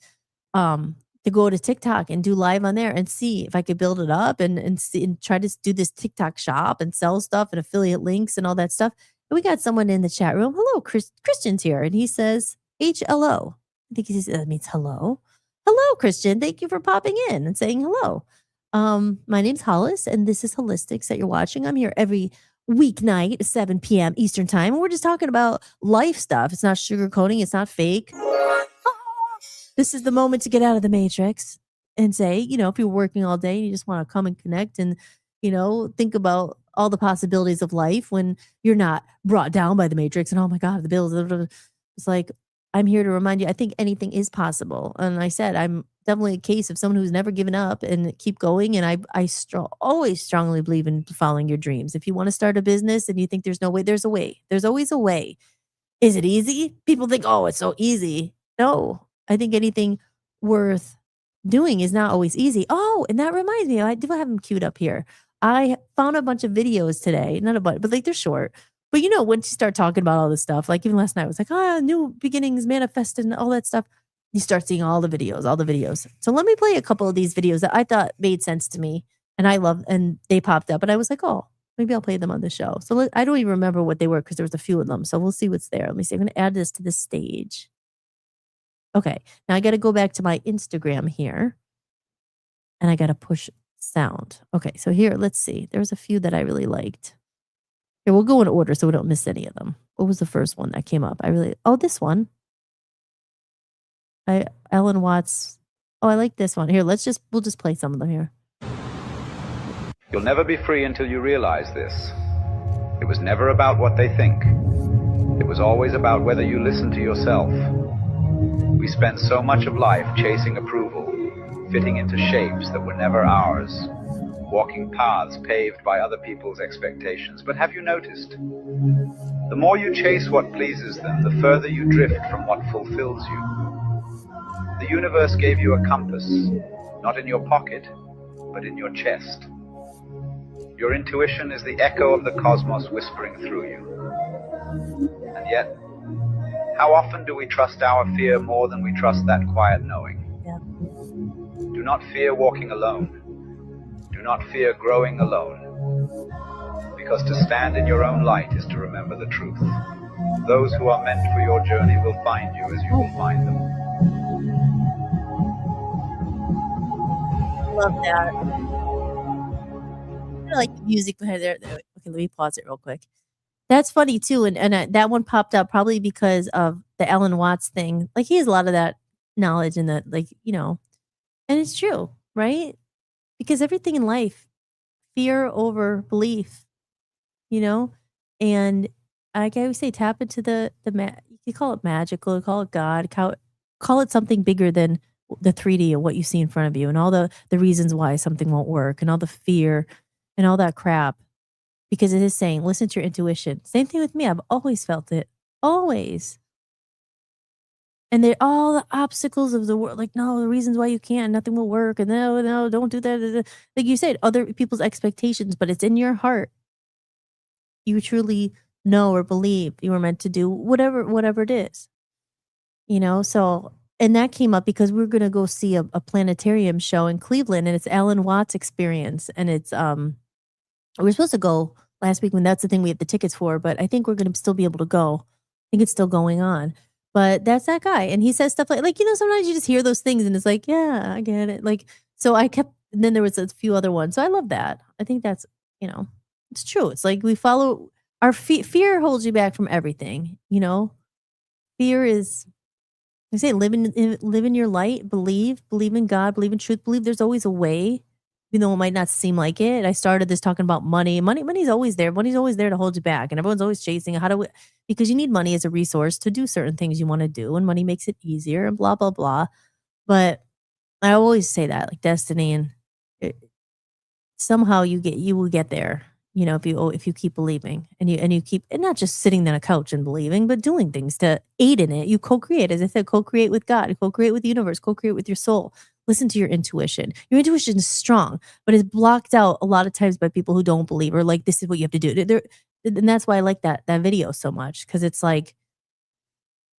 to go to TikTok and do live on there and see if I could build it up and see and try to do this TikTok shop and sell stuff and affiliate links and all that stuff. And we got someone in the chat room. Hello, Christian's here. And he says, HLO. I think that means hello. Hello, Christian. Thank you for popping in and saying hello. My name's Hollis, and this is Hollis-tics that you're watching. I'm here every weeknight, 7 p.m. Eastern time. And we're just talking about life stuff. It's not sugarcoating. It's not fake. This is the moment to get out of the matrix and say, if you're working all day and you just want to come and connect and, think about all the possibilities of life when you're not brought down by the matrix and, oh my God, the bills. It's like, I'm here to remind you, I think anything is possible. And I said, I'm definitely a case of someone who's never given up and keep going. And I always strongly believe in following your dreams. If you want to start a business and you think there's no way, there's a way. There's always a way. Is it easy? People think, oh, it's so easy. No, I think anything worth doing is not always easy. Oh, and that reminds me, I do have them queued up here. I found a bunch of videos today, not a bunch, but like they're short. But once you start talking about all this stuff, like even last night, I was like, new beginnings, manifest, and all that stuff. You start seeing all the videos. So let me play a couple of these videos that I thought made sense to me, and I love, and they popped up, and I was like, oh, maybe I'll play them on the show. So I don't even remember what they were because there was a few of them. So we'll see what's there. Let me see. I'm going to add this to the stage. Okay, now I got to go back to my Instagram here, and I got to push sound. Okay, so here, let's see. There's a few that I really liked. Here, we'll go in order so we don't miss any of them. What was the first one that came up? This one. Ellen Watts. Oh, I like this one. Here, we'll just play some of them here. You'll never be free until you realize this. It was never about what they think. It was always about whether you listen to yourself. We spend so much of life chasing approval, fitting into shapes that were never ours, walking paths paved by other people's expectations. But have you noticed? The more you chase what pleases them, the further you drift from what fulfills you. The universe gave you a compass, not in your pocket, but in your chest. Your intuition is the echo of the cosmos whispering through you. And yet, how often do we trust our fear more than we trust that quiet knowing? Yeah. Do not fear walking alone. Do not fear growing alone. Because to stand in your own light is to remember the truth. Those who are meant for your journey will find you as you will find them. Love that. I like the music behind there. Okay, let me pause it real quick. That's funny too, and that one popped up probably because of the Alan Watts thing. Like he has a lot of that knowledge and that, and it's true, right? Because everything in life, fear over belief, and like I always say, tap into you can call it magical, call it God, call it something bigger than the 3D of what you see in front of you and all the reasons why something won't work and all the fear and all that crap. Because it is saying, listen to your intuition. Same thing with me. I've always felt it. Always. And they're all the obstacles of the world, like, no, the reasons why you can't, nothing will work, and no, no, don't do that. Like you said, other people's expectations, but it's in your heart. You truly know or believe you were meant to do whatever it is. So and that came up because we are gonna go see a planetarium show in Cleveland, and it's Alan Watts Experience, and it's we were supposed to go last week when that's the thing we had the tickets for, but I think we're gonna still be able to go. I think it's still going on. But that's that guy, and he says stuff like, sometimes you just hear those things and it's like, "Yeah, I get it." Like, so I kept and then there was a few other ones. So I love that. I think that's, it's true. It's like we follow our fear holds you back from everything. Fear is I say live in your light, believe in God, believe in truth, believe there's always a way, even though it might not seem like it. I started this talking about money. Money's always there. Money's always there to hold you back, and everyone's always chasing. Because you need money as a resource to do certain things you want to do, and money makes it easier, and blah blah blah. But I always say that, like destiny, and somehow you will get there. If you keep believing and you keep and not just sitting on a couch and believing, but doing things to aid in it. You co-create, as I said, co-create with God, co-create with the universe, co-create with your soul. Listen to your intuition. Your intuition is strong, but it's blocked out a lot of times by people who don't believe or like this is what you have to do. And that's why I like that video so much, because it's like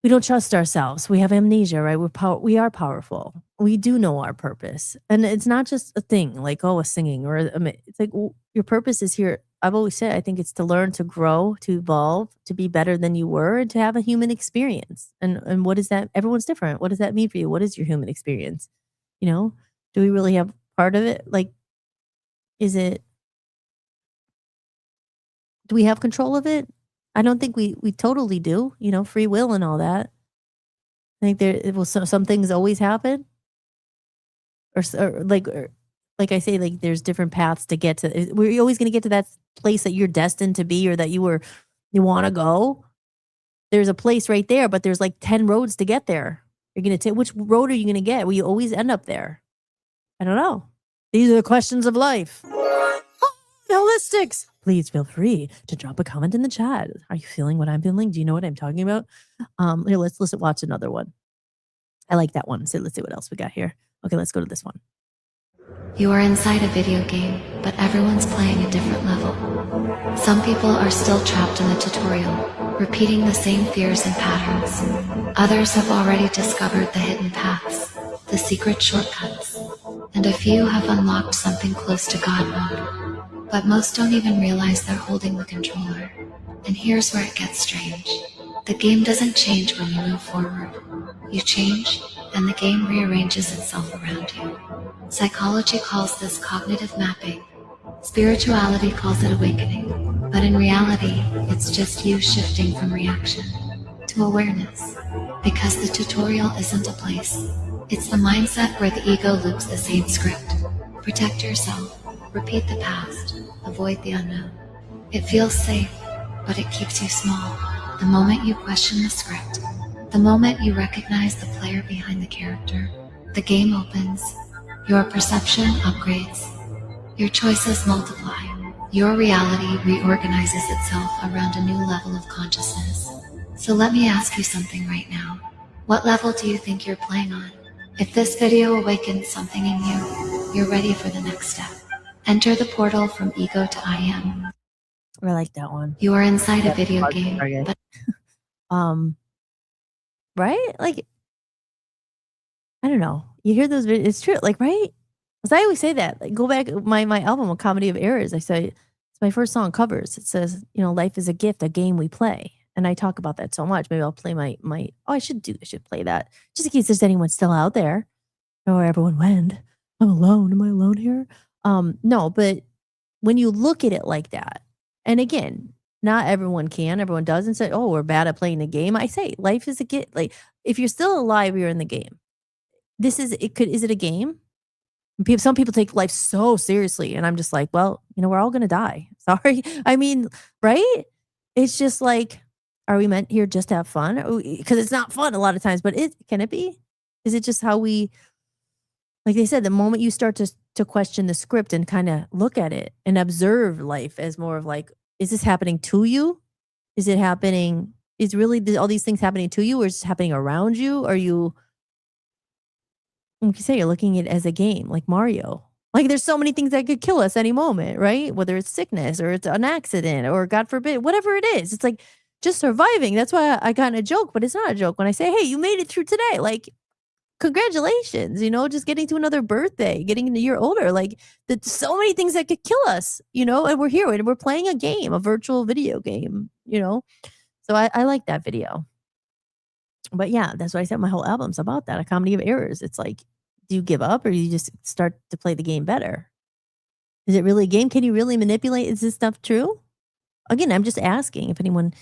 we don't trust ourselves. We have amnesia, right? We are powerful. We do know our purpose, and it's not just a thing like a singing or it's like your purpose is here. I've always said I think it's to learn, to grow, to evolve, to be better than you were, and to have a human experience. And what is that? Everyone's different. What does that mean for you? What is your human experience? Do we really have part of it? Like, do we have control of it? I don't think we totally do. Free will and all that. I think some things always happen, or like I say, like there's different paths to get to. We're always going to get to that place that you're destined to be, or that you want to go. There's a place right there, but there's like 10 roads to get there. You're going to take which road are you going to get? Will you always end up there? I don't know. These are the questions of life. Hollis-tics. Please feel free to drop a comment in the chat. Are you feeling what I'm feeling? Do you know what I'm talking about? Here, let's watch another one. I like that one. So let's see what else we got here. Okay, let's go to this one. You are inside a video game, but everyone's playing a different level. Some people are still trapped in the tutorial, repeating the same fears and patterns. Others have already discovered the hidden paths, the secret shortcuts, and a few have unlocked something close to God mode. But most don't even realize they're holding the controller. And here's where it gets strange. The game doesn't change when you move forward. You change, and the game rearranges itself around you. Psychology calls this cognitive mapping. Spirituality calls it awakening. But in reality, it's just you shifting from reaction to awareness. Because the tutorial isn't a place. It's the mindset where the ego loops the same script. Protect yourself. Repeat the past. Avoid the unknown. It feels safe, but it keeps you small. The moment you question the script, the moment you recognize the player behind the character, the game opens, your perception upgrades, your choices multiply, your reality reorganizes itself around a new level of consciousness. So let me ask you something right now. What level do you think you're playing on? If this video awakens something in you, you're ready for the next step. Enter the portal from ego to I am. I like that one. You are inside a video game, but right? Like, I don't know. You hear those videos, it's true. Like, right? Because I always say that. Like, go back my album, A Comedy of Errors. I say it's my first song covers. It says, life is a gift, a game we play. And I talk about that so much. Maybe I'll play I should play that. Just in case there's anyone still out there. Or everyone went. I'm alone. Am I alone here? No, but when you look at it like that, and again, not everyone can, everyone doesn't say, oh, we're bad at playing the game. I say life is a gift. Like, if you're still alive, you're in the game. Is it a game? Some people take life so seriously, and I'm just like, well, we're all going to die. Sorry. I mean, right? it's just like, are we meant here just to have fun? Because it's not fun a lot of times, but can it be? Is it just how we, like they said, the moment you start to question the script and kind of look at it and observe life as more of like, is this happening to you? Is it happening? Is really all these things happening to you, or is it happening around you? Are you, like you say, you're looking at it as a game, like Mario. Like there's so many things that could kill us any moment, right? Whether it's sickness or it's an accident or God forbid, whatever it is. It's like just surviving. That's why I got in a joke, but it's not a joke when I say, hey, you made it through today. Like, congratulations, just getting to another birthday, getting a year older. Like, there's so many things that could kill us, and we're here and we're playing a game, a virtual video game, So I like that video. But yeah, that's why I said my whole album's about that, a comedy of errors. It's like, do you give up or do you just start to play the game better? Is it really a game? Can you really manipulate? Is this stuff true? Again, I'm just asking if anyone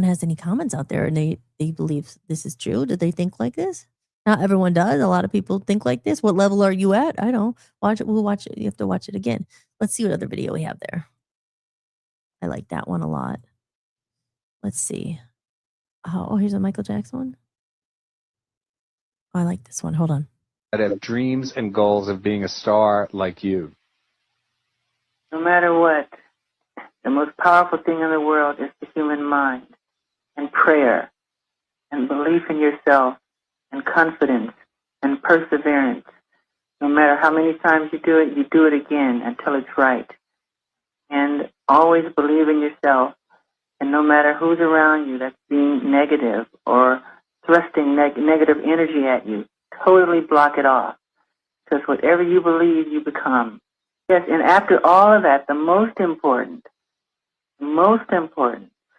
has any comments out there and they believe this is true. Do they think like this? Not everyone does. A lot of people think like this. What level are you at? I don't watch it. We'll watch it. You have to watch it again. Let's see what other video we have there. I like that one a lot. Let's see. Oh, here's a Michael Jackson one. Oh, I like this one. Hold on. That have dreams and goals of being a star like you. No matter what, the most powerful thing in the world is the human mind, and prayer, and belief in yourself, and confidence, and perseverance. No matter how many times you do it again until it's right. And always believe in yourself, and no matter who's around you that's being negative or thrusting negative energy at you, totally block it off. Because whatever you believe, you become. Yes, and after all of that, the most important,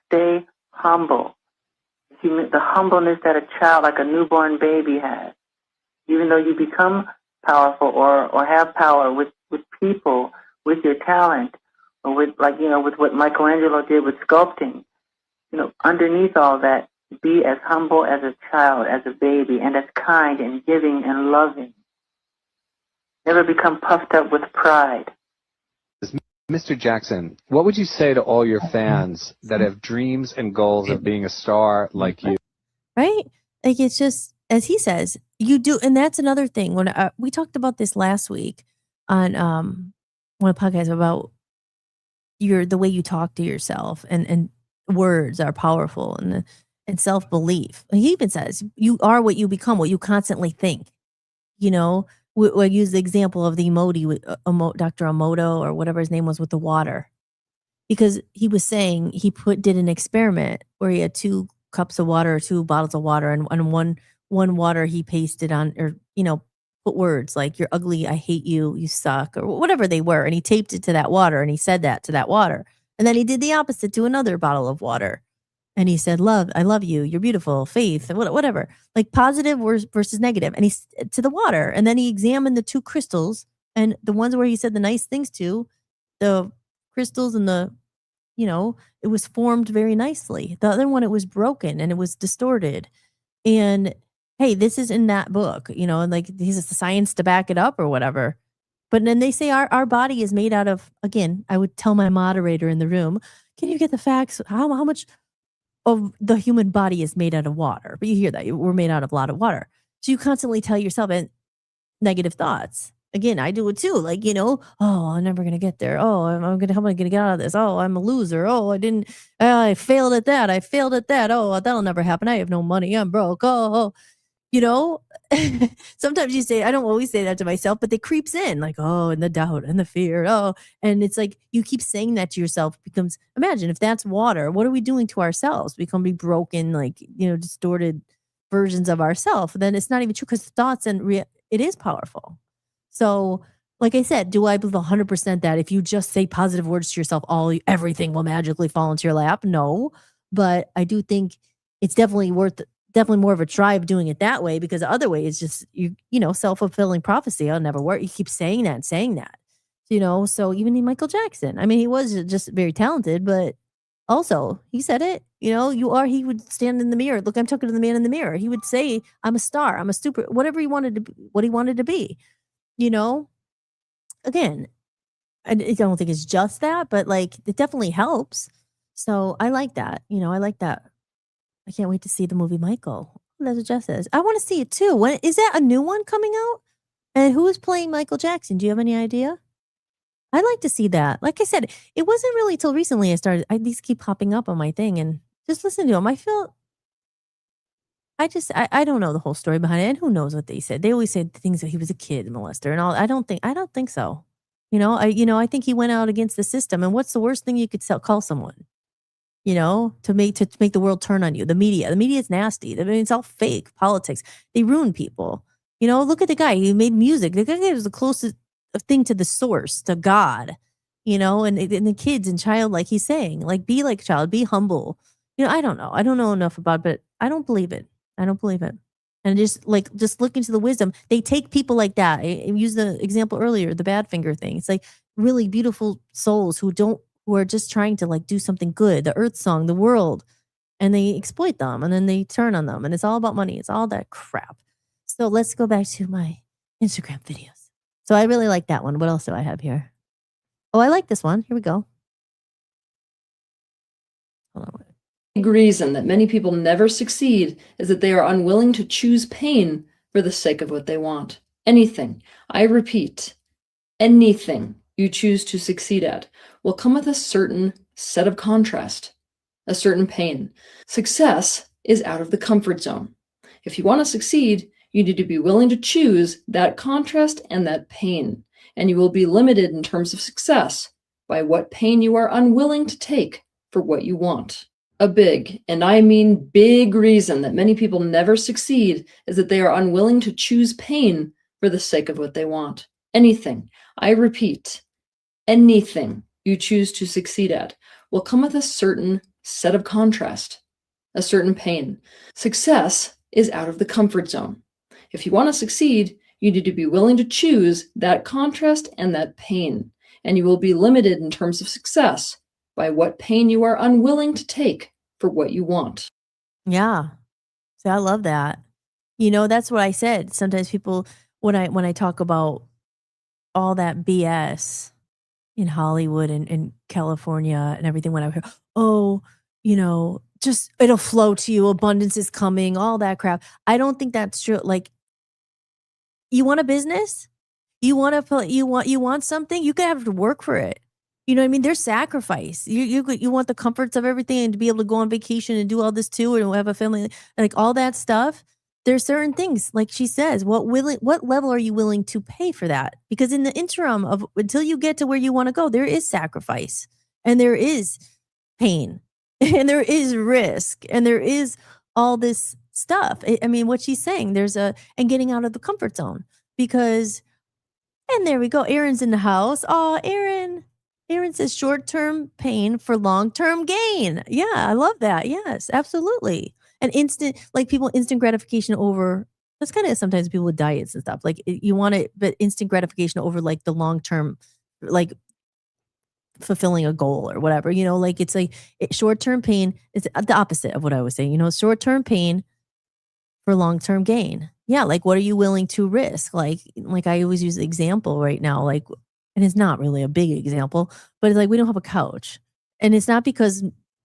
stay humble. The humbleness that a child, like a newborn baby, has. Even though you become powerful or have power with people, with your talent, or with what Michelangelo did with sculpting, underneath all that, be as humble as a child, as a baby, and as kind and giving and loving. Never become puffed up with pride. Mr. Jackson, what would you say to all your fans that have dreams and goals of being a star like you? Right? Like, it's just, as he says, you do. And that's another thing. When we talked about this last week on one of the podcasts about the way you talk to yourself, and words are powerful, and self-belief. He even says you are what you become, what you constantly think. We use the example of the emoji with Dr. Emoto or whatever his name was with the water, because he was saying he did an experiment where he had 2 cups of water or 2 bottles of water, and one water he pasted on, or put words like "you're ugly," "I hate you," "you suck," or whatever they were, and he taped it to that water, and he said that to that water, and then he did the opposite to another bottle of water. And he said, "Love, I love you. You're beautiful. Faith," whatever, like positive versus negative. And he's to the water. And then he examined the 2 crystals, and the ones where he said the nice things to, the crystals and it was formed very nicely. The other one, it was broken and it was distorted. And hey, this is in that book, and like he's the science to back it up or whatever. But then they say our body is made out of, again, I would tell my moderator in the room, can you get the facts? How much of the human body is made out of water? But you hear that we're made out of a lot of water. So you constantly tell yourself negative thoughts. Again, I do it too. Like, oh, I'm never going to get there. Oh, how am I going to get out of this? Oh, I'm a loser. Oh, I failed at that. I failed at that. Oh, that'll never happen. I have no money. I'm broke. Oh. Sometimes you say, I don't always say that to myself, but it creeps in like, oh, and the doubt and the fear. Oh, and it's like, you keep saying that to yourself. Becomes, imagine if that's water, what are we doing to ourselves? We can be broken, like, distorted versions of ourselves. Then it's not even true, because thoughts and it is powerful. So like I said, do I believe 100% that if you just say positive words to yourself, everything will magically fall into your lap? No, but I do think it's definitely more of a try of doing it that way, because the other way is just self-fulfilling prophecy. I'll never work. You keep saying that. So even in Michael Jackson, I mean, he was just very talented, but also he said it, he would stand in the mirror. Look, I'm talking to the man in the mirror. He would say, I'm a star. I'm a stupid, whatever he wanted to be, what he wanted to be, again, I don't think it's just that, but like, it definitely helps. So I like that. I like that. I can't wait to see the movie Michael. That's what Jeff says. I want to see it too. When is that a new one coming out? And who is playing Michael Jackson? Do you have any idea? I'd like to see that. Like I said, it wasn't really till recently these keep popping up on my thing and just listen to them. I don't know the whole story behind it, and who knows what they said. They always said things that he was a kid molester and all. I don't think so. I think he went out against the system. And what's the worst thing you could call someone? To make the world turn on you. The media is nasty. I mean, it's all fake politics. They ruin people. Look at the guy. He made music. The guy was the closest thing to the source, to God. And the kids and child, like he's saying, like, be like a child, be humble. I don't know. I don't know enough about it, but I don't believe it. And just look into the wisdom. They take people like that. I used the example earlier, the Badfinger thing. It's like really beautiful souls who are just trying to like do something good, the earth song, the world, and they exploit them and then they turn on them and it's all about money. It's all that crap. So let's go back to my Instagram videos. So I really like that one. What else do I have here? Oh, I like this one. Here we go. Hold on. Big reason that many people never succeed is that they are unwilling to choose pain for the sake of what they want. Anything, I repeat, anything you choose to succeed at will come with a certain set of contrast, a certain pain. Success is out of the comfort zone. If you want to succeed, you need to be willing to choose that contrast and that pain, and you will be limited in terms of success by what pain you are unwilling to take for what you want. A big, and I mean big, reason that many people never succeed is that they are unwilling to choose pain for the sake of what they want. Anything, I repeat, anything you choose to succeed at will come with a certain set of contrast, a certain pain. Success is out of the comfort zone. If you want to succeed, you need to be willing to choose that contrast and that pain, and you will be limited in terms of success by what pain you are unwilling to take for what you want. Yeah. See, I love that. That's what I said. Sometimes people, when I talk about all that BS in Hollywood and California and everything, when I hear, just it'll flow to you, abundance is coming, all that crap. I don't think that's true. Like, you want a business? You want something? You could have to work for it. You know what I mean? There's sacrifice. You want the comforts of everything and to be able to go on vacation and do all this too, and have a family, like all that stuff. There's certain things, like she says, what level are you willing to pay for that? Because in the interim of until you get to where you want to go, there is sacrifice and there is pain and there is risk and there is all this stuff. I mean, what she's saying, and getting out of the comfort zone because, and there we go. Aaron's in the house. Oh, Aaron says short-term pain for long-term gain. Yeah, I love that. Yes, absolutely. And instant gratification over, that's kind of sometimes people with diets and stuff. Like you want it, but instant gratification over like the long-term, like fulfilling a goal or whatever, like it's like short-term pain is the opposite of what I was saying, short-term pain for long-term gain. Yeah. Like what are you willing to risk? Like I always use the example right now, like, and it's not really a big example, but it's like we don't have a couch. And it's not because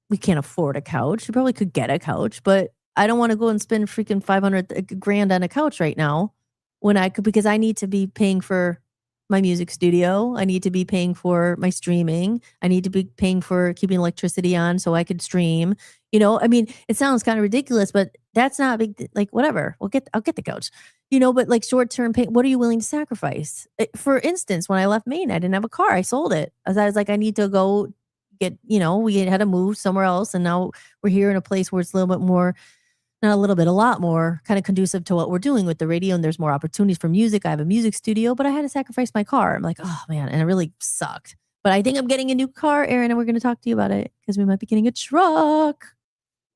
we can't afford a couch. You probably could get a couch, but I don't want to go and spend freaking $500,000 on a couch right now when I could, because I need to be paying for my music studio. I need to be paying for my streaming. I need to be paying for keeping electricity on so I could stream. I mean, it sounds kind of ridiculous, but that's not big. Like whatever, I'll get the couch. But like short-term pain, what are you willing to sacrifice? For instance, when I left Maine, I didn't have a car. I sold it. As I was like, I need to go get, we had to move somewhere else. And now we're here in a place where it's a little bit more, not a little bit, a lot more kind of conducive to what we're doing with the radio. And there's more opportunities for music. I have a music studio, but I had to sacrifice my car. I'm like, oh man. And it really sucked. But I think I'm getting a new car, Aaron, and we're going to talk to you about it because we might be getting a truck.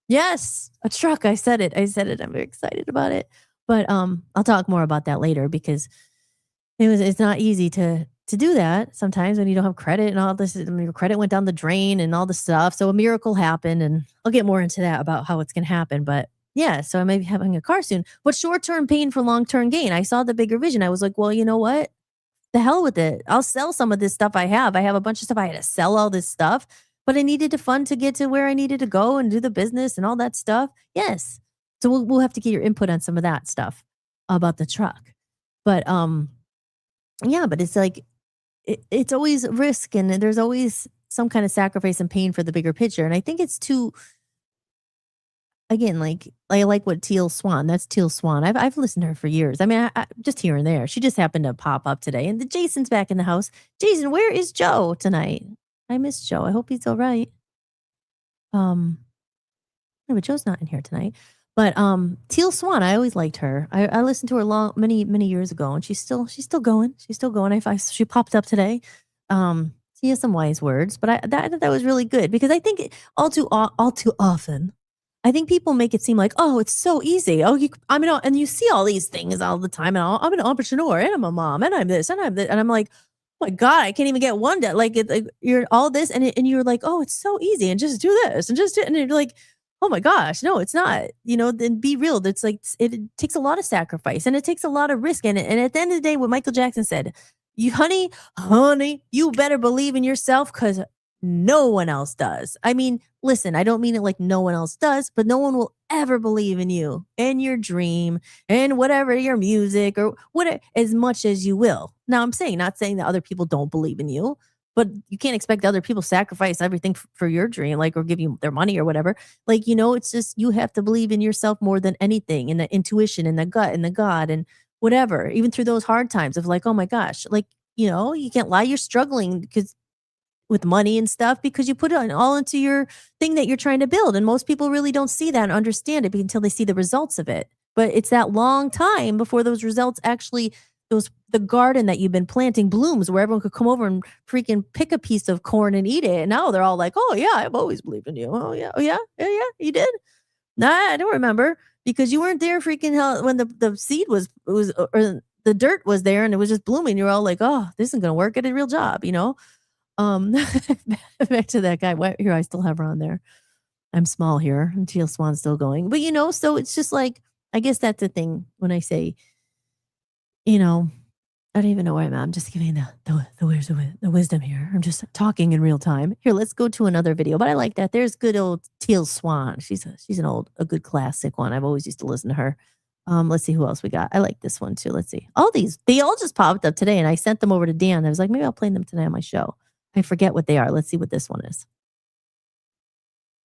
Yes, a truck. I said it. I'm very excited about it. But I'll talk more about that later because it's not easy to do that sometimes when you don't have credit and all this. I mean, your credit went down the drain and all this stuff. So a miracle happened, and I'll get more into that about how it's going to happen. But yeah, so I may be having a car soon. But short-term pain for long-term gain. I saw the bigger vision. I was like, well, you know what? The hell with it. I'll sell some of this stuff I have. I have a bunch of stuff. I had to sell all this stuff but I needed the fund to get to where I needed to go and do the business and all that stuff. Yes. So we'll have to get your input on some of that stuff about the truck. But yeah, but it's like it's always risk, and there's always some kind of sacrifice and pain for the bigger picture. And I think it's too, again, like I like what Teal Swan. That's Teal Swan. I've listened to her for years. I mean, I just here and there. She just happened to pop up today, and the Jason's back in the house. Jason, where is Joe tonight? I miss Joe. I hope he's all right. No, but Joe's not in here tonight. But Teal Swan, I always liked her. I listened to her many years ago, and she's still going. She's still going. She popped up today. She has some wise words, but I thought that was really good, because I think all too often, I think people make it seem like, oh, it's so easy. Oh, and you see all these things all the time, and I'm an entrepreneur, and I'm a mom, and I'm this, and I'm that, and I'm like, oh my God, I can't even get one day. Like, you're all this, and you're like, oh, it's so easy, and just do this, and and you're like, oh my gosh, no, it's not. Then be real. It's like it takes a lot of sacrifice, and it takes a lot of risk. And at the end of the day, what Michael Jackson said, honey, you better believe in yourself, because no one else does. I mean, listen, I don't mean it like no one else does, but no one will ever believe in you and your dream and whatever, your music or whatever, as much as you will. Now, I'm not saying that other people don't believe in you, but you can't expect other people to sacrifice everything for your dream, like, or give you their money or whatever. Like, it's just, you have to believe in yourself more than anything, and the intuition and the gut and the God and whatever, even through those hard times of like, oh my gosh, like, you can't lie. You're struggling because with money and stuff, because you put it all into your thing that you're trying to build. And most people really don't see that and understand it until they see the results of it. But it's that long time before those results actually, the garden that you've been planting blooms, where everyone could come over and freaking pick a piece of corn and eat it. And now they're all like, oh yeah, I've always believed in you. Oh yeah. You did? Nah, I don't remember, because you weren't there freaking hell when the seed was or the dirt was there and it was just blooming. You're all like, oh, this isn't gonna work. Get a real job, back to that guy. Here, I still have her on there. I'm small here, and Teal Swan's still going. But so it's just like, I guess that's the thing when I say, I don't even know where I'm at. I'm just giving the wisdom here. I'm just talking in real time. Here, let's go to another video. But I like that. There's good old Teal Swan. She's a good classic one. I've always used to listen to her. Let's see who else we got. I like this one too. Let's see. They all just popped up today, and I sent them over to Dan. I was like, maybe I'll play them tonight on my show. I forget what they are. Let's see what this one is.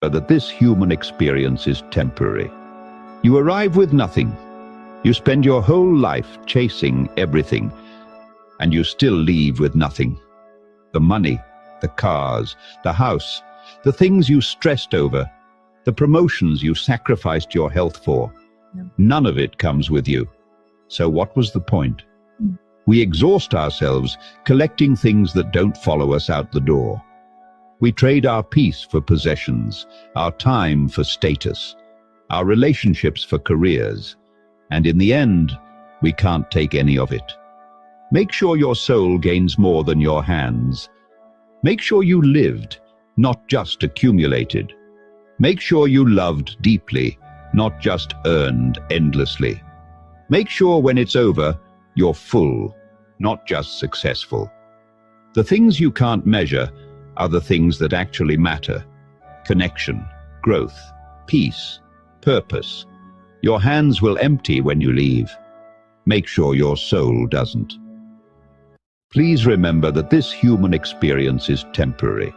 That this human experience is temporary. You arrive with nothing. You spend your whole life chasing everything, and you still leave with nothing. The money, the cars, the house, the things you stressed over, the promotions you sacrificed your health for. None of it comes with you. So what was the point? We exhaust ourselves collecting things that don't follow us out the door. We trade our peace for possessions, our time for status, our relationships for careers, and in the end, we can't take any of it. Make sure your soul gains more than your hands. Make sure you lived, not just accumulated. Make sure you loved deeply, not just earned endlessly. Make sure when it's over, you're full, not just successful. The things you can't measure are the things that actually matter. Connection, growth, peace, purpose. Your hands will empty when you leave. Make sure your soul doesn't. Please remember that this human experience is temporary.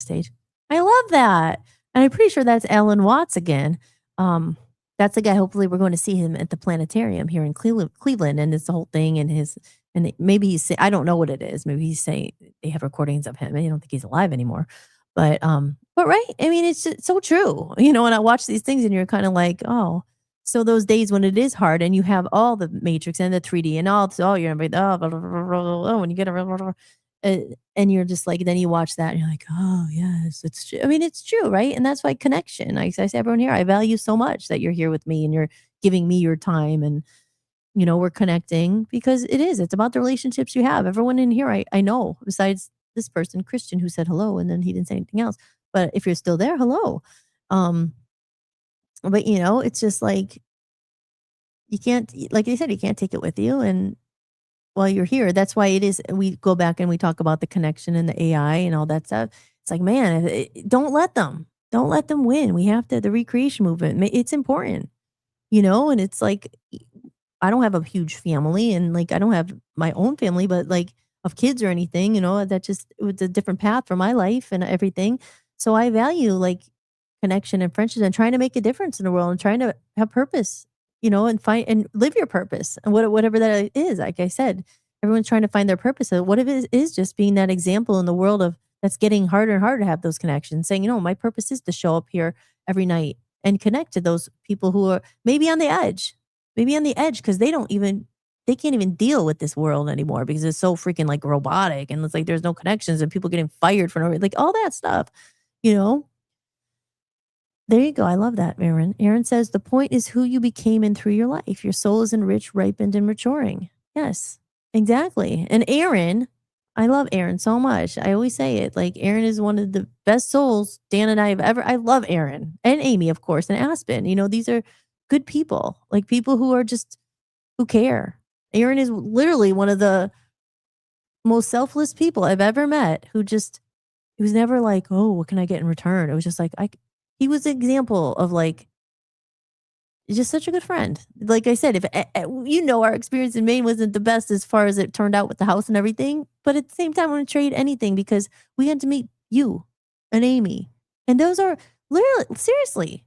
Stage. I love that. And I'm pretty sure that's Alan Watts again. That's the guy. Hopefully we're going to see him at the planetarium here in Cleveland, and it's the whole thing, and maybe he's I don't know what it is. Maybe he's saying they have recordings of him. I don't think he's alive anymore. But right. I mean, it's so true. When I watch these things and you're kind of like, oh, so those days when it is hard and you have all the matrix and the 3D and all, you're gonna be, when you get and you're just like, then you watch that and you're like, oh yes, it's true. I mean, it's true, right? And that's why connection. I say, everyone here, I value so much that you're here with me and you're giving me your time, and we're connecting, because it's about the relationships you have. Everyone in here, I know, besides this person, Christian, who said hello and then he didn't say anything else. But if you're still there, hello. But it's just like, you can't, like I said, you can't take it with you. And while you're here. That's why it is. We go back and we talk about the connection and the AI and all that stuff. It's like, man, don't let them. Don't let them win. We have to. The recreation movement. It's important, And it's like, I don't have a huge family, and like I don't have my own family, but like of kids or anything. That just it was a different path for my life and everything. So I value like connection and friendship and trying to make a difference in the world and trying to have purpose, and find and live your purpose and whatever that is. Like I said, everyone's trying to find their purpose. So what if it is just being that example in the world of that's getting harder and harder to have those connections, saying, my purpose is to show up here every night and connect to those people who are maybe on the edge because they can't even deal with this world anymore because it's so freaking like robotic and it's like there's no connections and people getting fired for no reason, like all that stuff, There you go. I love that, Aaron. Aaron says the point is who you became in through your life. Your soul is enriched, ripened, and maturing. Yes, exactly. And Aaron, I love Aaron so much. I always say it. Like Aaron is one of the best souls Dan and I have ever. I love Aaron and Amy, of course, and Aspen. These are good people, like people who are just who care. Aaron is literally one of the most selfless people I've ever met. He was never like, oh, what can I get in return? It was just like he was an example of like just such a good friend. Like I said, if our experience in Maine wasn't the best as far as it turned out with the house and everything, but at the same time, I want to trade anything because we had to meet you and Amy, and those are literally seriously.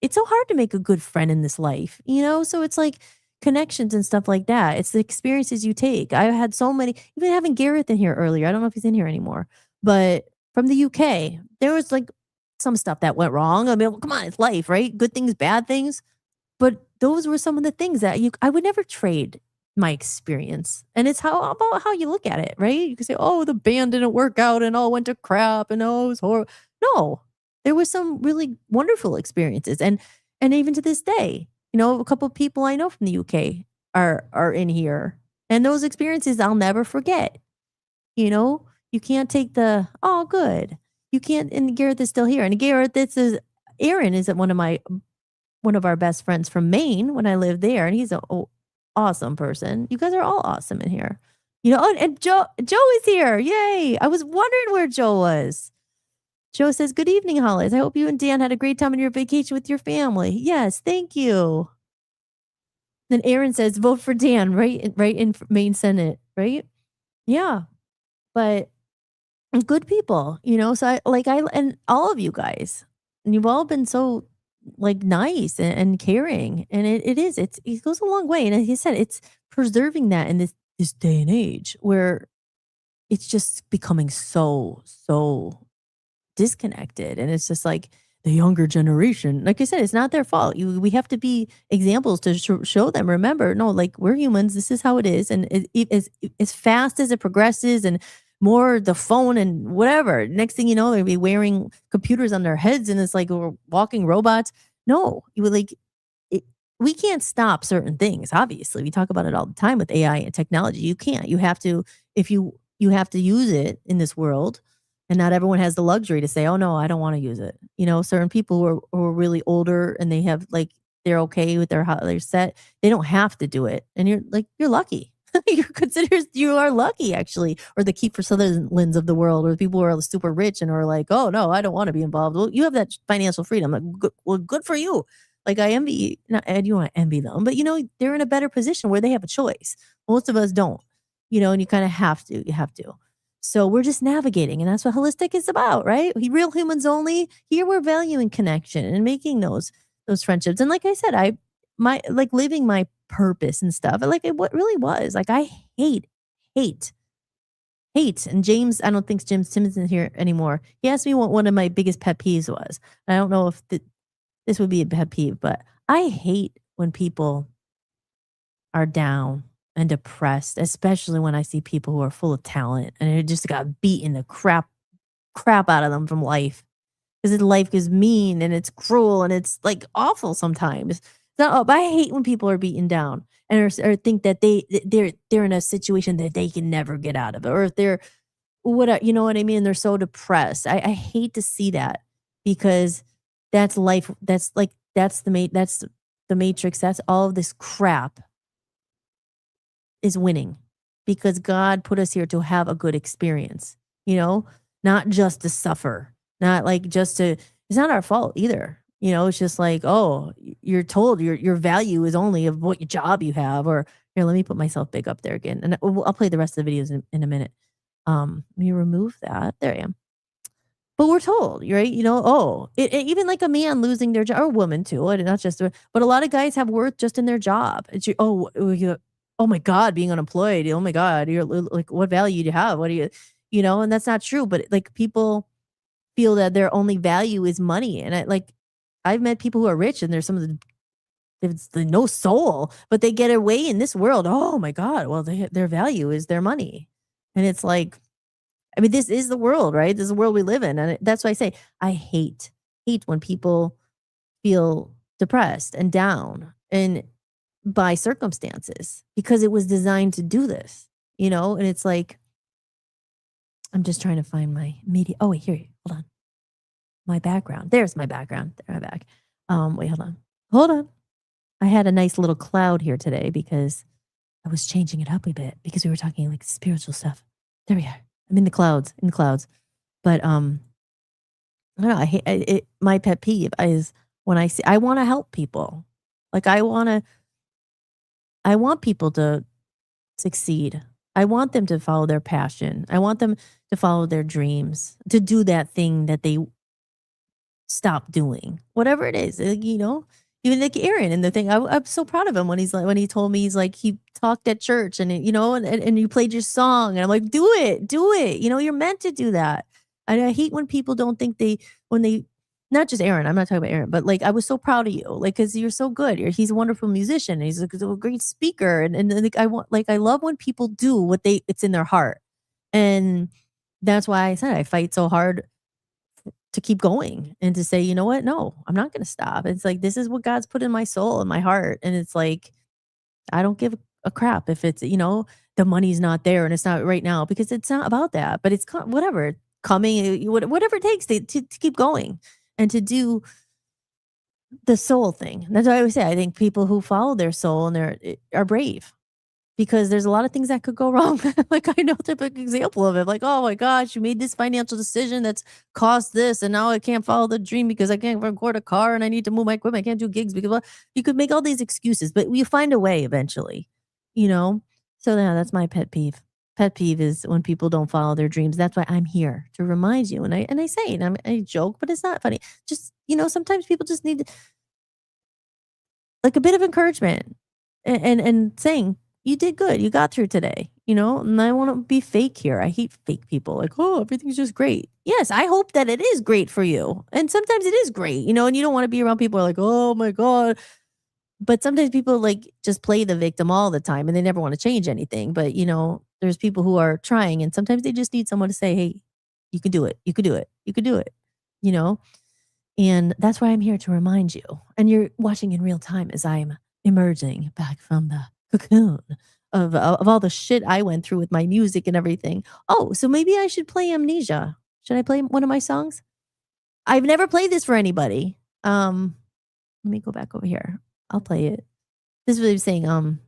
It's so hard to make a good friend in this life, So it's like connections and stuff like that. It's the experiences you take. I had so many, even having Gareth in here earlier. I don't know if he's in here anymore, but from the UK, there was like some stuff that went wrong. I mean, come on, it's life, right? Good things, bad things. But those were some of the things that I would never trade my experience. And it's about how you look at it, right? You can say, oh, the band didn't work out and all went to crap and oh, it was horrible. No, there were some really wonderful experiences. And even to this day, a couple of people I know from the UK are in here. And those experiences I'll never forget. You can't take oh, good. You can't, and Gareth is still here. And Gareth, Aaron is one of our best friends from Maine when I lived there. And he's an awesome person. You guys are all awesome in here. And Joe is here. Yay. I was wondering where Joe was. Joe says, good evening, Hollis. I hope you and Dan had a great time on your vacation with your family. Yes, thank you. Then Aaron says, vote for Dan, right in Maine Senate, right? Yeah. But good people, so and all of you guys, and you've all been so like nice and caring. And it goes a long way. And as he said, it's preserving that in this day and age where it's just becoming so disconnected. And it's just like the younger generation, like I said, it's not their fault. We have to be examples to show them, remember, no, like we're humans. This is how it is. And as fast as it progresses and more the phone and whatever, next thing you know, they'll be wearing computers on their heads and it's like we're walking robots. No, we can't stop certain things. Obviously, we talk about it all the time with AI and technology. You can't. You have to, if you have to use it in this world. And not everyone has the luxury to say, oh, no, I don't want to use it. Certain people who are really older and they have they're okay with how they're set. They don't have to do it. And you're lucky. You are lucky, actually. Or the Kiefer Sutherlands of the world, or the people who are super rich and are like, oh, no, I don't want to be involved. Well, you have that financial freedom. Like, good for you. Like I envy, I do want to envy them, but they're in a better position where they have a choice. Most of us don't, and you kind of have to. You have to. So we're just navigating, and that's what holistic is about, right? Real humans only. Here we're valuing connection and making those friendships. And like I said, living my purpose and stuff. What really was like, I hate. And James, I don't think James Simmons is here anymore. He asked me what one of my biggest pet peeves was. And I don't know if this would be a pet peeve, but I hate when people are down and depressed, especially when I see people who are full of talent and it just got beaten the crap out of them from life. Because life is mean and it's cruel and it's like awful sometimes. But I hate when people are beaten down and or think that they're in a situation that they can never get out of it, or if they're you know what I mean? They're so depressed. I hate to see that because that's life. That's the matrix. That's all of this crap is winning. because God put us here to have a good experience, not just to suffer, not like just to, it's not our fault either. It's just like, oh, you're told your value is only of what job you have, or here, let me put myself big up there again. And I'll play the rest of the videos in a minute. Let me remove that. There I am. But we're told, right? Even like a man losing their job, or a woman too, and not just, but a lot of guys have worth just in their job. Oh my God, being unemployed. Oh my God, you're like, what value do you have? What do and that's not true. But like people feel that their only value is money. And I've met people who are rich and there's some of there's no soul, but they get away in this world. Oh my God, well, their value is their money. And it's like, I mean, this is the world, right? This is the world we live in. And that's why I say I hate when people feel depressed and down and by circumstances, because it was designed to do this, and it's like, I'm just trying to find my media. Oh, wait, here, hold on. My background. There's my background. There, I'm back. Wait, hold on. I had a nice little cloud here today because I was changing it up a bit because we were talking like spiritual stuff. There we are. I'm in the clouds, but I don't know. I hate it. My pet peeve is when I want to help people. Like I want people to succeed. I want them to follow their passion. I want them to follow their dreams, to do that thing that they stop doing, whatever it is, even like Aaron and the thing. I'm so proud of him when when he told me, he's like, he talked at church and and you played your song and I'm like, do it. You're meant to do that. And I hate when people don't think when they, not just Aaron, I'm not talking about Aaron, but like, I was so proud of you, like, cause you're so good. He's a wonderful musician. He's a great speaker. And like, I love when people do what it's in their heart. And that's why I said I fight so hard to keep going and to say, you know what? No, I'm not going to stop. It's like, this is what God's put in my soul and my heart. And it's like, I don't give a crap if it's, the money's not there and it's not right now, because it's not about that, but it's whatever coming, whatever it takes to keep going and to do the soul thing. That's why I always say, I think people who follow their soul and are brave, because there's a lot of things that could go wrong. Like I know a typical example of it. Like, oh my gosh, you made this financial decision that's cost this, and now I can't follow the dream because I can't record a car and I need to move my equipment. I can't do gigs because you could make all these excuses, but you find a way eventually, So yeah, that's my pet peeve. Pet peeve is when people don't follow their dreams. That's why I'm here to remind you. And I say it, I joke, but it's not funny. Just, sometimes people just need like a bit of encouragement and saying, you did good. You got through today, and I want to be fake here. I hate fake people. Like, oh, everything's just great. Yes, I hope that it is great for you. And sometimes it is great, and you don't want to be around people who are like, oh my God. But sometimes people like just play the victim all the time and they never want to change anything. But, there's people who are trying, and sometimes they just need someone to say, hey, you can do it. You can do it. You can do it, And that's why I'm here to remind you. And you're watching in real time as I'm emerging back from the cocoon of all the shit I went through with my music and everything. Oh, so maybe I should play Amnesia. Should I play one of my songs? I've never played this for anybody. Let me go back over here. I'll play it. This is what I was saying.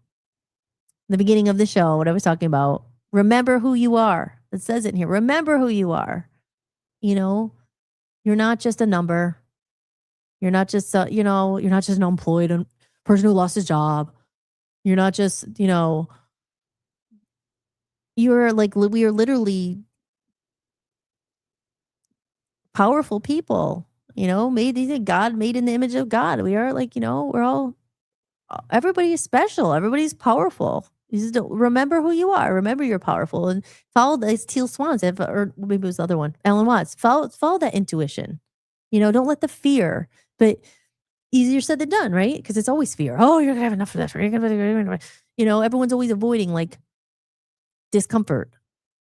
The beginning of the show, what I was talking about. Remember who you are. It says it in here. Remember who you are. You're not just a number. You're not just you're not just an unemployed person who lost his job. You're not just, you're like, we are literally powerful people, God made in the image of God. We are like, we're all, everybody is special. Everybody's powerful. You just don't remember who you are. Remember you're powerful and follow these teal swans, or maybe it was the other one, Alan Watts. Follow that intuition. Don't let the fear, but easier said than done, right? Because it's always fear. Oh, you're gonna have enough of this. Everyone's always avoiding like discomfort,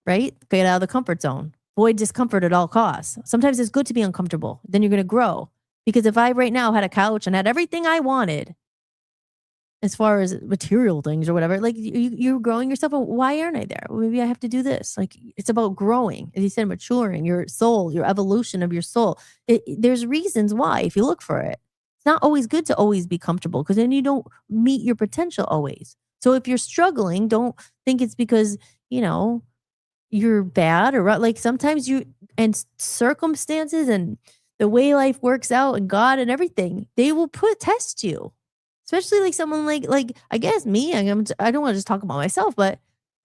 right? Get out of the comfort zone. Avoid discomfort at all costs. Sometimes it's good to be uncomfortable. Then you're gonna grow. Because if I right now had a couch and had everything I wanted, as far as material things or whatever, like you're growing yourself. Why aren't I there? Well, maybe I have to do this. Like it's about growing, as you said, maturing your soul, your evolution of your soul. There's reasons why if you look for it. Not always good to always be comfortable, because then you don't meet your potential always. So if you're struggling, don't think it's because, you're bad or like sometimes and circumstances and the way life works out and God and everything, they will test you. Especially like someone like I guess me, I don't want to just talk about myself, but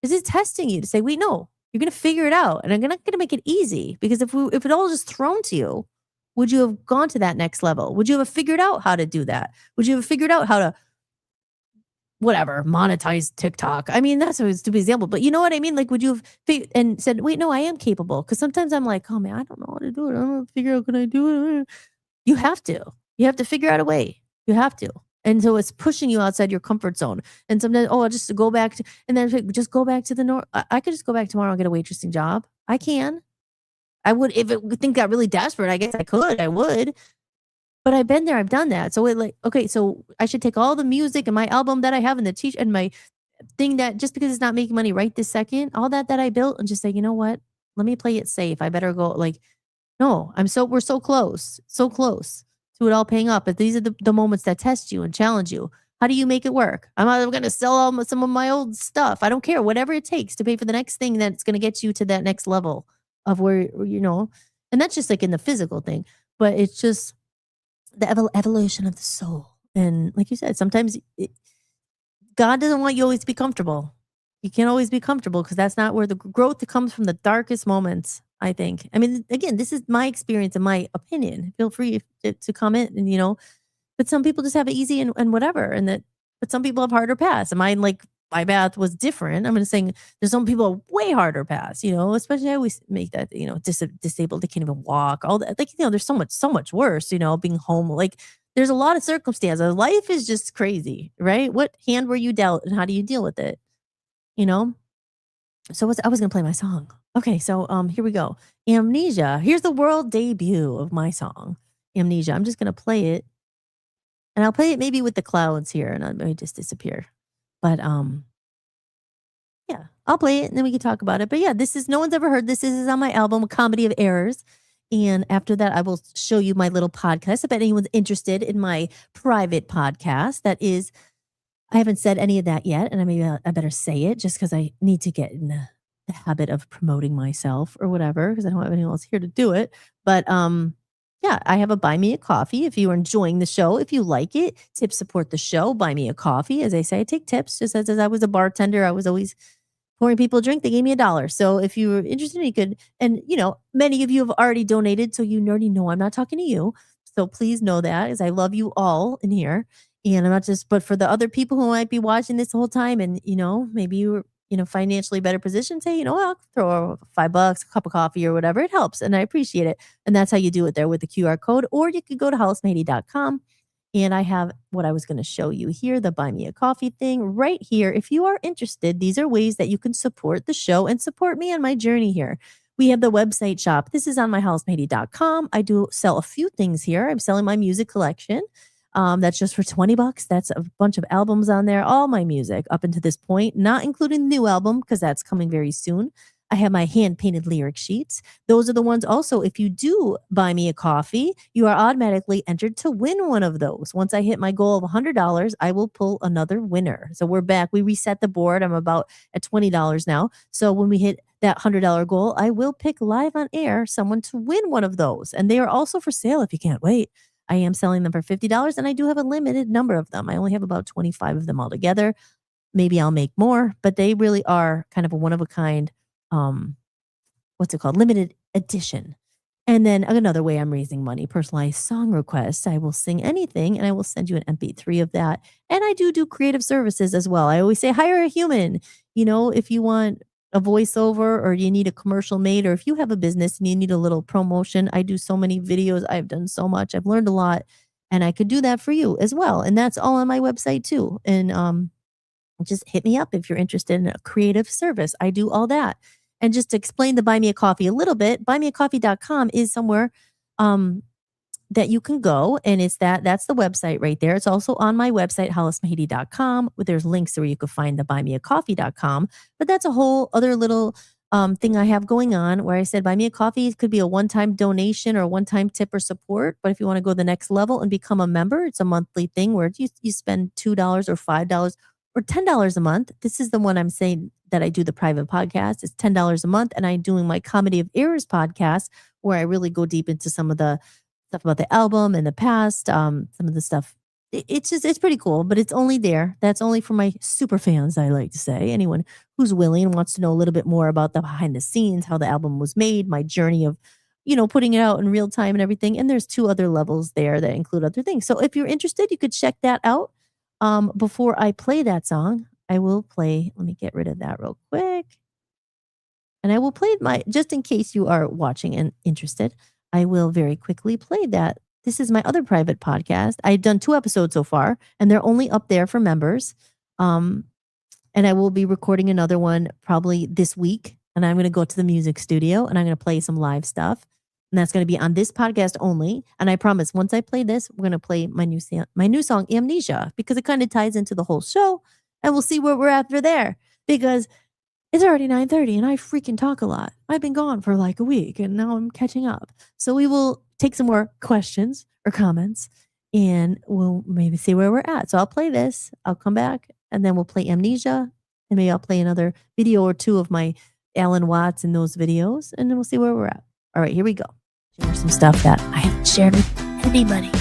is it testing you to say, wait, no, you're going to figure it out. And I'm not going to make it easy because if it all just thrown to you, would you have gone to that next level? Would you have figured out how to do that? Would you have figured out how to whatever, monetize TikTok? I mean, that's a stupid example, but you know what I mean? Like, would you have and said, wait, no, I am capable? Because sometimes I'm like, oh man, I don't know how to do it. I don't know, figure out, can I do it? You have to figure out a way. You have to. And so it's pushing you outside your comfort zone. And sometimes, I'll just go back to, and then just go back to the north. I could just go back tomorrow and get a waitressing job. I can. I would, if thing got really desperate, I guess I would. But I've been there, I've done that. So okay, so I should take all the music and my album that I have and the teach and my thing that just because it's not making money right this second, all that I built and just say, you know what? Let me play it safe. I better go no, we're so close to it all paying up. But these are the moments that test you and challenge you. How do you make it work? I'm going to sell some of my old stuff. I don't care, whatever it takes to pay for the next thing that's going to get you to that next level of where, and that's just like in the physical thing, but it's just the evolution of the soul. And like you said, sometimes God doesn't want you always to be comfortable. You can't always be comfortable because that's not where the growth comes from. The darkest moments, I think. I mean, again, this is my experience and my opinion. Feel free to comment and, but some people just have it easy and whatever. But some people have harder paths. And mine, like my path was different. I'm just saying there's some people way harder paths, especially I always make that, disabled, they can't even walk, all that. Like, there's so much worse, being home. Like there's a lot of circumstances. Life is just crazy, right? What hand were you dealt and how do you deal with it? So I was going to play my song. Okay. So, here we go. Amnesia. Here's the world debut of my song, Amnesia. I'm just going to play it and I'll play it maybe with the clouds here and I may just disappear. But yeah, I'll play it and then we can talk about it. But yeah, no one's ever heard this. This is on my album, A Comedy of Errors. And after that, I will show you my little podcast. I bet anyone's interested in my private podcast. That is, I haven't said any of that yet. And I better say it just because I need to get in the habit of promoting myself or whatever, because I don't have anyone else here to do it. But yeah, I have a Buy Me a Coffee. If you are enjoying the show, if you like it, tip support the show, buy me a coffee. As I say, I take tips. Just as I was a bartender, I was always pouring people a drink. They gave me $1. So if you were interested, you could, and many of you have already donated. So you already know I'm not talking to you. So please know that, as I love you all in here. And I'm not just, but for the other people who might be watching this whole time and, maybe you were, financially better position, say, I'll throw $5, a cup of coffee or whatever. It helps. And I appreciate it. And that's how you do it there with the QR code, or you could go to hollismahady.com. And I have what I was going to show you here, the Buy Me a Coffee thing right here. If you are interested, these are ways that you can support the show and support me on my journey here. We have the website shop. This is on my hollismahady.com. I do sell a few things here. I'm selling my music collection. That's just for $20. That's a bunch of albums on there, all my music up until this point, not including the new album because that's coming very soon. I have my hand-painted lyric sheets. Those are the ones also, if you do buy me a coffee, you are automatically entered to win one of those. Once I hit my goal of $100, I will pull another winner. So we're back. We reset the board. I'm about at $20 now. So when we hit that $100 goal, I will pick live on air someone to win one of those. And they are also for sale if you can't wait. I am selling them for $50 and I do have a limited number of them. I only have about 25 of them altogether. Maybe I'll make more, but they really are kind of a one-of-a-kind what's it called? Limited edition. And then another way I'm raising money, personalized song requests. I will sing anything and I will send you an MP3 of that. And I do creative services as well. I always say, hire a human. If you want a voiceover or you need a commercial made, or if you have a business and you need a little promotion, I do so many videos. I've done so much. I've learned a lot and I could do that for you as well. And that's all on my website too. And just hit me up if you're interested in a creative service. I do all that. And just to explain the Buy Me a Coffee a little bit, buymeacoffee.com is somewhere that you can go. And that's the website right there. It's also on my website, hollismahady.com, where there's links where you can find the buymeacoffee.com. But that's a whole other little thing I have going on where I said buy me a coffee. It could be a one-time donation or a one-time tip or support. But if you want to go the next level and become a member, it's a monthly thing where you spend $2 or $5 or $10 a month. This is the one I'm saying that I do the private podcast. It's $10 a month. And I'm doing my Comedy of Errors podcast where I really go deep into some of the stuff about the album and the past, some of the stuff. It's pretty cool, but it's only there. That's only for my super fans, I like to say. Anyone who's willing and wants to know a little bit more about the behind the scenes, how the album was made, my journey of, putting it out in real time and everything. And there's 2 other levels there that include other things. So if you're interested, you could check that out. Before I play that song, I will play, let me get rid of that real quick. And I will play just in case you are watching and interested, I will very quickly play that. This is my other private podcast. I've done 2 episodes so far, and they're only up there for members. And I will be recording another one probably this week. And I'm going to go to the music studio and I'm going to play some live stuff. And that's going to be on this podcast only. And I promise, once I play this, we're going to play my new song, Amnesia, because it kind of ties into the whole show. And we'll see where we're at for there. Because it's already 9:30 and I freaking talk a lot. I've been gone for like a week and now I'm catching up. So we will take some more questions or comments and we'll maybe see where we're at. So I'll play this. I'll come back and then we'll play Amnesia. And maybe I'll play another video or 2 of my Alan Watts in those videos. And then we'll see where we're at. All right, here we go. Share some stuff that I haven't shared with anybody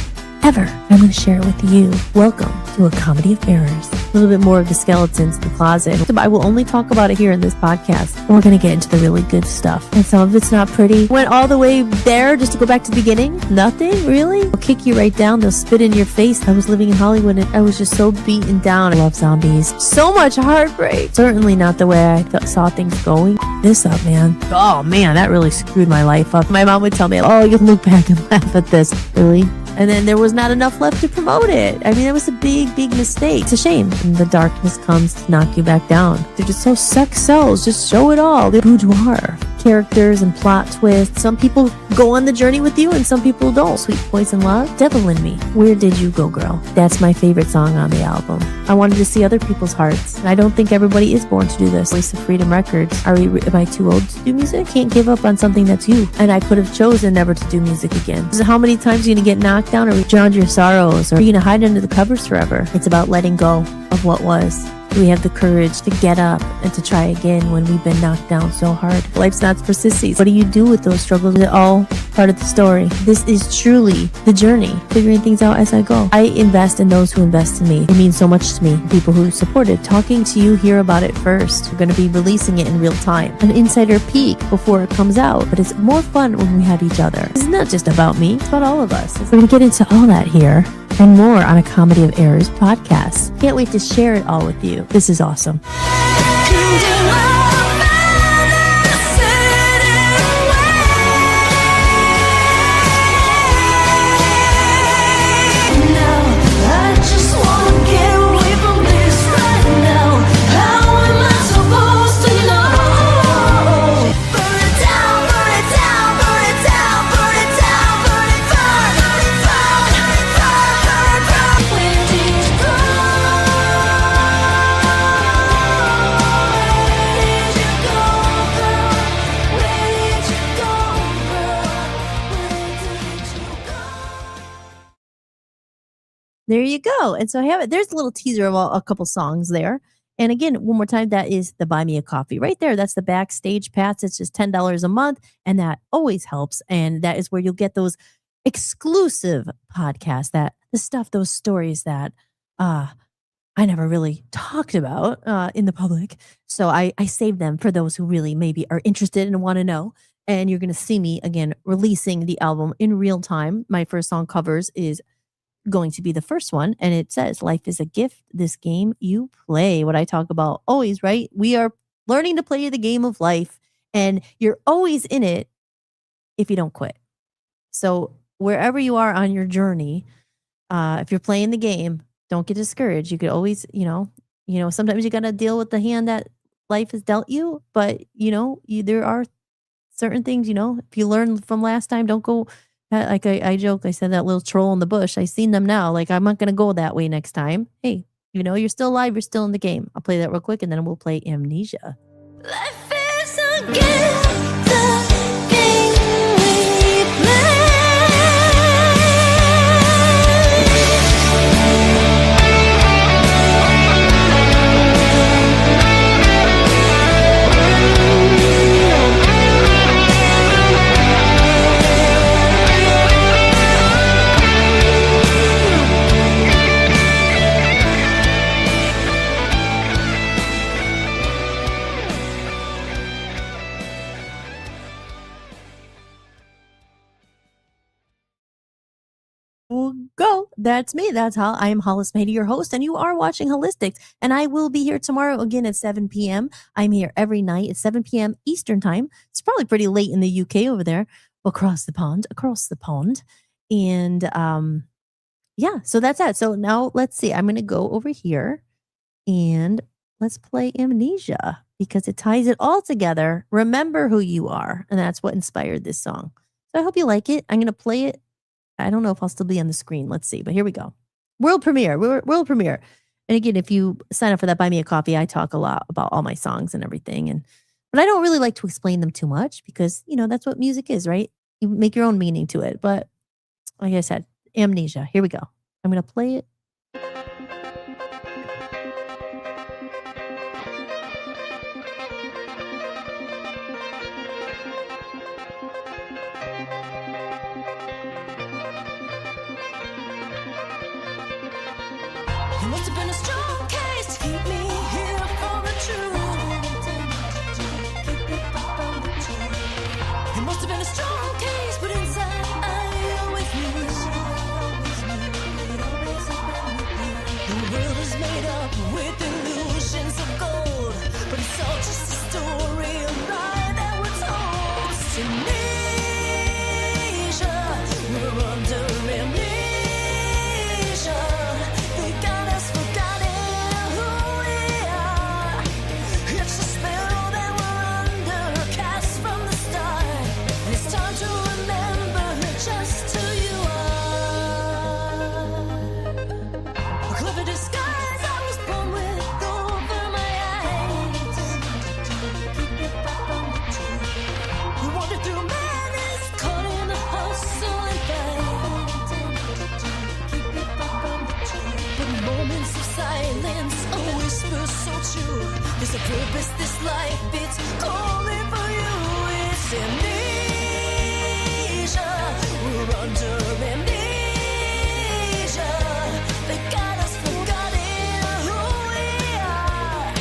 ever. I'm going to share it with you. Welcome to a Comedy of Errors. A little bit more of the skeletons in the closet. I will only talk about it here in this podcast. We're going to get into the really good stuff. And some of it's not pretty. Went all the way there just to go back to the beginning. Nothing, really? They'll kick you right down. They'll spit in your face. I was living in Hollywood and I was just so beaten down. I love zombies. So much heartbreak. Certainly not the way I saw things going. This up, man. Oh, man, that really screwed my life up. My mom would tell me, oh, you can look back and laugh at this. Really? And then there was not enough left to promote it. I mean, it was a big, big mistake. It's a shame. And the darkness comes to knock you back down. They're just so sex sells. Just show it all. The boudoir. Characters and plot twists. Some people go on the journey with you and some people don't. Sweet Poison Love. Devil in Me. Where Did You Go, Girl? That's my favorite song on the album. I wanted to see other people's hearts. I don't think everybody is born to do this. Voice of Freedom Records. Am I too old to do music? Can't give up on something that's you. And I could have chosen never to do music again. So how many times are you going to get knocked down or drown your sorrows? Or are you going to hide under the covers forever? It's about letting go of what was. We have the courage to get up and to try again when we've been knocked down so hard. Life's not for sissies. What do you do with those struggles? They're all part of the story. This is truly the journey, figuring things out as I go. I invest in those who invest in me. It means so much to me. People who support it. Talking to you, hear about it first. We're going to be releasing it in real time. An insider peek before it comes out. But it's more fun when we have each other. It's not just about me. It's about all of us. We're going to get into all that here and more on a Comedy of Errors podcast. Can't wait to share it all with you. This is awesome. There you go. And so I have it. There's a little teaser of a couple songs there. And again, one more time, that is the Buy Me a Coffee right there. That's the backstage pass. It's just $10 a month. And that always helps. And that is where you'll get those exclusive podcasts, those stories that I never really talked about in the public. So I save them for those who really maybe are interested and want to know. And you're going to see me again releasing the album in real time. My first song covers is going to be the first one, and it says life is a gift, this game you play. What I talk about always, right? We are learning to play the game of life, and you're always in it if you don't quit. So wherever you are on your journey, if you're playing the game, don't get discouraged. You could always, sometimes you got to deal with the hand that life has dealt you, but there are certain things, if you learn from last time, don't go. Like I joke, I said that little troll in the bush. I seen them now. Like, I'm not going to go that way next time. Hey, you're still alive. You're still in the game. I'll play that real quick and then we'll play Amnesia. Life is a gift, the game we play. That's me. That's how I am Hollis Mahady, your host, and you are watching Hollis-tics. And I will be here tomorrow again at 7 p.m. I'm here every night at 7 p.m. Eastern time. It's probably pretty late in the UK over there, across the pond. And yeah, so that's that. So now let's see. I'm going to go over here and let's play Amnesia because it ties it all together. Remember who you are. And that's what inspired this song. So I hope you like it. I'm going to play it. I don't know if I'll still be on the screen. Let's see. But here we go. World premiere. World premiere. And again, if you sign up for that Buy Me a Coffee, I talk a lot about all my songs and everything. But I don't really like to explain them too much because, that's what music is, right? You make your own meaning to it. But like I said, Amnesia. Here we go. I'm going to play it. It must have been a strong case to keep me here from the truth. It must have been a strong case, but inside I always knew. The world is made up with illusions of gold, but it's all just a story, a lie that we're told. It's amnesia, we're under amnesia. They got us forgotten who we are. It's a spell that we're under, cast from the start. And it's time to remember just who you are. A clever disguise I was born with over my eyes. We wandered through madness, caught in the hustle and fight. But moments of silence, a whisper so true. There's a purpose, this life, it's calling for you. It's amnesia, we're under amnesia. They got us forgotten who we are.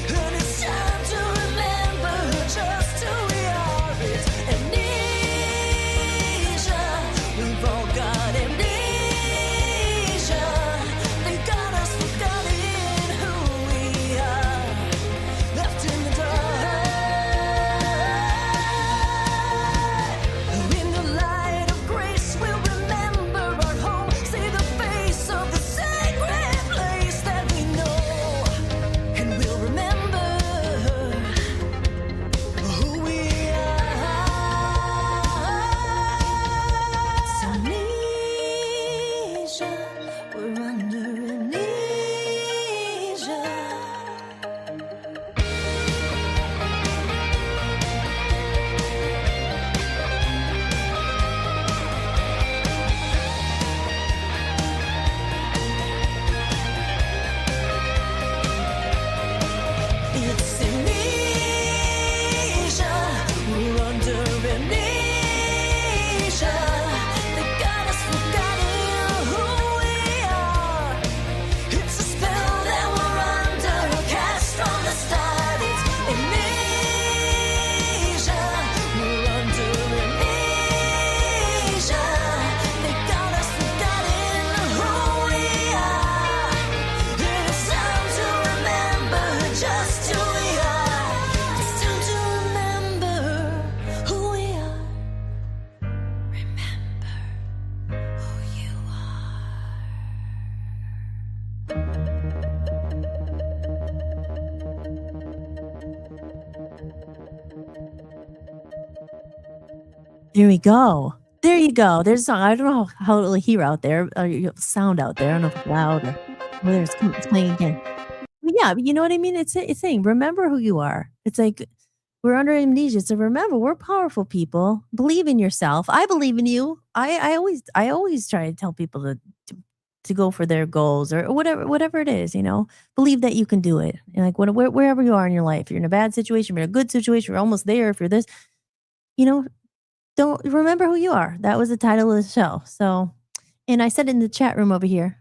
And it's time to remember just who we are. It's amnesia, we've all got amnesia. They got us forgotten who we are. Left in the dark. In the light of grace, we'll remember our home. See the face of the sacred place that we know. And we'll remember who we are. It's amnesia, we're under amnesia. It's amnesia, we're under amnesia. They got us forgotten who we are. It's a spell that we're under, cast from the start. It's amnesia, we're under amnesia. They got us forgotten who we are. It's time to remember just who we are. It's time to remember who we are. Remember who you There we go. There you go. There's a song. I don't know how it'll hear out there, or sound out there. I don't know if it's loud or whether it's playing again. But yeah, but you know what I mean? It's saying, remember who you are. It's like we're under amnesia. So remember, we're powerful people. Believe in yourself. I believe in you. I always try to tell people to go for their goals or whatever it is, believe that you can do it. And like wherever you are in your life, if you're in a bad situation, if you're in a good situation, you're almost there. If you're this, don't remember who you are. That was the title of the show. So, and I said in the chat room over here,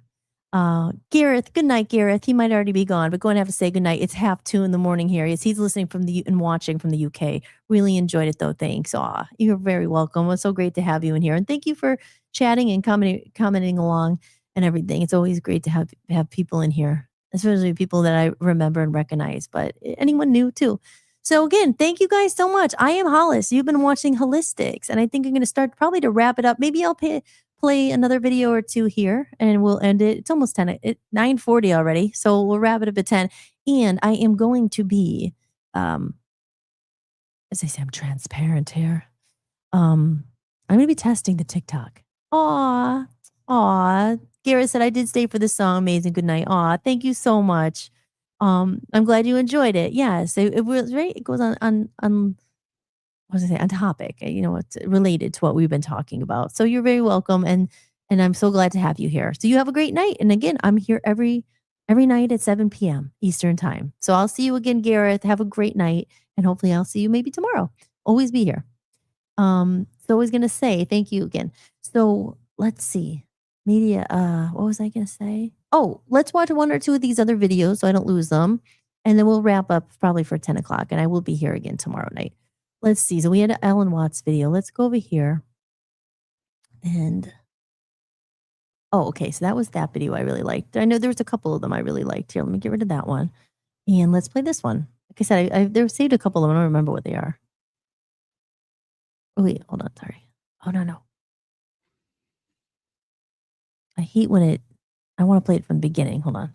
Gareth, good night, Gareth. He might already be gone, but go and have to say good night. It's 2:30 in the morning here. He's listening and watching from the UK. Really enjoyed it though. Thanks. You're very welcome. It's so great to have you in here. And thank you for chatting and commenting along and everything. It's always great to have people in here, especially people that I remember and recognize, but anyone new too. So again, thank you guys so much. I am Hollis. You've been watching Holistics, and I think I'm going to start probably to wrap it up. Maybe I'll play another video or two here, and we'll end it. It's almost 10. It's 9:40 already, so we'll wrap it up at 10. And I am going to be, as I say, I'm transparent here. I'm going to be testing the TikTok. Aw. Garrett said I did stay for the song. Amazing. Good night. Aw, thank you so much. I'm glad you enjoyed it. Yes, it was very. It goes on what was I say, on topic. It's related to what we've been talking about. So you're very welcome, and I'm so glad to have you here. So you have a great night. And again, I'm here every night at 7 p.m. Eastern time. So I'll see you again, Gareth. Have a great night, and hopefully I'll see you maybe tomorrow. Always be here. So I was gonna say thank you again. So let's see. Media, what was I gonna say? Oh, let's watch one or two of these other videos so I don't lose them. And then we'll wrap up probably for 10 o'clock. And I will be here again tomorrow night. Let's see. So we had an Ellen Watts video. Let's go over here. And okay. So that was that video I really liked. I know there was a couple of them I really liked here. Let me get rid of that one. And let's play this one. Like I said, there saved a couple of them. I don't remember what they are. Oh, wait, hold on. Sorry. Oh, no. I hate when I want to play it from the beginning. Hold on.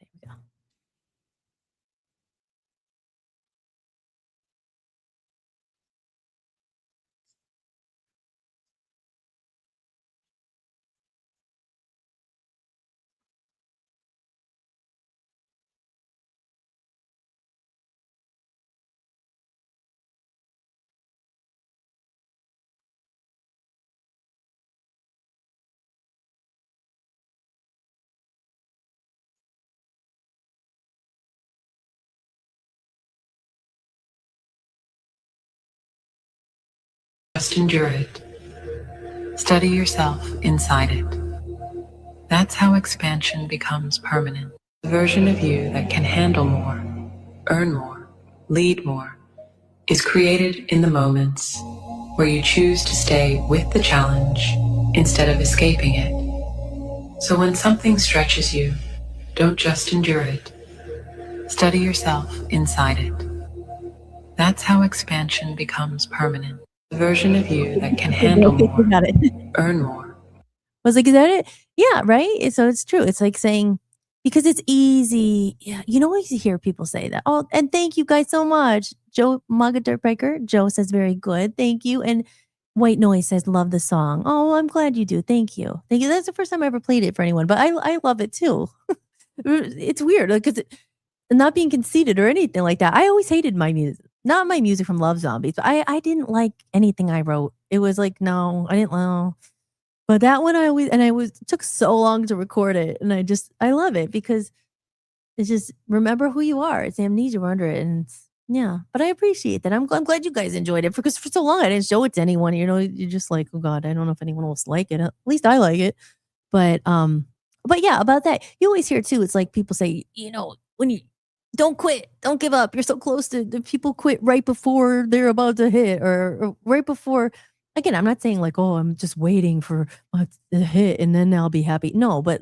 Okay, we go. Just endure it. Study yourself inside it. That's how expansion becomes permanent. The version of you that can handle more, earn more, lead more, is created in the moments where you choose to stay with the challenge instead of escaping it. So when something stretches you, don't just endure it. Study yourself inside it. That's how expansion becomes permanent. The version of you that can handle more, earn more. I was like, is that it? Yeah, right? So it's true. It's like saying, because it's easy. Yeah, I hear people say that. Oh, and thank you guys so much. Joe Maga Dirtbreaker. Joe says, very good. Thank you. And White Noise says, love the song. Oh, I'm glad you do. Thank you. Thank you. That's the first time I ever played it for anyone, but I love it too. It's weird because not being conceited or anything like that. I always hated my music. Not my music from Love Zombies, but I didn't like anything I wrote. It was like, no, I didn't know. But that one it took so long to record it. And I love it because it's just, remember who you are. It's amnesia, we're under it. And yeah, but I appreciate that. I'm glad you guys enjoyed it because for so long I didn't show it to anyone. You're just like, oh God, I don't know if anyone else like it. At least I like it. But yeah, about that, you always hear too, it's like people say, when you don't quit, don't give up. You're so close to the people quit right before they're about to hit or right before. Again, I'm not saying like, oh, I'm just waiting for the hit and then I'll be happy. No, but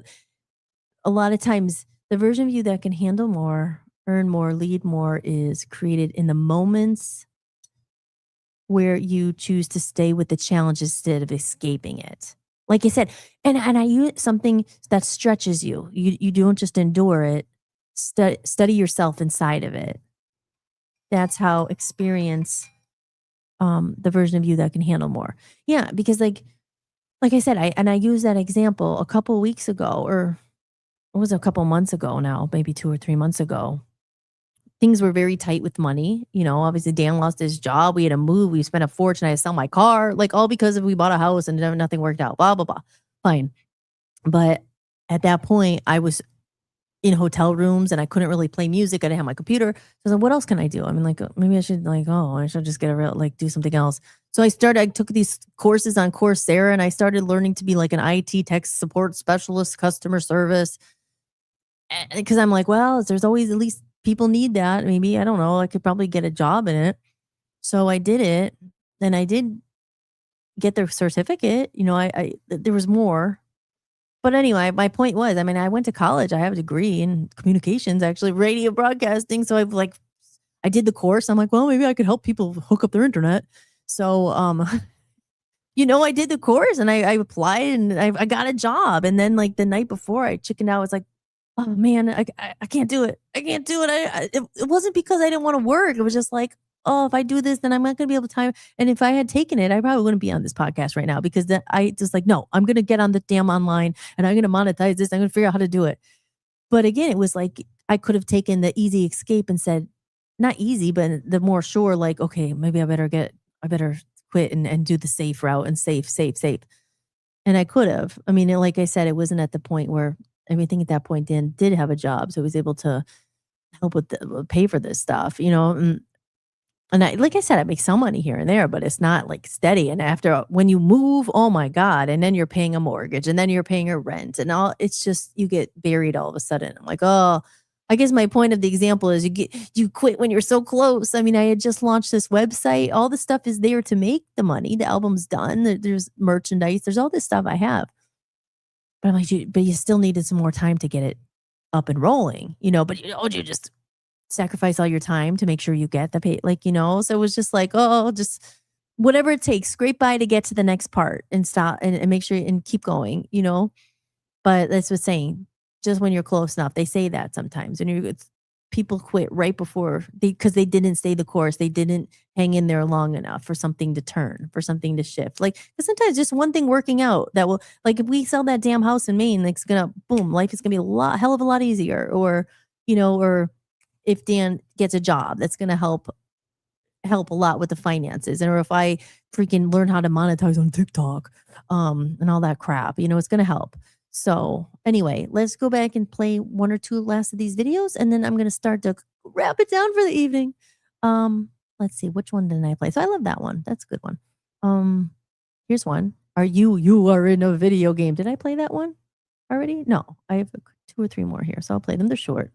a lot of times the version of you that can handle more, earn more, lead more is created in the moments where you choose to stay with the challenge instead of escaping it. Like I said, and I use something that stretches you. You don't just endure it. Study yourself inside of it. That's how experience the version of you that can handle more. Yeah, because like I said, I used that example a couple of weeks ago, or it was a couple months ago now, maybe 2 or 3 months ago. Things were very tight with money. Obviously Dan lost his job. We had to move. We spent a fortune. I had to sell my car, like all because we bought a house and nothing worked out. Blah, blah, blah. Fine. But at that point, I was in hotel rooms and I couldn't really play music. I didn't have my computer. So I was like, what else can I do? I mean, like, maybe I should just get do something else. So I took these courses on Coursera and I started learning to be like an IT tech support specialist, customer service. Because I'm like, well, there's always, at least people need that. Maybe, I don't know, I could probably get a job in it. So I did it. And I did get their certificate. There was more. But anyway, my point was, I mean, I went to college. I have a degree in communications, actually, radio broadcasting. So I did the course. I'm like, well, maybe I could help people hook up their internet. So, I did the course and I applied and I got a job. And then like the night before I chickened out, I was like, oh man, I can't do it. I can't do it. It wasn't because I didn't want to work. It was just like, oh, if I do this, then I'm not going to be able to time. And if I had taken it, I probably wouldn't be on this podcast right now because I just like, no, I'm going to get on the damn online and I'm going to monetize this. I'm going to figure out how to do it. But again, it was like, I could have taken the easy escape and said, not easy, but the more sure, like, okay, maybe I better quit and do the safe route and safe. And I could have. I mean, like I said, it wasn't at the point where everything at that point did have a job. So I was able to help with pay for this stuff, and I, like I said, I make some money here and there, but it's not like steady. And after when you move, oh my God, and then you're paying a mortgage and then you're paying a rent and all, it's just, you get buried all of a sudden. I'm like, oh, I guess my point of the example is you quit when you're so close. I mean, I had just launched this website. All the stuff is there to make the money. The album's done. There's merchandise. There's all this stuff I have. But I'm like, but you still needed some more time to get it up and rolling, but you just sacrifice all your time to make sure you get the pay, so it was just like, oh, just whatever it takes, scrape by to get to the next part and stop and make sure and keep going, but that's what's saying, just when you're close enough, they say that sometimes, and people quit right before because they didn't stay the course, they didn't hang in there long enough for something to turn, for something to shift, like, because sometimes just one thing working out that will, like, if we sell that damn house in Maine, like, it's gonna boom, life is gonna be hell of a lot easier, or or if Dan gets a job, that's going to help a lot with the finances. Or if I freaking learn how to monetize on TikTok, and all that crap, it's going to help. So anyway, let's go back and play one or two last of these videos. And then I'm going to start to wrap it down for the evening. Let's see, which one did I play? So I love that one. That's a good one. Here's one. You are in a video game. Did I play that one already? No, I have 2 or 3 more here. So I'll play them. They're short.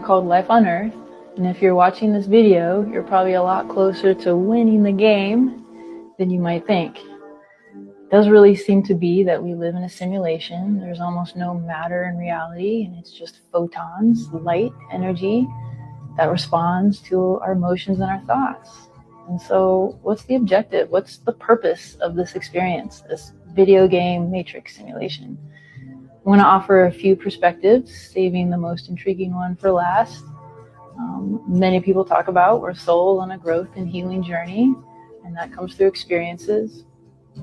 Called Life on Earth, and if you're watching this video, you're probably a lot closer to winning the game than you might think. It does really seem to be that we live in a simulation. There's almost no matter in reality, and it's just photons, light, energy that responds to our emotions and our thoughts. And so what's the objective? What's the purpose of this experience, this video game matrix simulation? I want to offer a few perspectives, saving the most intriguing one for last. Many people talk about we're souls on a growth and healing journey, and that comes through experiences.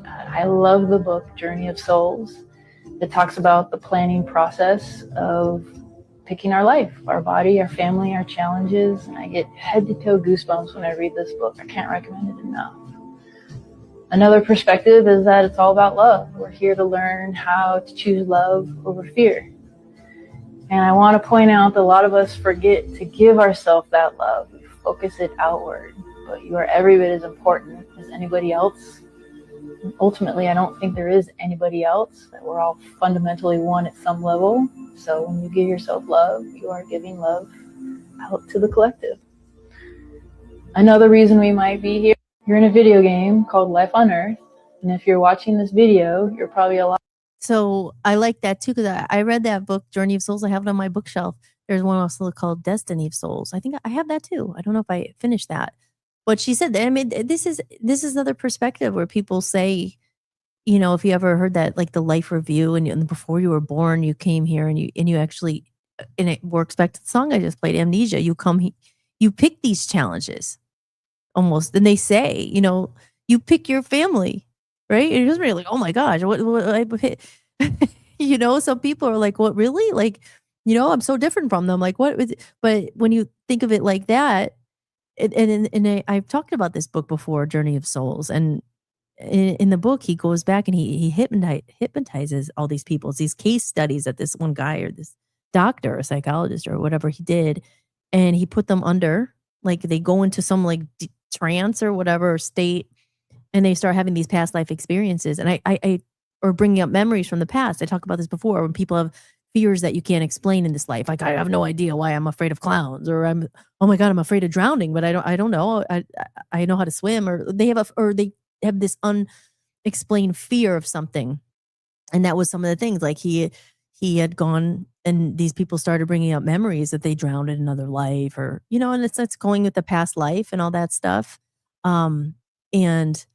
I love the book Journey of Souls. It talks about the planning process of picking our life, our body, our family, our challenges, and I get head to toe goosebumps when I read this book. I can't recommend it enough. Another perspective is that it's all about love. We're here to learn how to choose love over fear. And I want to point out that a lot of us forget to give ourselves that love. We focus it outward, but you are every bit as important as anybody else. And ultimately, I don't think there is anybody else, that we're all fundamentally one at some level. So when you give yourself love, you are giving love out to the collective. Another reason we might be here, you're in a video game called Life on Earth, and if you're watching this video, you're probably a lot. So I like that too, because I read that book, Journey of Souls. I have it on my bookshelf. There's one also called Destiny of Souls. I think I have that too. I don't know if I finished that. But she said that, I mean, this is another perspective where people say, if you ever heard that, like the life review, and before you were born, you came here and you actually, and it works back to the song I just played, Amnesia. You pick these challenges almost, and they say, you pick your family, right? And it doesn't really like, oh my gosh, what some people are like, what, really? Like, I'm so different from them. Like, what is it? But when you think of it like that, and I've talked about this book before, Journey of Souls, and in the book, he goes back and he hypnotizes all these people. It's these case studies that this one guy or this doctor or psychologist or whatever he did, and he put them under, like they go into some like trance or whatever state, and they start having these past life experiences. And I or bringing up memories from the past. I talked about this before, when people have fears that you can't explain in this life. Like, I have no idea why I'm afraid of clowns, or oh my God, I'm afraid of drowning, but I don't know. I know how to swim, or they have this unexplained fear of something. And that was some of the things, like he had gone, and these people started bringing up memories that they drowned in another life, or and it's going with the past life and all that stuff. And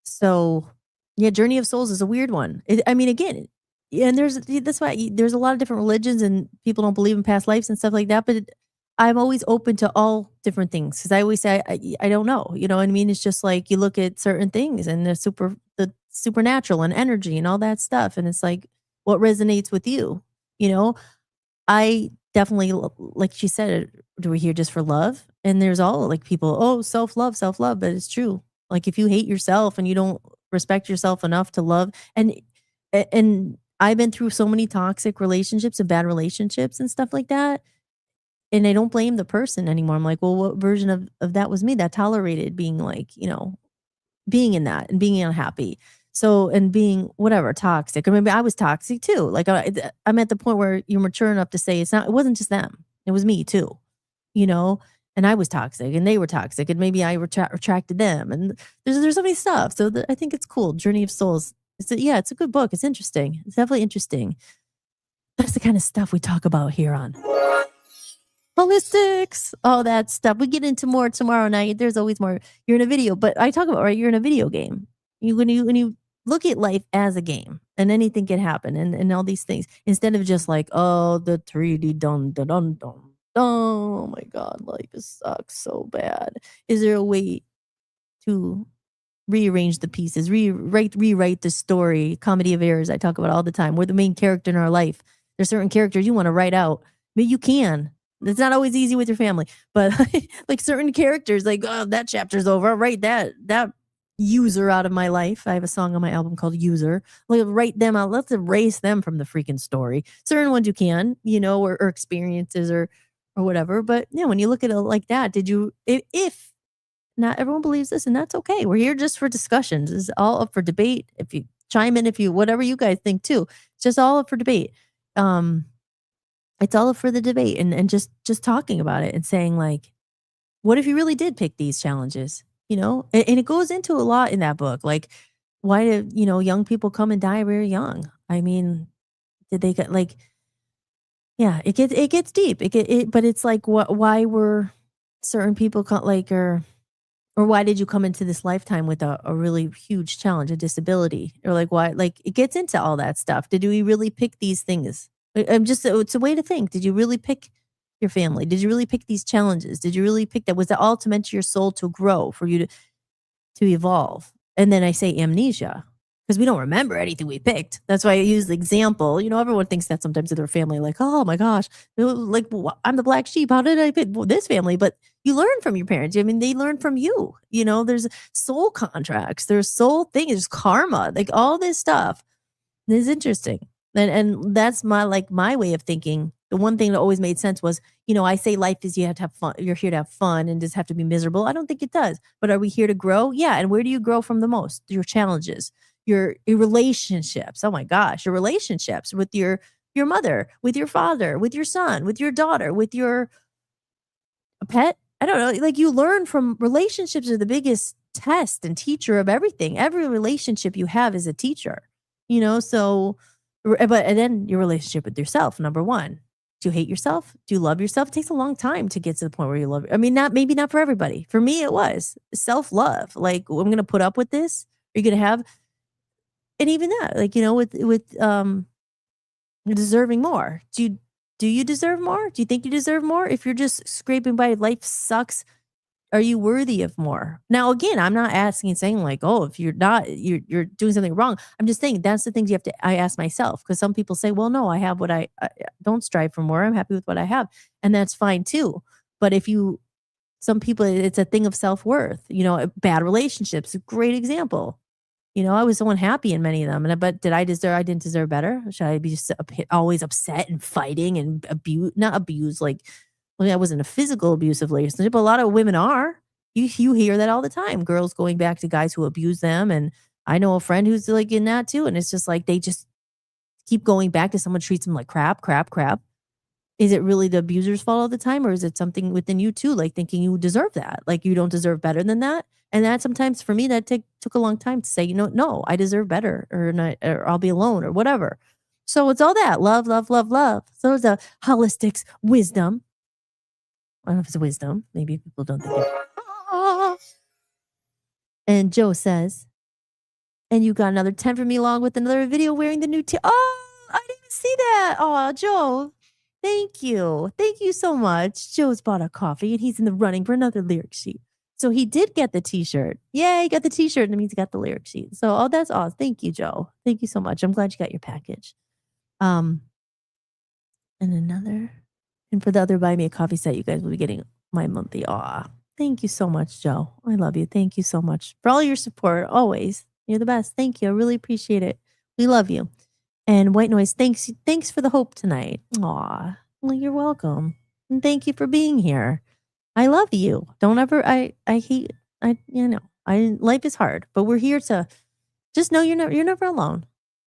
so, yeah, Journey of Souls is a weird one. I mean, again, and that's why there's a lot of different religions, and people don't believe in past lives and stuff like that. But I'm always open to all different things, because I always say I don't know. You know what I mean? It's just like you look at certain things and the supernatural and energy and all that stuff, and it's like what resonates with you. You know, I definitely, like she said, do we here just for love? And there's all like people, oh, self love, but it's true. Like if you hate yourself and you don't respect yourself enough to love, and I've been through so many toxic relationships and bad relationships and stuff like that, and I don't blame the person anymore. I'm like, well, what version of that was me that tolerated being like, being in that and being unhappy. So, and being whatever toxic, or maybe I was toxic too. Like I'm at the point where you're mature enough to say it wasn't just them, it was me too, you know. And I was toxic, and they were toxic, and maybe I retracted them. And there's so many stuff. So I think it's cool. Journey of Souls. It's a good book. It's interesting. It's definitely interesting. That's the kind of stuff we talk about here on Hollis-tics, all that stuff. We get into more tomorrow night. There's always more. You're in a video, but I talk about, right, you're in a video game. When you look at life as a game, and anything can happen, and all these things, instead of just like, oh, the 3D dun dun dun dun. Oh my God, life sucks so bad. Is there a way to rearrange the pieces, rewrite the story? Comedy of errors, I talk about all the time. We're the main character in our life. There's certain characters you want to write out. Maybe you can. It's not always easy with your family, but like certain characters, like, oh, that chapter's over. I'll write that user out of my life. I have a song on my album called User. Like, write them out. Let's erase them from the freaking story. Certain ones you can, or experiences or whatever. But yeah, when you look at it like that, if not everyone believes this, and that's okay. We're here just for discussions. It's all up for debate. If you chime in, whatever you guys think too, it's just all up for debate. It's all up for the debate, and just talking about it and saying, like, what if you really did pick these challenges? And it goes into a lot in that book. Like, why do, young people come and die very young? I mean, did they get like, yeah, it gets deep. But it's like, why were certain people or why did you come into this lifetime with a really huge challenge, a disability? Or like, why, like, it gets into all that stuff. Did we really pick these things? It's a way to think. Did you really pick your family? Did you really pick these challenges? Did you really pick that? Was that all to meant to your soul to grow, for you to evolve? And then I say amnesia, because we don't remember anything we picked. That's why I use the example. Everyone thinks that sometimes of their family, like, oh my gosh, like, I'm the black sheep. How did I pick this family? But you learn from your parents. I mean, they learn from you. There's soul contracts, there's soul things, there's karma, like all this stuff. It's interesting. And that's my way of thinking. The one thing that always made sense was, I say life is, you have to have fun. You're here to have fun and just have to be miserable. I don't think it does. But are we here to grow? Yeah. And where do you grow from the most? Your challenges, your relationships. Oh my gosh, your relationships with your mother, with your father, with your son, with your daughter, with your pet. I don't know. Like, you learn from relationships are the biggest test and teacher of everything. Every relationship you have is a teacher, so. And then your relationship with yourself, number one. Do you hate yourself? Do you love yourself? It takes a long time to get to the point where you love. I mean, maybe not for everybody. For me, it was self-love. Like, I'm going to put up with this. Are you going to have, and even that, like, with deserving more. Do you deserve more? Do you think you deserve more? If you're just scraping by, life sucks. Are you worthy of more? Now, again, I'm not saying like, oh, if you're not, you're doing something wrong. I'm just saying that's the things I ask myself, because some people say, well, no, I have what I don't strive for more. I'm happy with what I have. And that's fine too. But some people, it's a thing of self-worth, bad relationships, a great example. I was so unhappy in many of them. But I didn't deserve better? Should I be just always upset and fighting and not abuse, like, well, that wasn't a physical abusive relationship, but a lot of women are. You hear that all the time. Girls going back to guys who abuse them. And I know a friend who's like in that too. And it's just like, they just keep going back to someone treats them like crap. Is it really the abuser's fault all the time, or is it something within you too, like thinking you deserve that, like you don't deserve better than that? And that sometimes for me that took a long time to say, no, I deserve better, or I'll be alone, or whatever. So it's all that love, love, love, love. So it's a holistics wisdom. I don't know if it's wisdom. Maybe people don't think it. And Joe says, and you got another 10 from me along with another video wearing the new Oh, I didn't even see that. Oh, Joe, thank you. Thank you so much. Joe's bought a coffee and he's in the running for another lyric sheet. So he did get the t-shirt. Yay, he got the t-shirt, and that means he got the lyric sheet. So, that's awesome. Thank you, Joe. Thank you so much. I'm glad you got your package. And for the other buy me a coffee set, you guys will be getting my monthly. Thank you so much, Joe. I love you. Thank you so much for all your support. Always. You're the best. Thank you. I really appreciate it. We love you. And White Noise, thanks for the hope tonight. Well, you're welcome. And thank you for being here. I love you. Don't ever, life is hard, but we're here to just know you're never alone.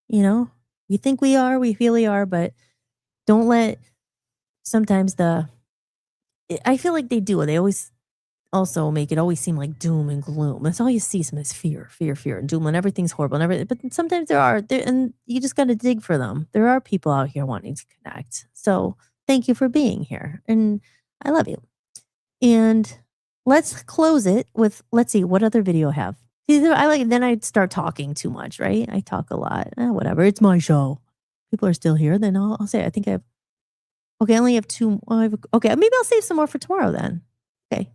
We think we are, we feel we are, but don't let sometimes I feel like they do. They always also make it always seem like doom and gloom. That's all you see. Sometimes fear, and doom, and everything's horrible and everything. But sometimes and you just got to dig for them. There are people out here wanting to connect. So thank you for being here, and I love you. And let's close it with, let's see, what other video I have. Then I'd start talking too much, right? I talk a lot. Whatever. It's my show. People are still here. Then I'll say, I think I have. Okay, I only have two. Okay, maybe I'll save some more for tomorrow then. Okay.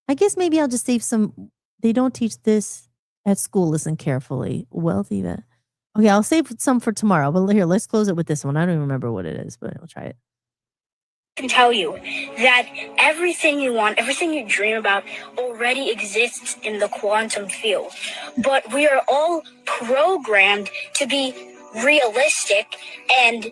I guess maybe I'll just save some. They don't teach this at school. Listen carefully. Wealthy. Okay, I'll save some for tomorrow. But here, let's close it with this one. I don't even remember what it is, but I'll try it. I can tell you that everything you want, everything you dream about already exists in the quantum field. But we are all programmed to be realistic and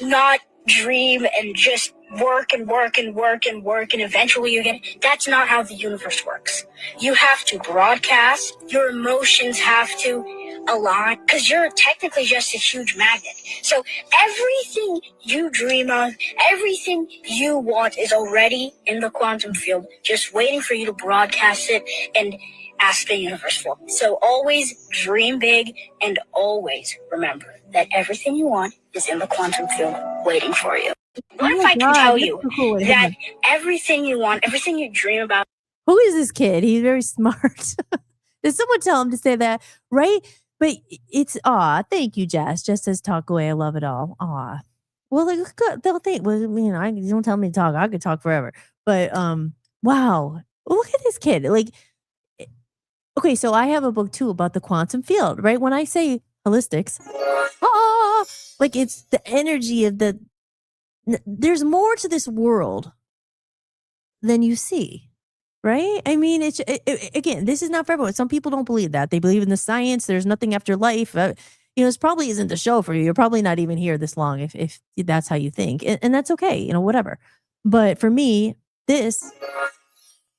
not dream and just work and work and work and work, and eventually you get it. That's not how the universe works. You have to broadcast, your emotions have to align, because you're technically just a huge magnet. So everything you dream of, everything you want is already in the quantum field, just waiting for you to broadcast it and ask the universe for. So always dream big, and always remember that everything you want is in the quantum field waiting for you. What if I can tell you that everything you want, everything you dream about? Who is this kid? He's very smart. Did someone tell him to say that? Right? But it's, thank you, Jess. Jess says, talk away. I love it all. Well, they'll think, you don't tell me to talk. I could talk forever. But, wow. Look at this kid. Okay, so I have a book too about the quantum field, right? When I say holistics, it's the energy of there's more to this world than you see, right? I mean, again, this is not for everyone. Some people don't believe that. They believe in the science. There's nothing after life. This probably isn't the show for you. You're probably not even here this long if that's how you think. And that's okay, whatever. But for me, this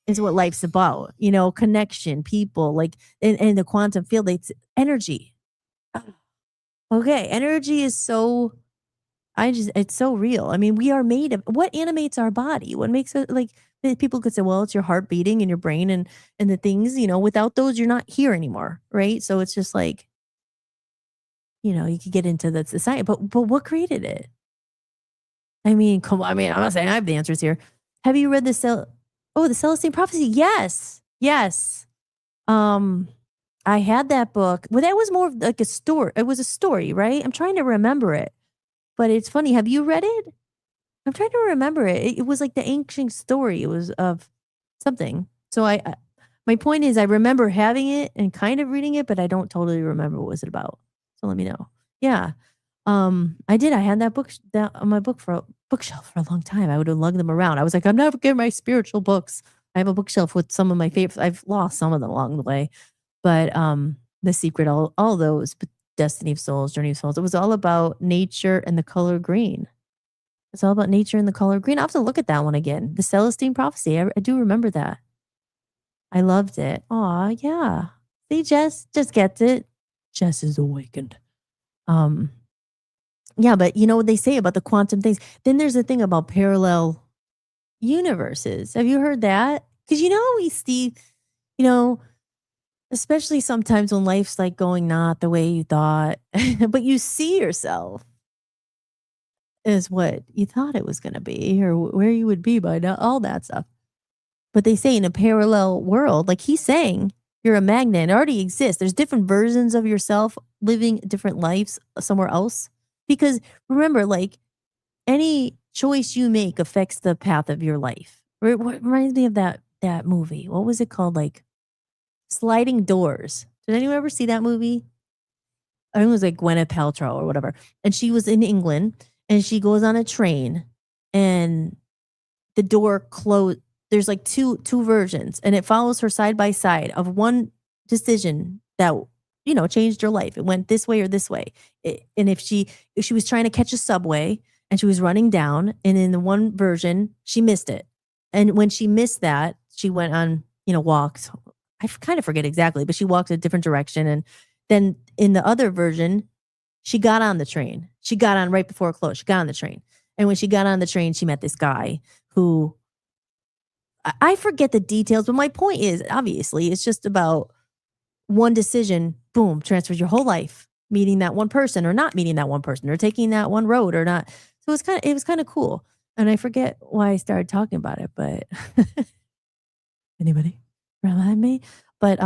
is what life's about, connection, people, in the quantum field, it's energy. Okay, energy is so, it's so real. I mean, we are made of, what animates our body? What makes it, people could say, well, it's your heart beating and your brain and the things, without those, you're not here anymore, right? So it's just you could get into the science, but what created it? I mean, come on, I'm not saying I have the answers here. Have you read the Celestine Prophecy? Yes. I had that book. Well, that was more of like a story. It was a story, right? I'm trying to remember it. But it's funny. Have you read it? I'm trying to remember it. It was like the ancient story. It was of something. So my point is, I remember having it and kind of reading it, but I don't totally remember what was it about. So let me know. Yeah. I did. I had that book on my bookshelf for a long time. I would have lugged them around. I was like, I'm never getting my spiritual books. I have a bookshelf with some of my favorites. I've lost some of them along the way, but The Secret, all those, but Destiny of Souls, Journey of Souls. It was all about nature and the color green. It's all about nature and the color green. I'll have to look at that one again. The Celestine Prophecy. I do remember that. I loved it. Aw, yeah. See, Jess gets it. Jess is awakened. Yeah, but you know what they say about the quantum things? Then there's a thing about parallel universes. Have you heard that? Because we see, you know, especially sometimes when life's like going not the way you thought, but you see yourself as what you thought it was going to be or where you would be by now, all that stuff. But they say in a parallel world, like he's saying, you're a magnet. It already exists. There's different versions of yourself living different lives somewhere else. Because remember, like any choice you make affects the path of your life. What reminds me of that movie? What was it called? Like Sliding Doors. Did anyone ever see that movie? I think it was like Gwyneth Paltrow or whatever. And she was in England and she goes on a train and the door closed. There's like two versions and it follows her side by side of one decision that changed her life. It went this way or this way. And if she was trying to catch a subway and she was running down, and in the one version she missed it, and when she missed that, she went on walked. I kind of forget exactly, but she walked a different direction, and then in the other version, she got on the train. She got on right before it closed. She got on the train, and when she got on the train, she met this guy who. I forget the details, but my point is, obviously, it's just about one decision, boom, transfers your whole life, meeting that one person or not meeting that one person or taking that one road or not. So it was kind of cool. And I forget why I started talking about it, but anybody remind me? But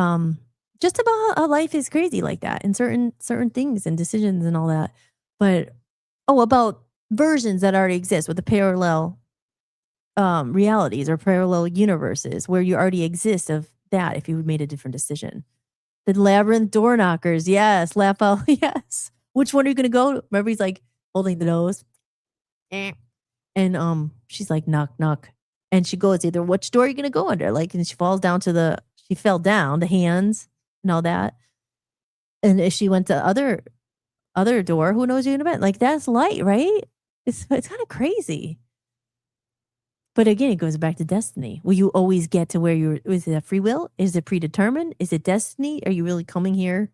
just about how life is crazy like that and certain things and decisions and all that. But about versions that already exist with the parallel realities or parallel universes where you already exist of that if you made a different decision. The labyrinth door knockers, yes. Laugh out, yes. Which one are you gonna go to? Remember, he's like holding the nose. And she's like, knock, knock. And she goes, either which door are you gonna go under? Like, and she falls down she fell down, the hands and all that. And if she went to other door, who knows you're gonna bet? Like, that's light, right? It's kind of crazy. But again, it goes back to destiny. Will you always get to where is it a free will? Is it predetermined? Is it destiny? Are you really coming here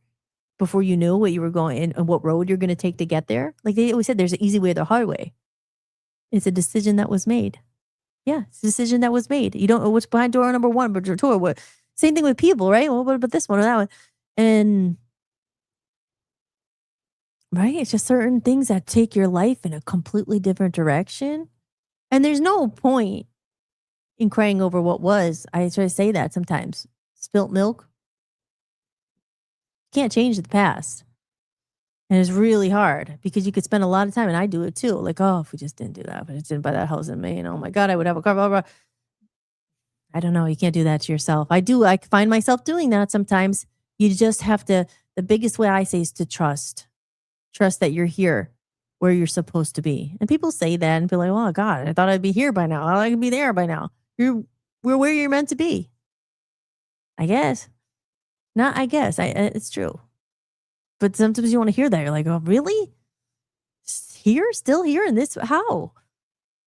before you knew what you were going and what road you're going to take to get there? Like they always said, there's an easy way or the hard way. It's a decision that was made. Yeah, it's a decision that was made. You don't know what's behind door number one, but door what? Same thing with people, right? Well, what about this one or that one? And right, it's just certain things that take your life in a completely different direction. And there's no point in crying over what was. I try to say that sometimes. Spilt milk. Can't change the past. And it's really hard because you could spend a lot of time, and I do it too. Like, oh, if we just didn't do that, if I just didn't buy that house in Maine, oh my God, I would have a car, blah, blah. I don't know. You can't do that to yourself. I find myself doing that sometimes. You just have to, the biggest way I say is to trust. Trust that you're here where you're supposed to be. And people say that and be like, oh God, I thought I'd be here by now. I thought I could be there by now. We're where you're meant to be. I guess. Not I guess. It's true. But sometimes you want to hear that. You're like, oh, really? Here? Still here in this? How?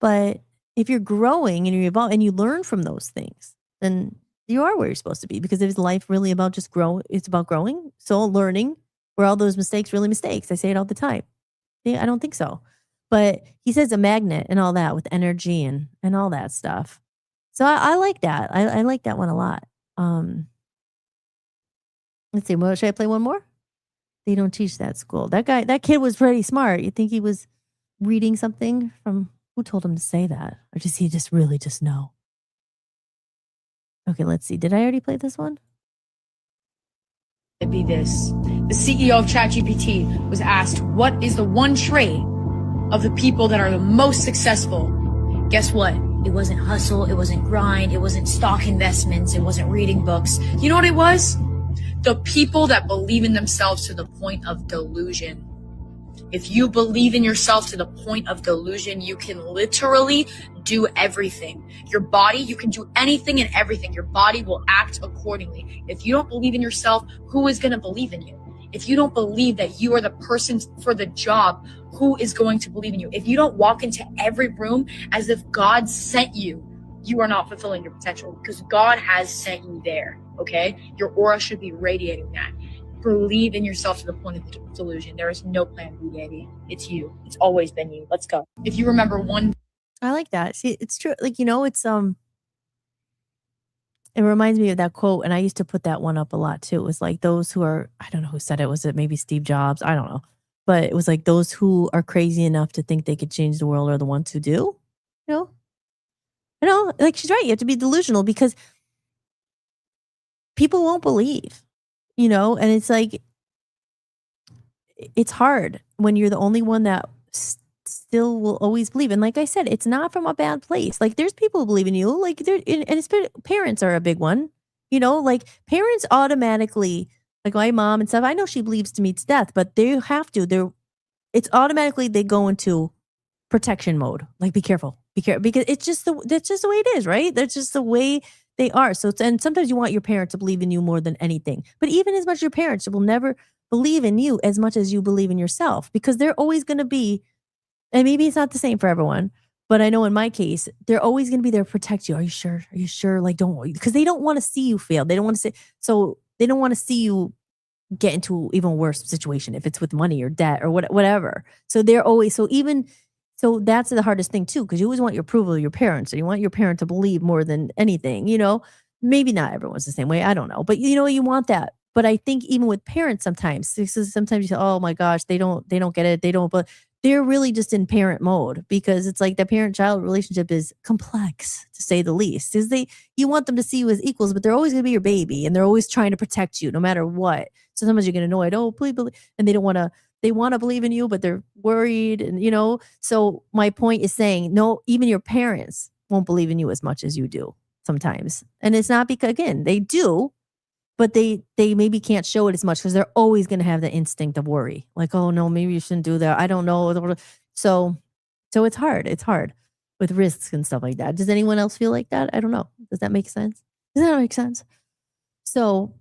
But if you're growing and you evolve and you learn from those things, then you are where you're supposed to be. Because is life really about just growing? It's about growing. So learning. Were all those mistakes really mistakes? I say it all the time. I don't think so. But he says a magnet and all that with energy and all that stuff. So I like that. I like that one a lot. Let's see. Should I play one more? They don't teach that at school. That kid was pretty smart. You think he was reading something from, who told him to say that? Or does he just really just know? Okay, let's see. Did I already play this one? It'd be this. The CEO of ChatGPT was asked, what is the one trait of the people that are the most successful? Guess what? It wasn't hustle. It wasn't grind. It wasn't stock investments. It wasn't reading books. You know what it was? The people that believe in themselves to the point of delusion. If you believe in yourself to the point of delusion, you can literally do everything. Your body, you can do anything and everything. Your body will act accordingly. If you don't believe in yourself, who is going to believe in you? If you don't believe that you are the person for the job, who is going to believe in you? If you don't walk into every room as if God sent you, you are not fulfilling your potential because God has sent you there, okay? Your aura should be radiating that. believe in yourself to the point of delusion. There is no plan B, baby. It's you. It's always been you. Let's go. If you remember one. I like that. See, it's true. Like, it's it reminds me of that quote, and I used to put that one up a lot too. It was like those who are, I don't know who said it. Was it maybe Steve Jobs? I don't know. But it was like those who are crazy enough to think they could change the world are the ones who do. Like she's right. You have to be delusional because people won't believe, and it's like, it's hard when you're the only one that still will always believe. And like I said, it's not from a bad place. Like there's people who believe in you, like and it's parents are a big one, like parents automatically, like my mom and stuff, I know she believes to me to death, but they have to, it's automatically, they go into protection mode. Like, be careful, because that's just the way it is, right? That's just the way they are. So, and sometimes you want your parents to believe in you more than anything, but even as much as your parents will never believe in you as much as you believe in yourself, because they're always going to be, and maybe it's not the same for everyone, but I know in my case, they're always going to be there to protect you. Are you sure? Are you sure? Like, don't worry, because they don't want to see you fail. They don't want to see, so they don't want to see you get into even worse situation if it's with money or debt or whatever. So they're always, so that's the hardest thing too, because you always want your approval of your parents, and you want your parent to believe more than anything, maybe not everyone's the same way. I don't know, but you want that. But I think even with parents, sometimes you say, oh my gosh, they don't get it. But they're really just in parent mode, because it's like the parent-child relationship is complex, to say the least. You want them to see you as equals, but they're always going to be your baby, and they're always trying to protect you no matter what. So sometimes you get annoyed, oh, please believe, and they want to believe in you, but they're worried. And, so my point is saying, no, even your parents won't believe in you as much as you do sometimes. And it's not because, again, they do, but they maybe can't show it as much because they're always going to have the instinct of worry. Like, oh no, maybe you shouldn't do that. I don't know. So it's hard. It's hard with risks and stuff like that. Does anyone else feel like that? I don't know. Does that make sense? Does that make sense? So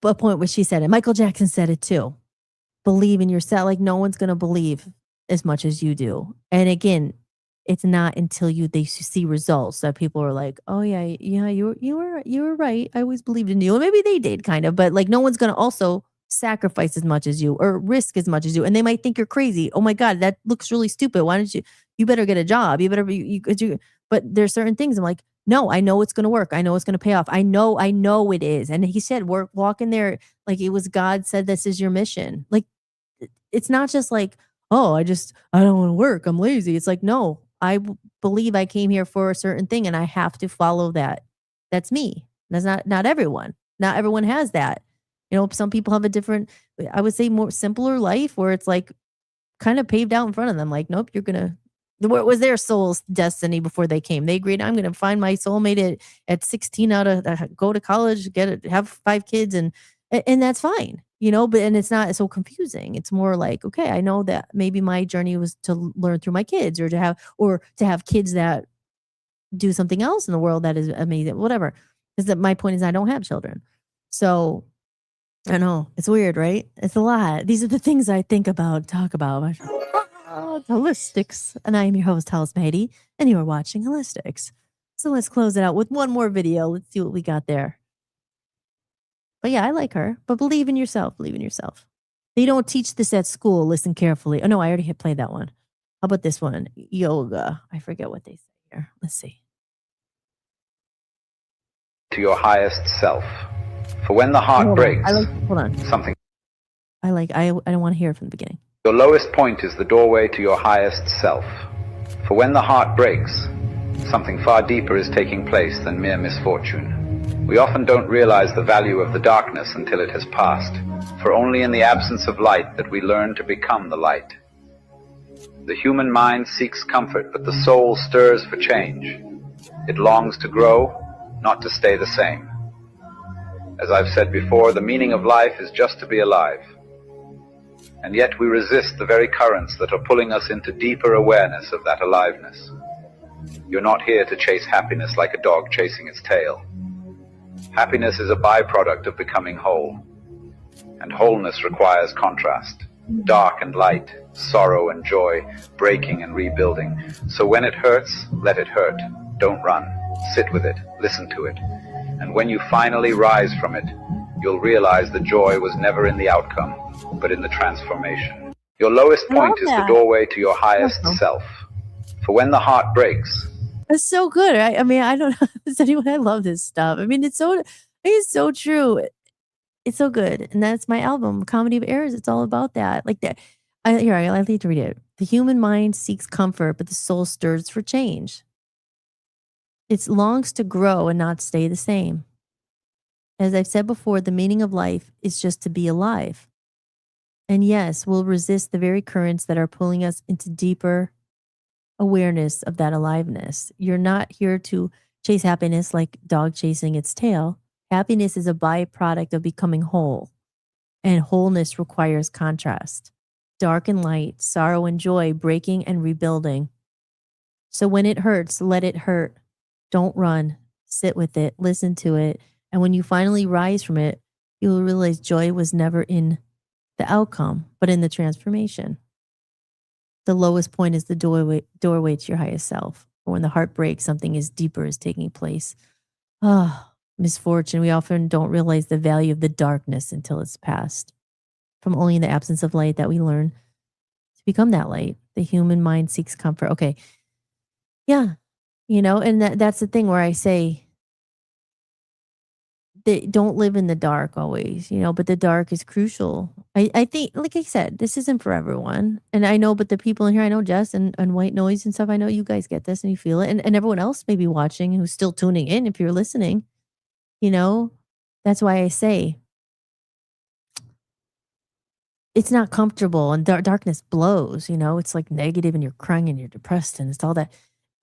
a point where she said it, Michael Jackson said it too. Believe in yourself. Like, no one's going to believe as much as you do. And again, it's not until they see results that people are like, oh yeah, you were right. I always believed in you. And maybe they did kind of, but like, no one's going to also sacrifice as much as you or risk as much as you. And they might think you're crazy. Oh my God, that looks really stupid. Why don't you better get a job. You better but there's certain things I'm like, no, I know it's going to work. I know it's going to pay off. I know it is. And he said, walk in there. Like, it was God said, this is your mission. Like, it's not just like, oh, I don't want to work, I'm lazy. It's like, no, I believe I came here for a certain thing and I have to follow that. That's me. That's not everyone. Not everyone has that. Some people have a different, I would say, more simpler life where it's like kind of paved out in front of them. Like, nope, you're going to, what was their soul's destiny before they came? They agreed, I'm going to find my soulmate at 16, go to college, have 5 kids, and that's fine. But it's not so confusing. It's more like, okay, I know that maybe my journey was to learn through my kids, or to have kids that do something else in the world that is amazing, whatever. Is that my point is I don't have children. So I know it's weird, right? It's a lot. These are the things I think about, talk about. It's Hollis-tics. And I am your host, Hollis Mahady, and you are watching Hollis-tics. So let's close it out with one more video. Let's see what we got there. But yeah, I like her. But believe in yourself. Believe in yourself. They don't teach this at school. Listen carefully. Oh, no, I already had played that one. How about this one? Yoga. I forget what they say here. Let's see. To your highest self. For when the heart breaks, hold on. Something. I don't want to hear it from the beginning. Your lowest point is the doorway to your highest self. For when the heart breaks, something far deeper is taking place than mere misfortune. We often don't realize the value of the darkness until it has passed, for only in the absence of light that we learn to become the light. The human mind seeks comfort, but the soul stirs for change. It longs to grow, not to stay the same. As I've said before, the meaning of life is just to be alive. And yet we resist the very currents that are pulling us into deeper awareness of that aliveness. You're not here to chase happiness like a dog chasing its tail. Happiness is a byproduct of becoming whole. And wholeness requires contrast. Dark and light, sorrow and joy, breaking and rebuilding. So when it hurts, let it hurt. Don't run. Sit with it. Listen to it. And when you finally rise from it, you'll realize the joy was never in the outcome, but in the transformation. Your lowest I love point is the that. doorway to your highest Awesome. self. For when the heart breaks, It's so good. I mean, I don't know. Does anyone? I love this stuff. I mean, it's so true. It's so good. And that's my album, Comedy of Errors. It's all about that. Like that. I need to read it. The human mind seeks comfort, but the soul stirs for change. It longs to grow and not stay the same. As I've said before, the meaning of life is just to be alive. And yes, we'll resist the very currents that are pulling us into deeper awareness of that aliveness. You're not here to chase happiness like dog chasing its tail. Happiness is a byproduct of becoming whole, and wholeness requires contrast. Dark and light, sorrow and joy, breaking and rebuilding. So when it hurts, let it hurt. Don't run. Sit with it. Listen to it. And when you finally rise from it, you will realize joy was never in the outcome, but in the transformation. The lowest point is the doorway to your highest self. Or when the heart breaks, something is deeper is taking place. Misfortune. We often don't realize the value of the darkness until it's past. From only in the absence of light that we learn to become that light. The human mind seeks comfort. Okay. Yeah. And that's the thing where I say, they don't live in the dark always, but the dark is crucial. I think, like I said, this isn't for everyone. And I know, but the people in here, I know Jess and White Noise and stuff, I know you guys get this and you feel it. And everyone else may be watching who's still tuning in if you're listening, that's why I say it's not comfortable and darkness blows, it's like negative and you're crying and you're depressed and it's all that.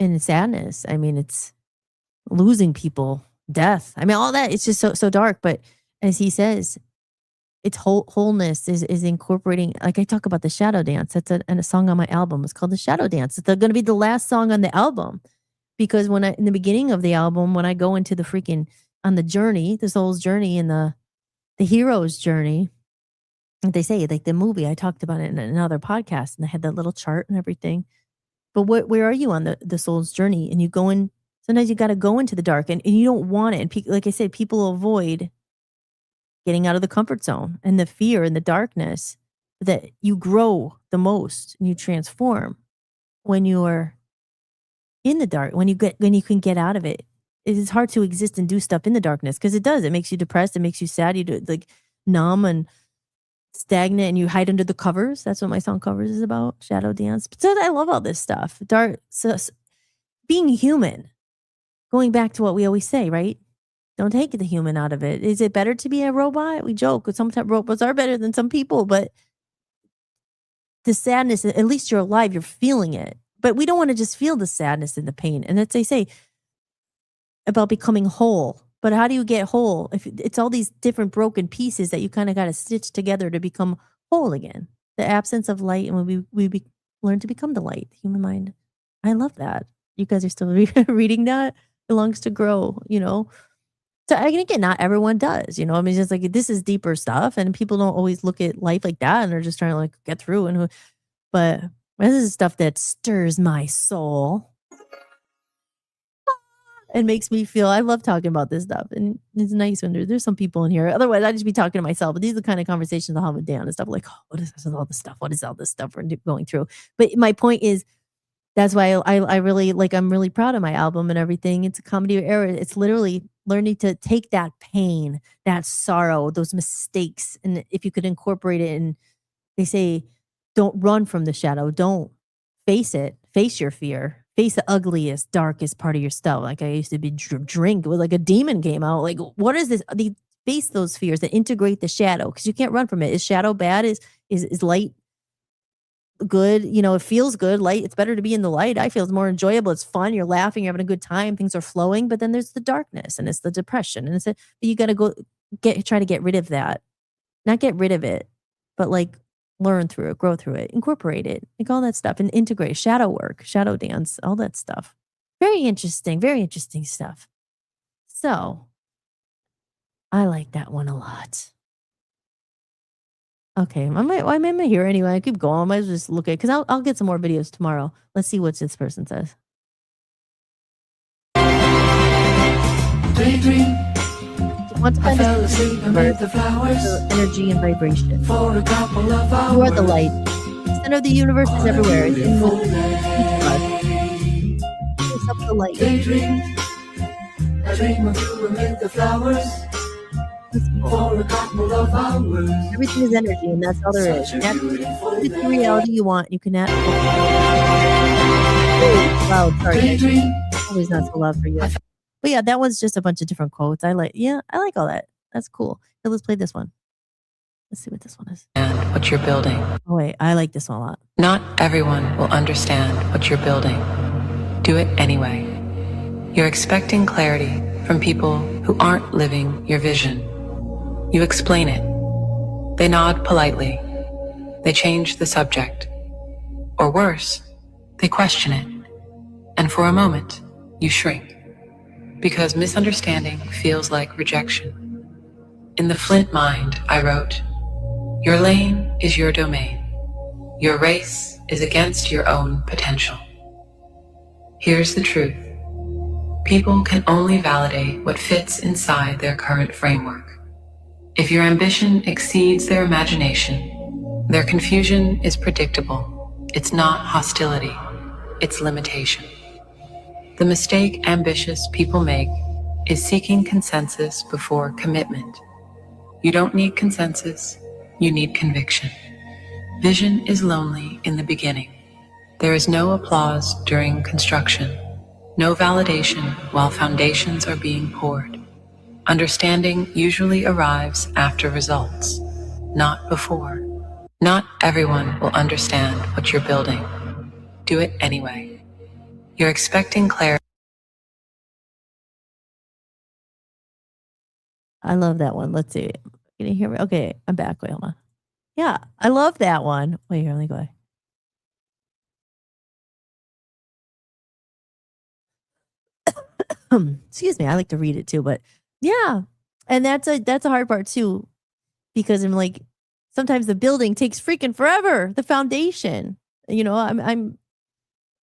And it's sadness. I mean, it's losing people. Death. I mean, all that, it's just so dark. But as he says, it's wholeness is incorporating, like I talk about the shadow dance. That's a song on my album. It's called The Shadow Dance. It's going to be the last song on the album. Because in the beginning of the album, when I go into on the journey, the soul's journey and the hero's journey, they say, like the movie, I talked about it in another podcast and they had that little chart and everything. But where are you on the soul's journey? And you go in. Sometimes you got to go into the dark and you don't want it. And like I said, people avoid getting out of the comfort zone and the fear and the darkness that you grow the most and you transform when you are in the dark, when you can get out of it. It is hard to exist and do stuff in the darkness because it does. It makes you depressed. It makes you sad. You do like numb and stagnant and you hide under the covers. That's what my song Covers is about. Shadow dance. But so I love all this stuff. Dark, so being human. Going back to what we always say, right? Don't take the human out of it. Is it better to be a robot? We joke. Sometimes robots are better than some people, but the sadness, at least you're alive, you're feeling it. But we don't want to just feel the sadness and the pain. And that's they say about becoming whole. But how do you get whole? If it's all these different broken pieces that you kind of got to stitch together to become whole again. The absence of light, and when we learn to become the light, the human mind. I love that. You guys are still reading that. Belongs to grow, So again, not everyone does, I mean, it's just like this is deeper stuff, and people don't always look at life like that, and they're just trying to like get through. But this is stuff that stirs my soul. It makes me feel. I love talking about this stuff, and it's nice when there's some people in here. Otherwise, I'd just be talking to myself. But these are the kind of conversations I'll have with Dan and stuff. Like, what is all this stuff? What is all this stuff we're going through? But my point is. That's why I really I'm really proud of my album and everything. It's a comedy of errors. It's literally learning to take that pain, that sorrow, those mistakes. And if you could incorporate it, and they say, don't run from the shadow. Don't face it. Face your fear. Face the ugliest, darkest part of your stuff. Like I used to be drink with like a demon came out. Like, what is this? They face those fears and integrate the shadow because you can't run from it. Is shadow bad? Is light good? It feels good. Light, it's better to be in the light. I feel it's more enjoyable. It's fun. You're laughing. You're having a good time. Things are flowing. But then there's the darkness and it's the depression. And you got to try to get rid of that. Not get rid of it, but like learn through it, grow through it, incorporate it, like all that stuff, and integrate shadow work, shadow dance, all that stuff. Very interesting stuff. So I like that one a lot. Okay, I'm here anyway. I keep going. I might just look at it because I'll get some more videos tomorrow. Let's see what this person says. Daydream. Quantum I fell is asleep amid the flowers energy and vibration. for a couple of hours. You are the light. The center of the universe is everywhere. It's in each of us. Give yourself the light. Daydream. I dream of you amid the flowers for a couple of hours. Everything is energy, and that's all there is. That's the reality you want. You can add. Loud, sorry. Always not so loud for you. But yeah, that one's just a bunch of different quotes. I like all that. That's cool. So let's play this one. Let's see what this one is. And what you're building. Oh wait, I like this one a lot. Not everyone will understand what you're building. Do it anyway. You're expecting clarity from people who aren't living your vision. You explain it. They nod politely. They change the subject. Or worse, they question it. And for a moment, you shrink. Because misunderstanding feels like rejection. In the Flint Mind, I wrote, your lane is your domain. Your race is against your own potential. Here's the truth. People can only validate what fits inside their current framework. If your ambition exceeds their imagination, their confusion is predictable. It's not hostility, it's limitation. The mistake ambitious people make is seeking consensus before commitment. You don't need consensus, you need conviction. Vision is lonely in the beginning. There is no applause during construction, no validation while foundations are being poured. Understanding usually arrives after results, not before. Not everyone will understand what you're building. Do it anyway. You're expecting clarity. I love that one. Let's see. Can you hear me? Okay, I'm back. Wait, hold on. Yeah, I love that one. Wait, here, let me go. Excuse me. I like to read it too, but yeah, and that's a hard part too, because I'm like, sometimes the building takes freaking forever. The foundation,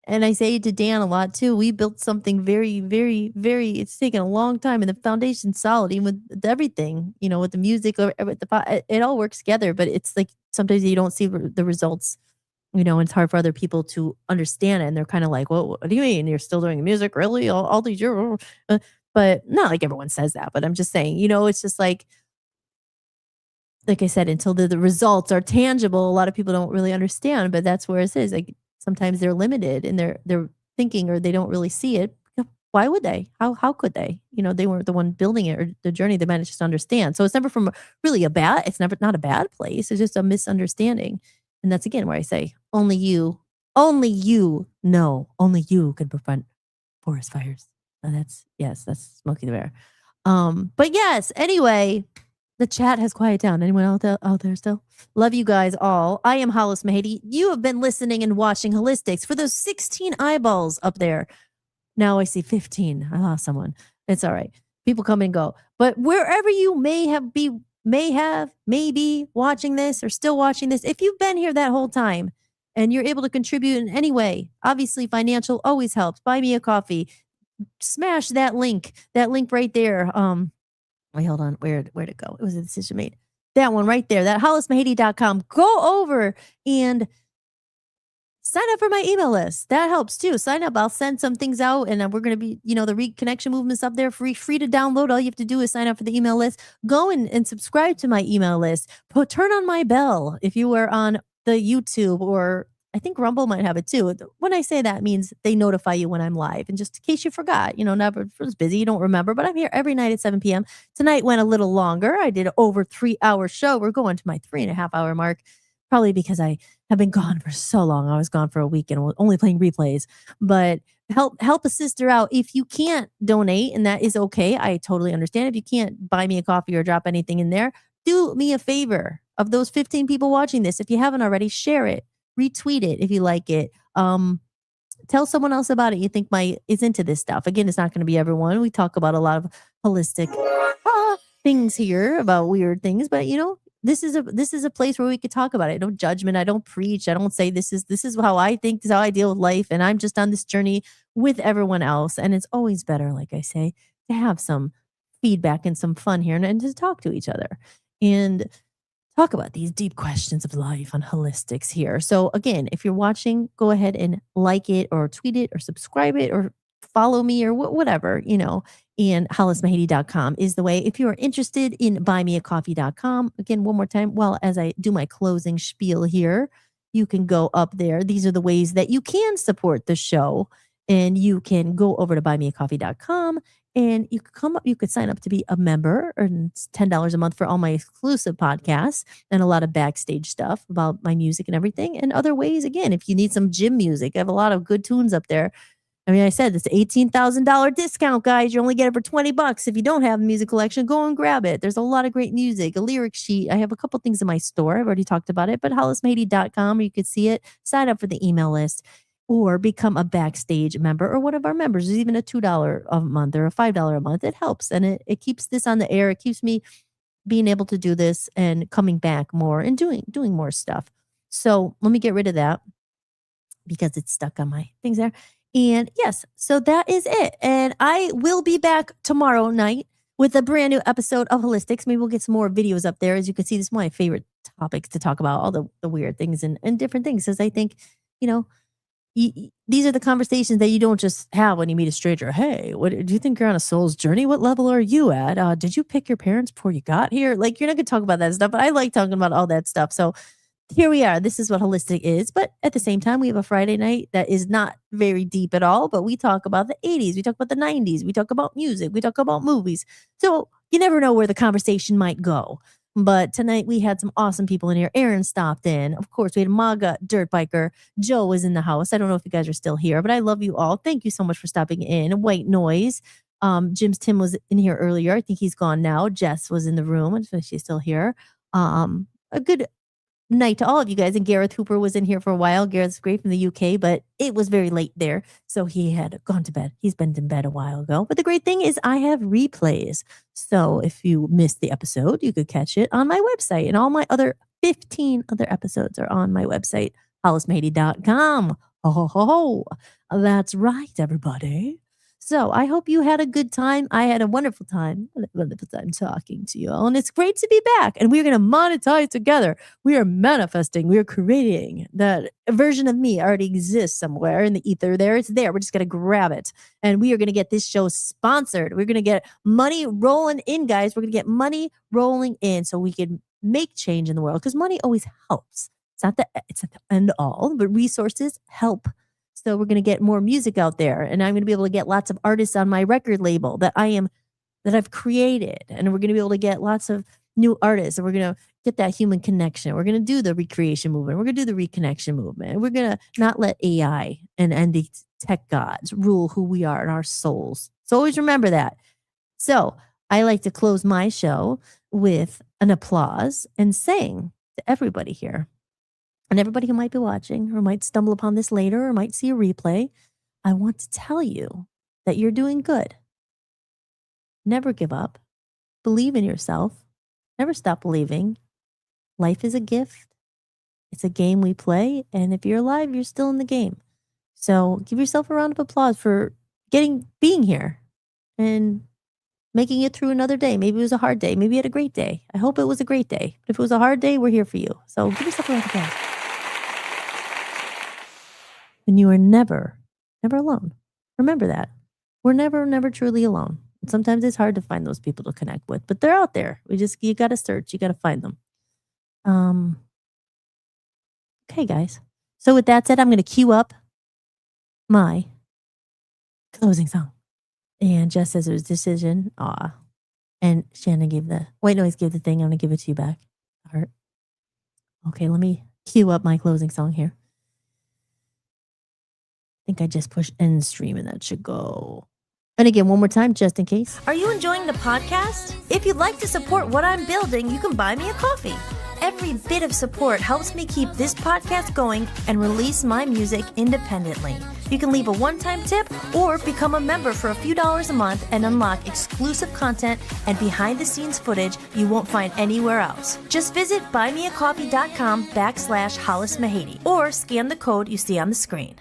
and I say to Dan a lot too. We built something very, very, very. It's taken a long time, and the foundation's solid, even with everything. With the music, or with it all works together. But it's like sometimes you don't see the results. And it's hard for other people to understand it, and they're kind of like, "Well, what do you mean you're still doing music? Really, all these years?" But not like everyone says that. But I'm just saying, it's just like I said, until the results are tangible, a lot of people don't really understand. But that's where it is. Like sometimes they're limited in their thinking, or they don't really see it. Why would they? How could they? They weren't the one building it, or the journey they managed to understand. So it's never from really it's never not a bad place. It's just a misunderstanding. And that's again where I say, only you know, only you can prevent forest fires. And that's Smokey the Bear. But yes, anyway, the chat has quieted down. Anyone out there still? Love you guys all. I am Hollis Mahady. You have been listening and watching Hollis-tics. For those 16 eyeballs up there. Now I see 15. I lost someone. It's all right. People come and go. But wherever you may be watching this or still watching this, if you've been here that whole time and you're able to contribute in any way, obviously financial always helps. Buy me a coffee. Smash that link right there. Wait, hold on. Where'd it go? It was a decision made. That one right there, that hollismahady.com. Go over and sign up for my email list. That helps too. Sign up. I'll send some things out, and we're going to be, the reconnection movement's up there free to download. All you have to do is sign up for the email list. Go and subscribe to my email list. Turn on my bell if you were on the YouTube, or I think Rumble might have it too. When I say that, it means they notify you when I'm live. And just in case you forgot, never was busy, you don't remember, but I'm here every night at 7 p.m. Tonight went a little longer. I did an over 3-hour show. We're going to my 3.5-hour mark. Probably because I have been gone for so long. I was gone for a week and only playing replays. But help a sister out. If you can't donate, and that is okay, I totally understand. If you can't buy me a coffee or drop anything in there, do me a favor. Of those 15 people watching this, if you haven't already, share it, retweet it if you like it. Tell someone else about it you think is into this stuff. Again, it's not going to be everyone. We talk about a lot of holistic things here, about weird things, but this is a place where we could talk about it. No judgment. I don't preach. I don't say this is how I think, this is how I deal with life. And I'm just on this journey with everyone else. And it's always better, like I say, to have some feedback and some fun here and to talk to each other and talk about these deep questions of life on Holistics here. So again, if you're watching, go ahead and like it or tweet it or subscribe it or follow me or whatever, and hollismahady.com is the way. If you are interested in buymeacoffee.com, again, one more time, well, as I do my closing spiel here, you can go up there. These are the ways that you can support the show, and you can go over to buymeacoffee.com and you could sign up to be a member, and it's $10 a month for all my exclusive podcasts and a lot of backstage stuff about my music and everything. And other ways, again, if you need some gym music, I have a lot of good tunes up there. I mean, I said it's $18,000 discount, guys. You only get it for $20. If you don't have a music collection, go and grab it. There's a lot of great music, a lyric sheet. I have a couple things in my store. I've already talked about it, but hollismahady.com, you could see it. Sign up for the email list or become a backstage member or one of our members. There's even a $2 a month or a $5 a month. It helps, and it keeps this on the air. It keeps me being able to do this and coming back more and doing more stuff. So let me get rid of that because it's stuck on my things there. And yes, so that is it. And I will be back tomorrow night with a brand new episode of Holistics. Maybe we'll get some more videos up there. As you can see, this is one of my favorite topics to talk about, all the weird things and different things. Because I think, these are the conversations that you don't just have when you meet a stranger. Hey, what do you think you're on a soul's journey? What level are you at? Did you pick your parents before you got here? Like, you're not going to talk about that stuff, but I like talking about all that stuff. So here we are. This is what Holistic is. But at the same time, we have a Friday night that is not very deep at all. But we talk about the 80s. We talk about the 90s. We talk about music. We talk about movies. So you never know where the conversation might go. But tonight we had some awesome people in here. Aaron stopped in. Of course, we had Maga, Dirt Biker. Joe was in the house. I don't know if you guys are still here, but I love you all. Thank you so much for stopping in. White Noise. Jim's Tim was in here earlier. I think he's gone now. Jess was in the room. So she's still here. A good night to all of you guys. And Gareth Hooper was in here for a while. Gareth's great from the UK, but it was very late there. So he had gone to bed. He's been in bed a while ago. But the great thing is I have replays. So if you missed the episode, you could catch it on my website. And all my other 15 other episodes are on my website, hollismahady.com. Ho, ho, ho, ho. That's right, everybody. So I hope you had a good time. I had a wonderful time. Talking to you all. And it's great to be back. And we're going to monetize together. We are manifesting. We are creating. That version of me already exists somewhere in the ether there. It's there. We're just going to grab it. And we are going to get this show sponsored. We're going to get money rolling in, guys. We're going to get money rolling in so we can make change in the world. Because money always helps. It's not the end all, but resources help. So we're going to get more music out there, and I'm going to be able to get lots of artists on my record label that I've created, and we're going to be able to get lots of new artists, and we're going to get that human connection. We're going to do the recreation movement. We're going to do the reconnection movement. We're going to not let AI and the tech gods rule who we are and our souls. So always remember that. So I like to close my show with an applause and saying to everybody here, and everybody who might be watching or might stumble upon this later or might see a replay, I want to tell you that you're doing good. Never give up. Believe in yourself. Never stop believing. Life is a gift. It's a game we play. And if you're alive, you're still in the game. So give yourself a round of applause for being here and making it through another day. Maybe it was a hard day. Maybe you had a great day. I hope it was a great day. But if it was a hard day, we're here for you. So give yourself a round of applause. And you are never, never alone. Remember that. We're never, never truly alone. And sometimes it's hard to find those people to connect with, but they're out there. You got to search. You got to find them. Okay, guys. So with that said, I'm going to cue up my closing song. And Jess says it was decision. Aw. And Shannon White Noise gave the thing. I'm going to give it to you back. Heart. Okay, let me cue up my closing song here. I think I just pushed end stream and that should go. And again, one more time, just in case. Are you enjoying the podcast? If you'd like to support what I'm building, you can buy me a coffee. Every bit of support helps me keep this podcast going and release my music independently. You can leave a one-time tip or become a member for a few dollars a month and unlock exclusive content and behind-the-scenes footage you won't find anywhere else. Just visit buymeacoffee.com/Hollis Mahady or scan the code you see on the screen.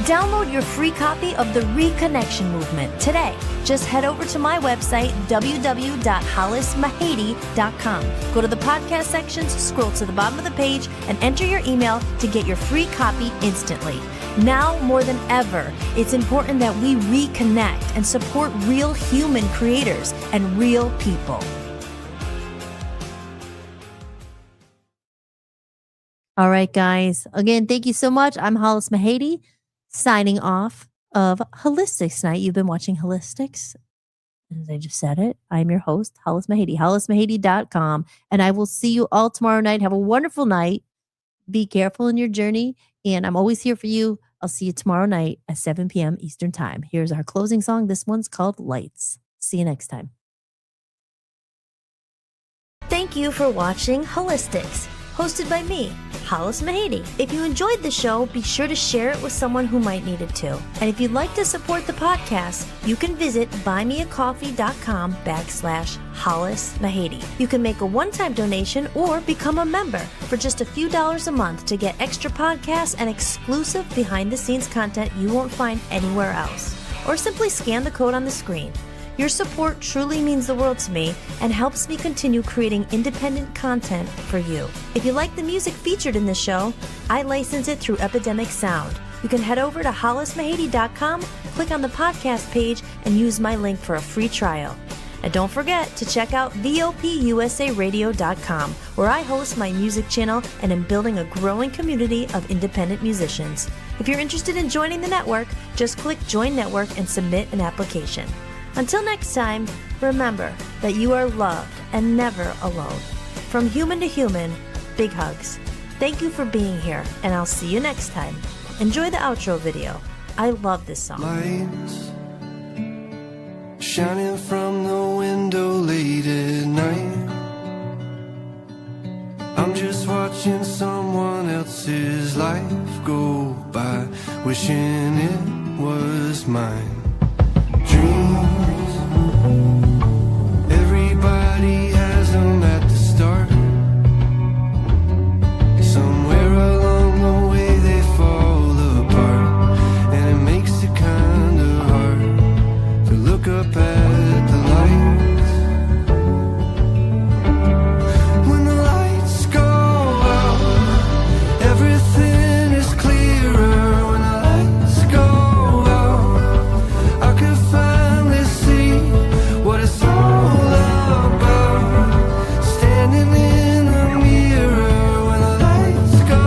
Download your free copy of the Reconnection Movement today. Just head over to my website, www.hollismahady.com. Go to the podcast sections, scroll to the bottom of the page, and enter your email to get your free copy instantly. Now more than ever, it's important that we reconnect and support real human creators and real people. All right, guys. Again, thank you so much. I'm Hollis Mahady, signing off of Hollis-tics tonight. You've been watching Hollis-tics. As I just said it, I'm your host, Hollis Mahady, hollismahady.com. And I will see you all tomorrow night. Have a wonderful night. Be careful in your journey. And I'm always here for you. I'll see you tomorrow night at 7 p.m. Eastern Time. Here's our closing song. This one's called Lights. See you next time. Thank you for watching Hollis-tics, hosted by me, Hollis Mahady. If you enjoyed the show, be sure to share it with someone who might need it too. And if you'd like to support the podcast, you can visit buymeacoffee.com/Hollis Mahady. You can make a one-time donation or become a member for just a few dollars a month to get extra podcasts and exclusive behind-the-scenes content you won't find anywhere else. Or simply scan the code on the screen. Your support truly means the world to me and helps me continue creating independent content for you. If you like the music featured in this show, I license it through Epidemic Sound. You can head over to hollismahady.com, click on the podcast page, and use my link for a free trial. And don't forget to check out VOPUSARadio.com, where I host my music channel and am building a growing community of independent musicians. If you're interested in joining the network, just click Join Network and submit an application. Until next time, remember that you are loved and never alone. From human to human, big hugs. Thank you for being here, and I'll see you next time. Enjoy the outro video. I love this song. Lights shining from the window late at night. I'm just watching someone else's life go by, wishing it was mine. Dreams, everybody has them at the start. Somewhere along the way they fall apart, and it makes it kinda hard to look up at the lights. When the lights go out, everything is clearer. When the lights go out, I could finally see what it's all about. Standing in the mirror when the lights go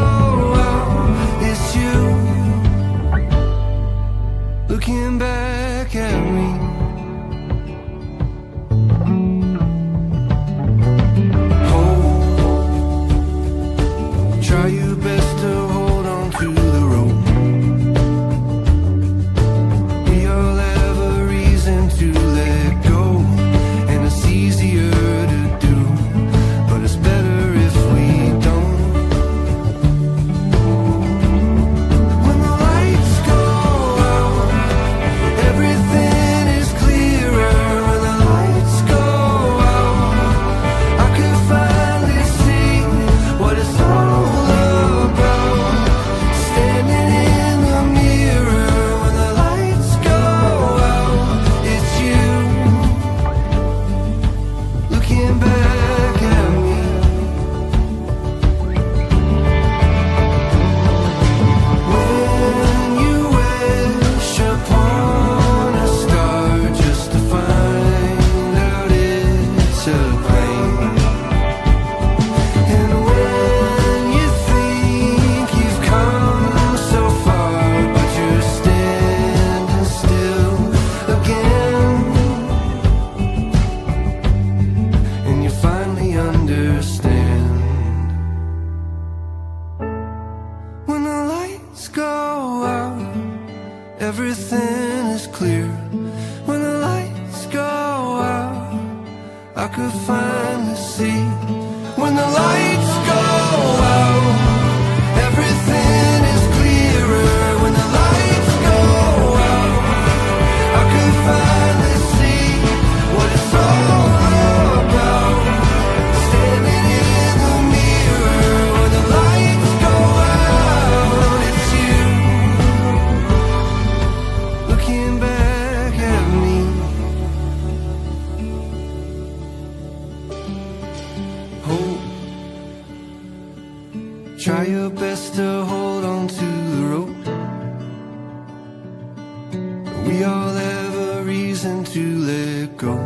out, it's you looking back at me. Hold, try your best to hold on to the rope. We all have a reason to let go, and it's easier to do, but it's better if we don't. When the lights go out, everything is clearer. When the lights go out, I can finally see what it's all about. Standing in the mirror when the lights go out, it's you looking back at me. When you wish upon a star just to find out it's a plane, and when you think you've come so far but you're standing still again, and you finally understand. When the lights go out, everything is clear. When the lights go out, I could finally see. When the lights go out, everything is clearer. When the lights go out, I could finally see what it's all about. Standing in the mirror when the lights go out, it's you We all have a reason to let go,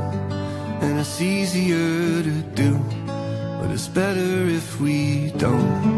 and it's easier to do, but it's better if we don't.